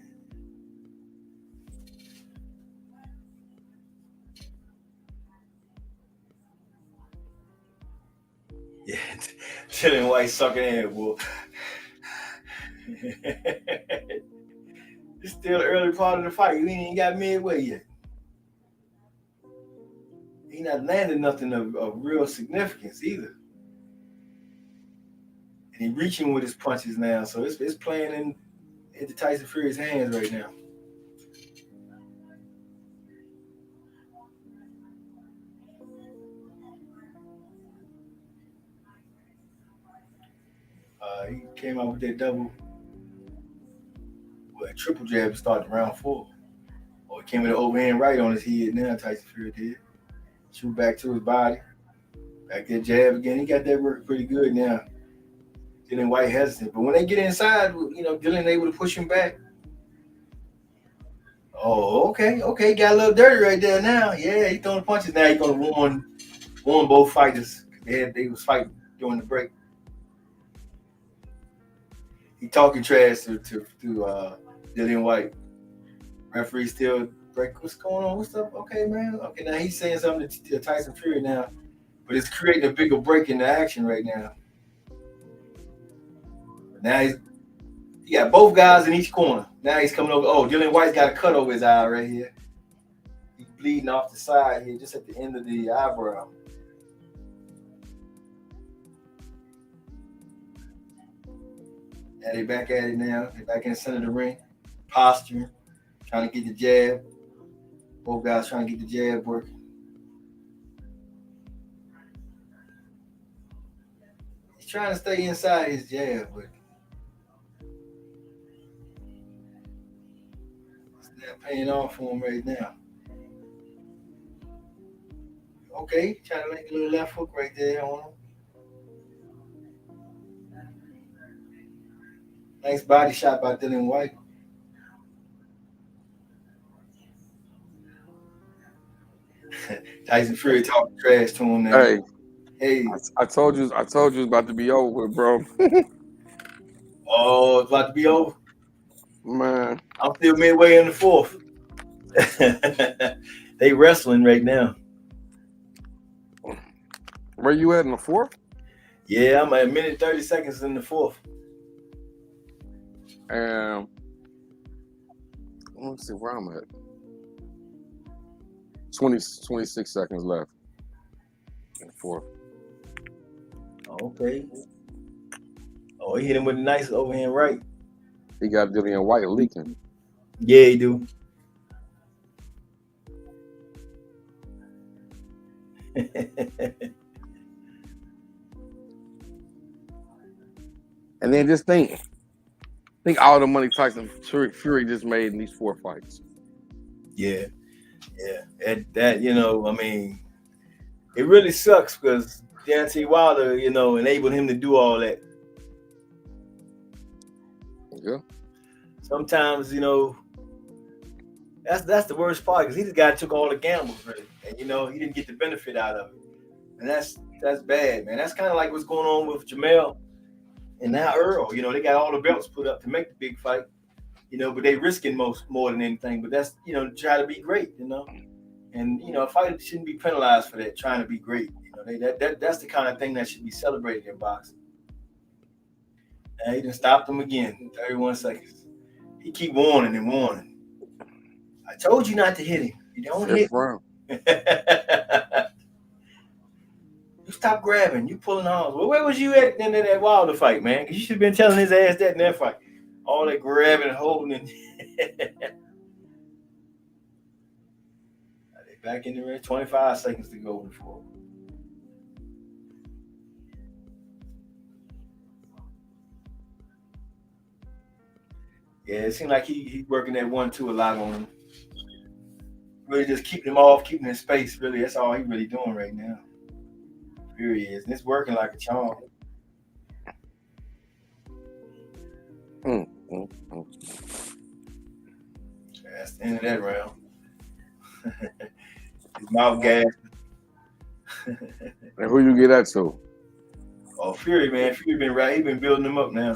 Yeah, Dylan Whyte sucking in, boy. It's still the early part of the fight. We ain't got midway yet. He not landing nothing of real significance either. And he reaching with his punches now, so it's playing into Tyson Fury's hands right now. He came out with that triple jab to start round 4. He came with an overhand right on his head now, Tyson Fury did. Shoot back to his body. Back that jab again. He got that work pretty good now. Dylan Whyte hesitant. But when they get inside, Dylan able to push him back. Oh, okay. Got a little dirty right there now. Yeah, he throwing punches now. He's going to warn both fighters. They was fighting during the break. He talking trash to Dylan Whyte. Referee still break. What's going on? What's up? Okay, man. Okay, now he's saying something to Tyson Fury now, but it's creating a bigger break in the action right now. Now he got both guys in each corner. Now he's coming over. Oh, Dylan Whyte's got a cut over his eye right here. He's bleeding off the side here, just at the end of the eyebrow. Now they back at it now. They're back in the center of the ring. Posturing. Trying to get the jab. Both guys trying to get the jab working. He's trying to stay inside his jab, but it's not paying off for him right now. Okay, trying to make a little left hook right there on him. Nice body shot by Dylan Whyte. Tyson Fury talking trash to him now. Hey. I told you it's about to be over with, bro. Oh, it's about to be over? Man. I'm still midway in the 4th. They wrestling right now. Where you at in the 4th? Yeah, I'm at 1 minute 30 seconds in the 4th. Let me see where I'm at. 26 seconds left in the 4th. Okay. Oh, he hit him with a nice overhand right. He got Dylan Whyte leaking. Yeah, he do. And then just think all the money Tyson Fury just made in these 4 fights. Yeah. That I mean, it really sucks because Deontay Wilder, enabled him to do all that. Yeah. Sometimes, that's the worst part because he the guy took all the gambles, really, and he didn't get the benefit out of it, and that's bad, man. That's kind of like what's going on with Jamel. And now Earl, they got all the belts put up to make the big fight, but they risking more than anything. But that's, try to be great, And a fighter shouldn't be penalized for that, trying to be great. That's the kind of thing that should be celebrated in boxing. And he done stopped him again, 31 seconds. He keep warning and warning. I told you not to hit him. You don't hit him. You stop grabbing. You pulling arms. Well, where was you at in that Wilder fight, man? Because you should have been telling his ass that in that fight. All that grabbing and holding. And they back in the ring. 25 seconds to go before. Yeah, it seemed like he working that 1-2 a lot on him. Really just keeping him off, keeping him in space. Really, that's all he really doing right now. Fury is, and it's working like a charm. That's the end of that round. His mouth gas. And who you get that to? Oh, Fury, man. Fury been right. He been building him up now.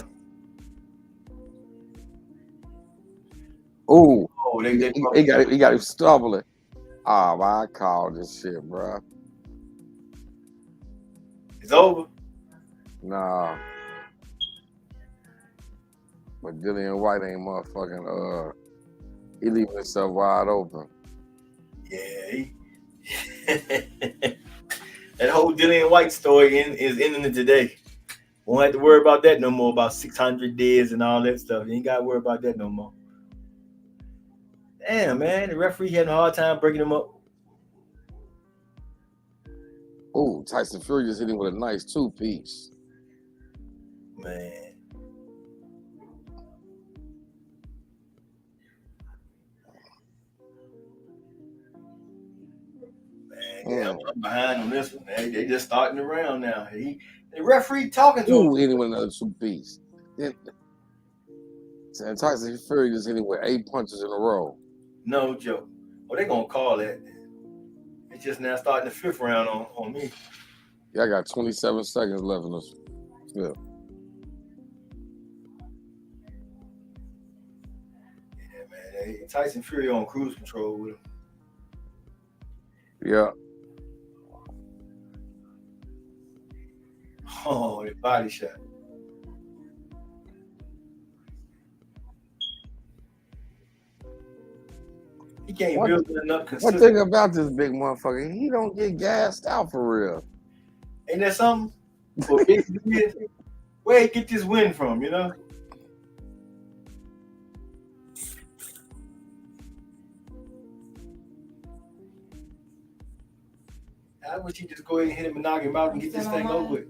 Oh, they got him stumbling. Ah, I called this shit, bro. It's over. Nah. But Dillian Whyte ain't motherfucking he leaving himself wide open. Yeah, that whole Dillian Whyte story is ending it today. Won't have to worry about that no more, about 600 days and all that stuff. You ain't got to worry about that no more. Damn, man, the referee had a hard time breaking him up. Oh, Tyson Fury just hit him with a nice 2-piece. Man. Yeah, I'm behind on this one. They just starting the round now. The referee talking to him. Hit him with another 2-piece. And Tyson Fury just hit him with 8 punches in a row. No joke. Oh, they gonna call that. It's just now starting the 5th round on me. Yeah, I got 27 seconds left in this. Yeah. Yeah, man. Tyson Fury on cruise control with him. Yeah. Oh, the body shot. He can't build enough consistent. One thing about this big motherfucker, he don't get gassed out for real. Ain't that something? Where he get this win from, I wish he just go ahead and hit him and knock him out and get this thing over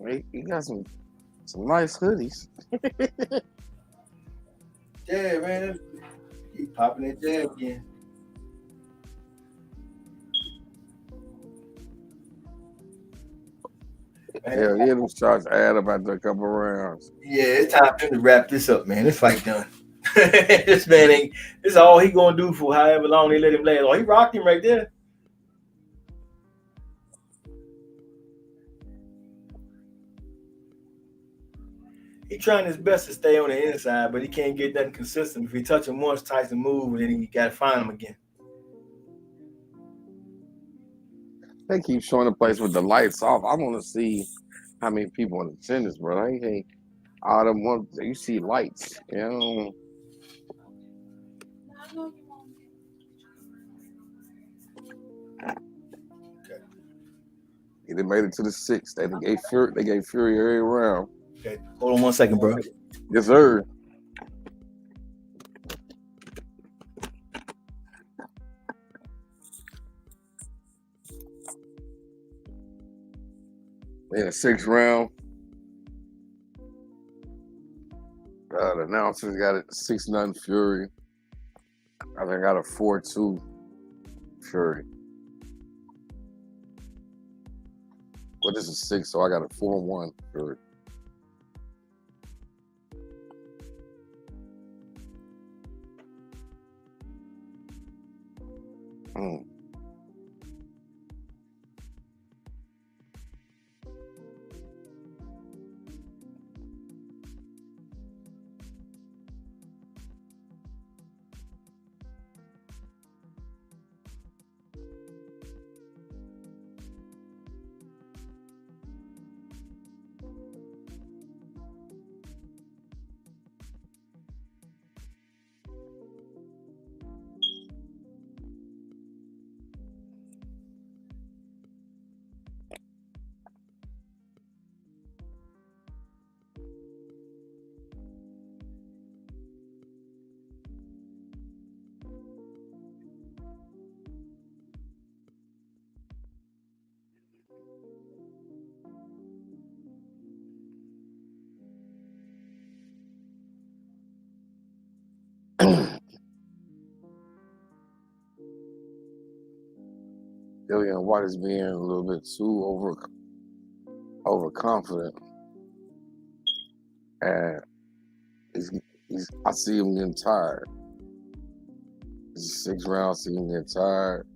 with. He got some nice hoodies. Yeah, man. He popping that jab again. Hell yeah, them shots add up after a couple rounds. Yeah, it's time for him to wrap this up, man. This fight done. This man ain't. This is all he gonna do for however long they let him last. Oh, he rocked him right there. He trying his best to stay on the inside, but he can't get nothing consistent. If he touch him once, Tyson move, and then he got to find him again. They keep showing the place with the lights off. I want to see how many people in attendance, bro. I ain't all them ones. You see lights, Okay. Yeah, they made it to the 6th. They gave Fury every round. Okay, hold on 1 second, bro. Yes, sir. In the 6th round, the announcers got it 6-0 Fury. I think I got a 4-2 Fury. Well, this is 6, so I got a 4-1 Fury. Dillian Whyte is being a little bit too overconfident, and I see him getting tired. It's 6 rounds, I see him getting tired.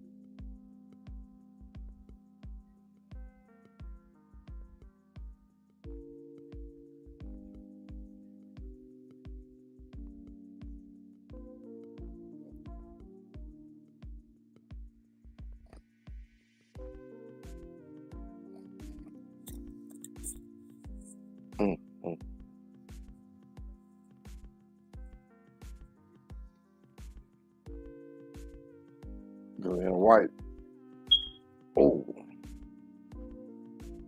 Dillian Whyte. Oh.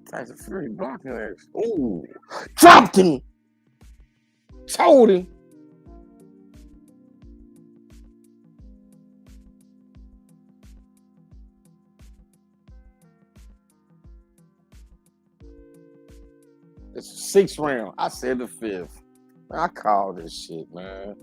Tyson Fury blocking that. Oh. Dropped him. Told him. It's 6th round. I said the 5th. Man, I called this shit, man.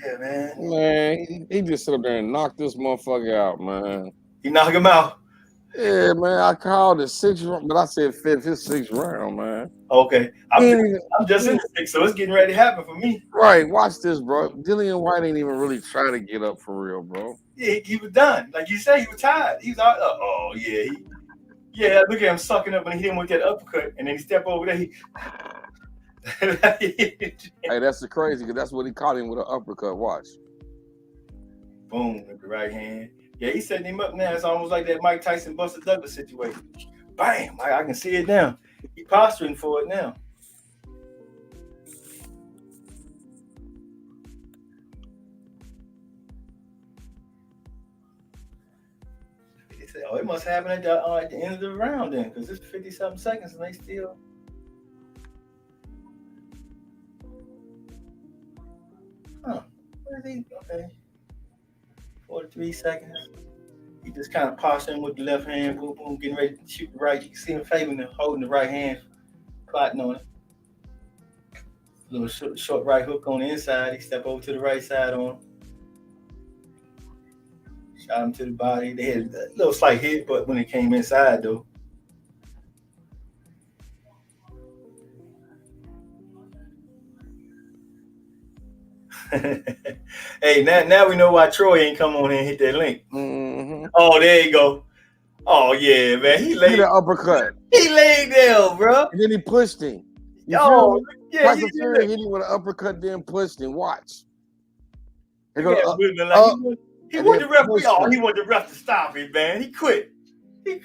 Yeah, man. Man, he just sit up there and knocked this motherfucker out, man. He knock him out. Yeah, man, I called it 6th round, but I said 5th, his 6th round, man. Okay. I'm just in the 6th, so it's getting ready to happen for me. Right, watch this, bro. Dillian Whyte ain't even really trying to get up for real, bro. Yeah, he was done. Like you said, he was tired. He was all, oh, yeah. Yeah, look at him sucking up and he hit him with that uppercut, and then he stepped over there. Hey, that's the crazy, because that's what he caught him with an uppercut. Watch. Boom, with the right hand. Yeah, he's setting him up now. It's almost like that Mike Tyson Buster Douglas situation. Bam! I can see it now. He posturing for it now. They say, oh, it must happen at the end of the round then, because it's 50-something seconds and they still. Huh. Where is he? Okay. 43 seconds. He just kind of posturing with the left hand, boom, boom, getting ready to shoot the right. You can see him favoring and holding the right hand, plotting on it. Little short right hook on the inside. He stepped over to the right side on him. Shot him to the body. They had a little slight hit, but when it came inside, though. Hey, now we know why Troy ain't come on here and hit that link. Mm-hmm. Oh, there you go. Oh, yeah, man. He laid an uppercut. He laid down, bro. And then he pushed him. Oh, yeah. Tyson Fury hit him with an uppercut, then pushed him. Watch. He wanted the ref. Oh, he wanted the ref to stop it, man. He quit. He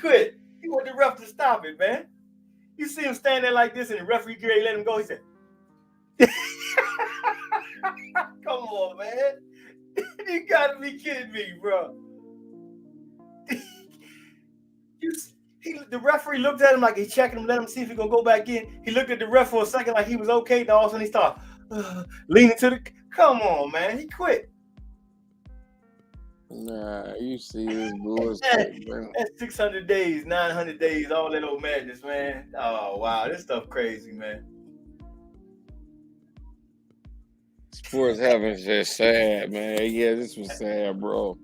wanted the ref to stop it, man. You see him stand there like this, and the referee Gary let him go. He said, "Come on, man. You gotta be kidding me, bro." The referee looked at him like he's checking him, let him see if he's gonna go back in. He looked at the ref for a second like he was okay. Then all of a sudden he started leaning to the. Come on, man. He quit. Nah, you see this bullshit, man. That's 600 days, 900 days, all that old madness, man. Oh, wow. This stuff crazy, man. Sports having just sad, man. Yeah, this was sad, bro.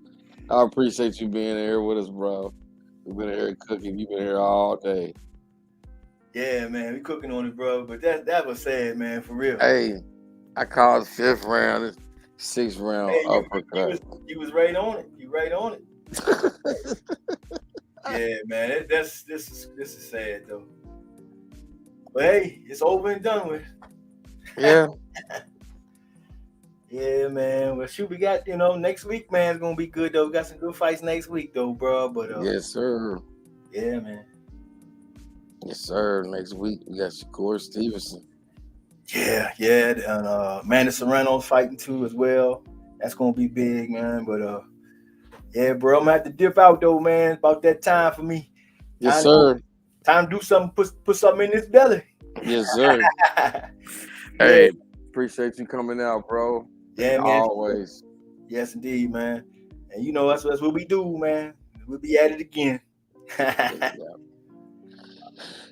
I appreciate you being here with us, bro. We've been here cooking. You've been here all day. Yeah, man. We cooking on it, bro. But that was sad, man, for real. Hey, I called 5th round, 6th round uppercut. You was right on it. You right on it. Yeah, man. This is sad though. But hey, it's over and done with. Yeah. Yeah, man. Well, shoot, we got, next week, man, it's gonna be good though. We got some good fights next week though, bro. But yes, sir. Yeah, man. Yes, sir. Next week we got Shakur Stevenson. Yeah, and Amanda Serrano fighting too as well. That's gonna be big, man. But yeah, bro, I'm gonna have to dip out though, man. About that time for me. Yes, sir. Time to do something. Put something in this belly. Yes, sir. Yeah. Hey, appreciate you coming out, bro. Yeah, man. Always. Yes, indeed, man. And you know that's what we do, man. We'll be at it again.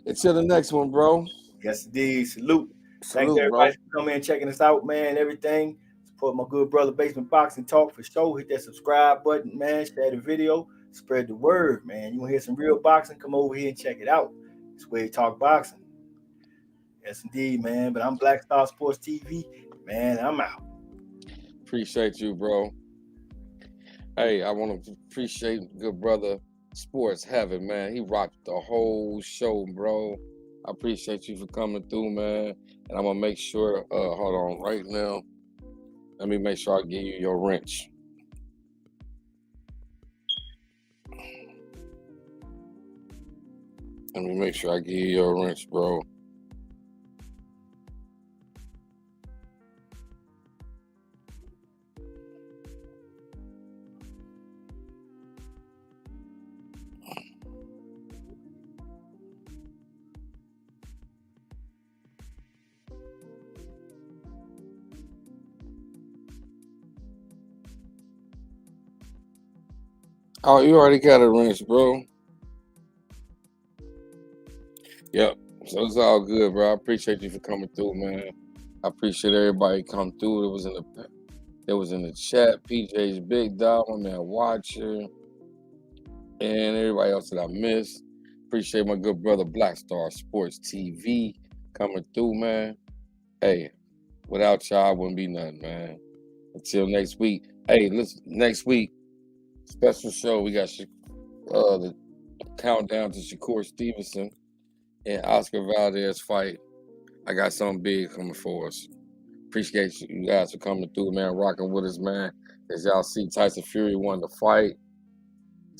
Until the next one, bro. Yes, indeed. Salute. Thanks Salute, everybody bro. for coming and checking us out, man. Everything. Support my good brother Basement Boxing Talk for sure. Hit that subscribe button, man. Share the video. Spread the word, man. You want to hear some real boxing? Come over here and check it out. It's where you talk boxing. Yes, indeed, man. But I'm Black Star Sports TV. Man, I'm out. Appreciate you, bro. Hey, I want to appreciate good brother Sports Heaven, man. He rocked the whole show, bro. I appreciate you for coming through, man. And I'm going to make sure, hold on right now. Let me make sure I give you your wrench. Let me make sure I give you your wrench, bro. Oh, you already got a wrench, bro. Yep. So it's all good, bro. I appreciate you for coming through, man. I appreciate everybody come through. It was in the chat. PJ's Big Dog, my man Watcher, and everybody else that I missed. Appreciate my good brother Black Star Sports TV coming through, man. Hey, without y'all, I wouldn't be nothing, man. Until next week. Hey, listen, next week, special show. We got the countdown to Shakur Stevenson and Oscar Valdez fight. I got something big coming for us. Appreciate you guys for coming through, man, rocking with us, man. As y'all see, Tyson Fury won the fight.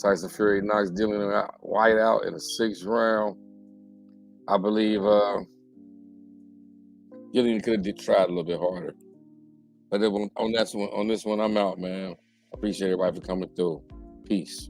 Tyson Fury knocks Dillian Whyte out in the 6th round. I believe Dillian could have tried a little bit harder. But on this one, I'm out, man. I appreciate everybody for coming through. Peace.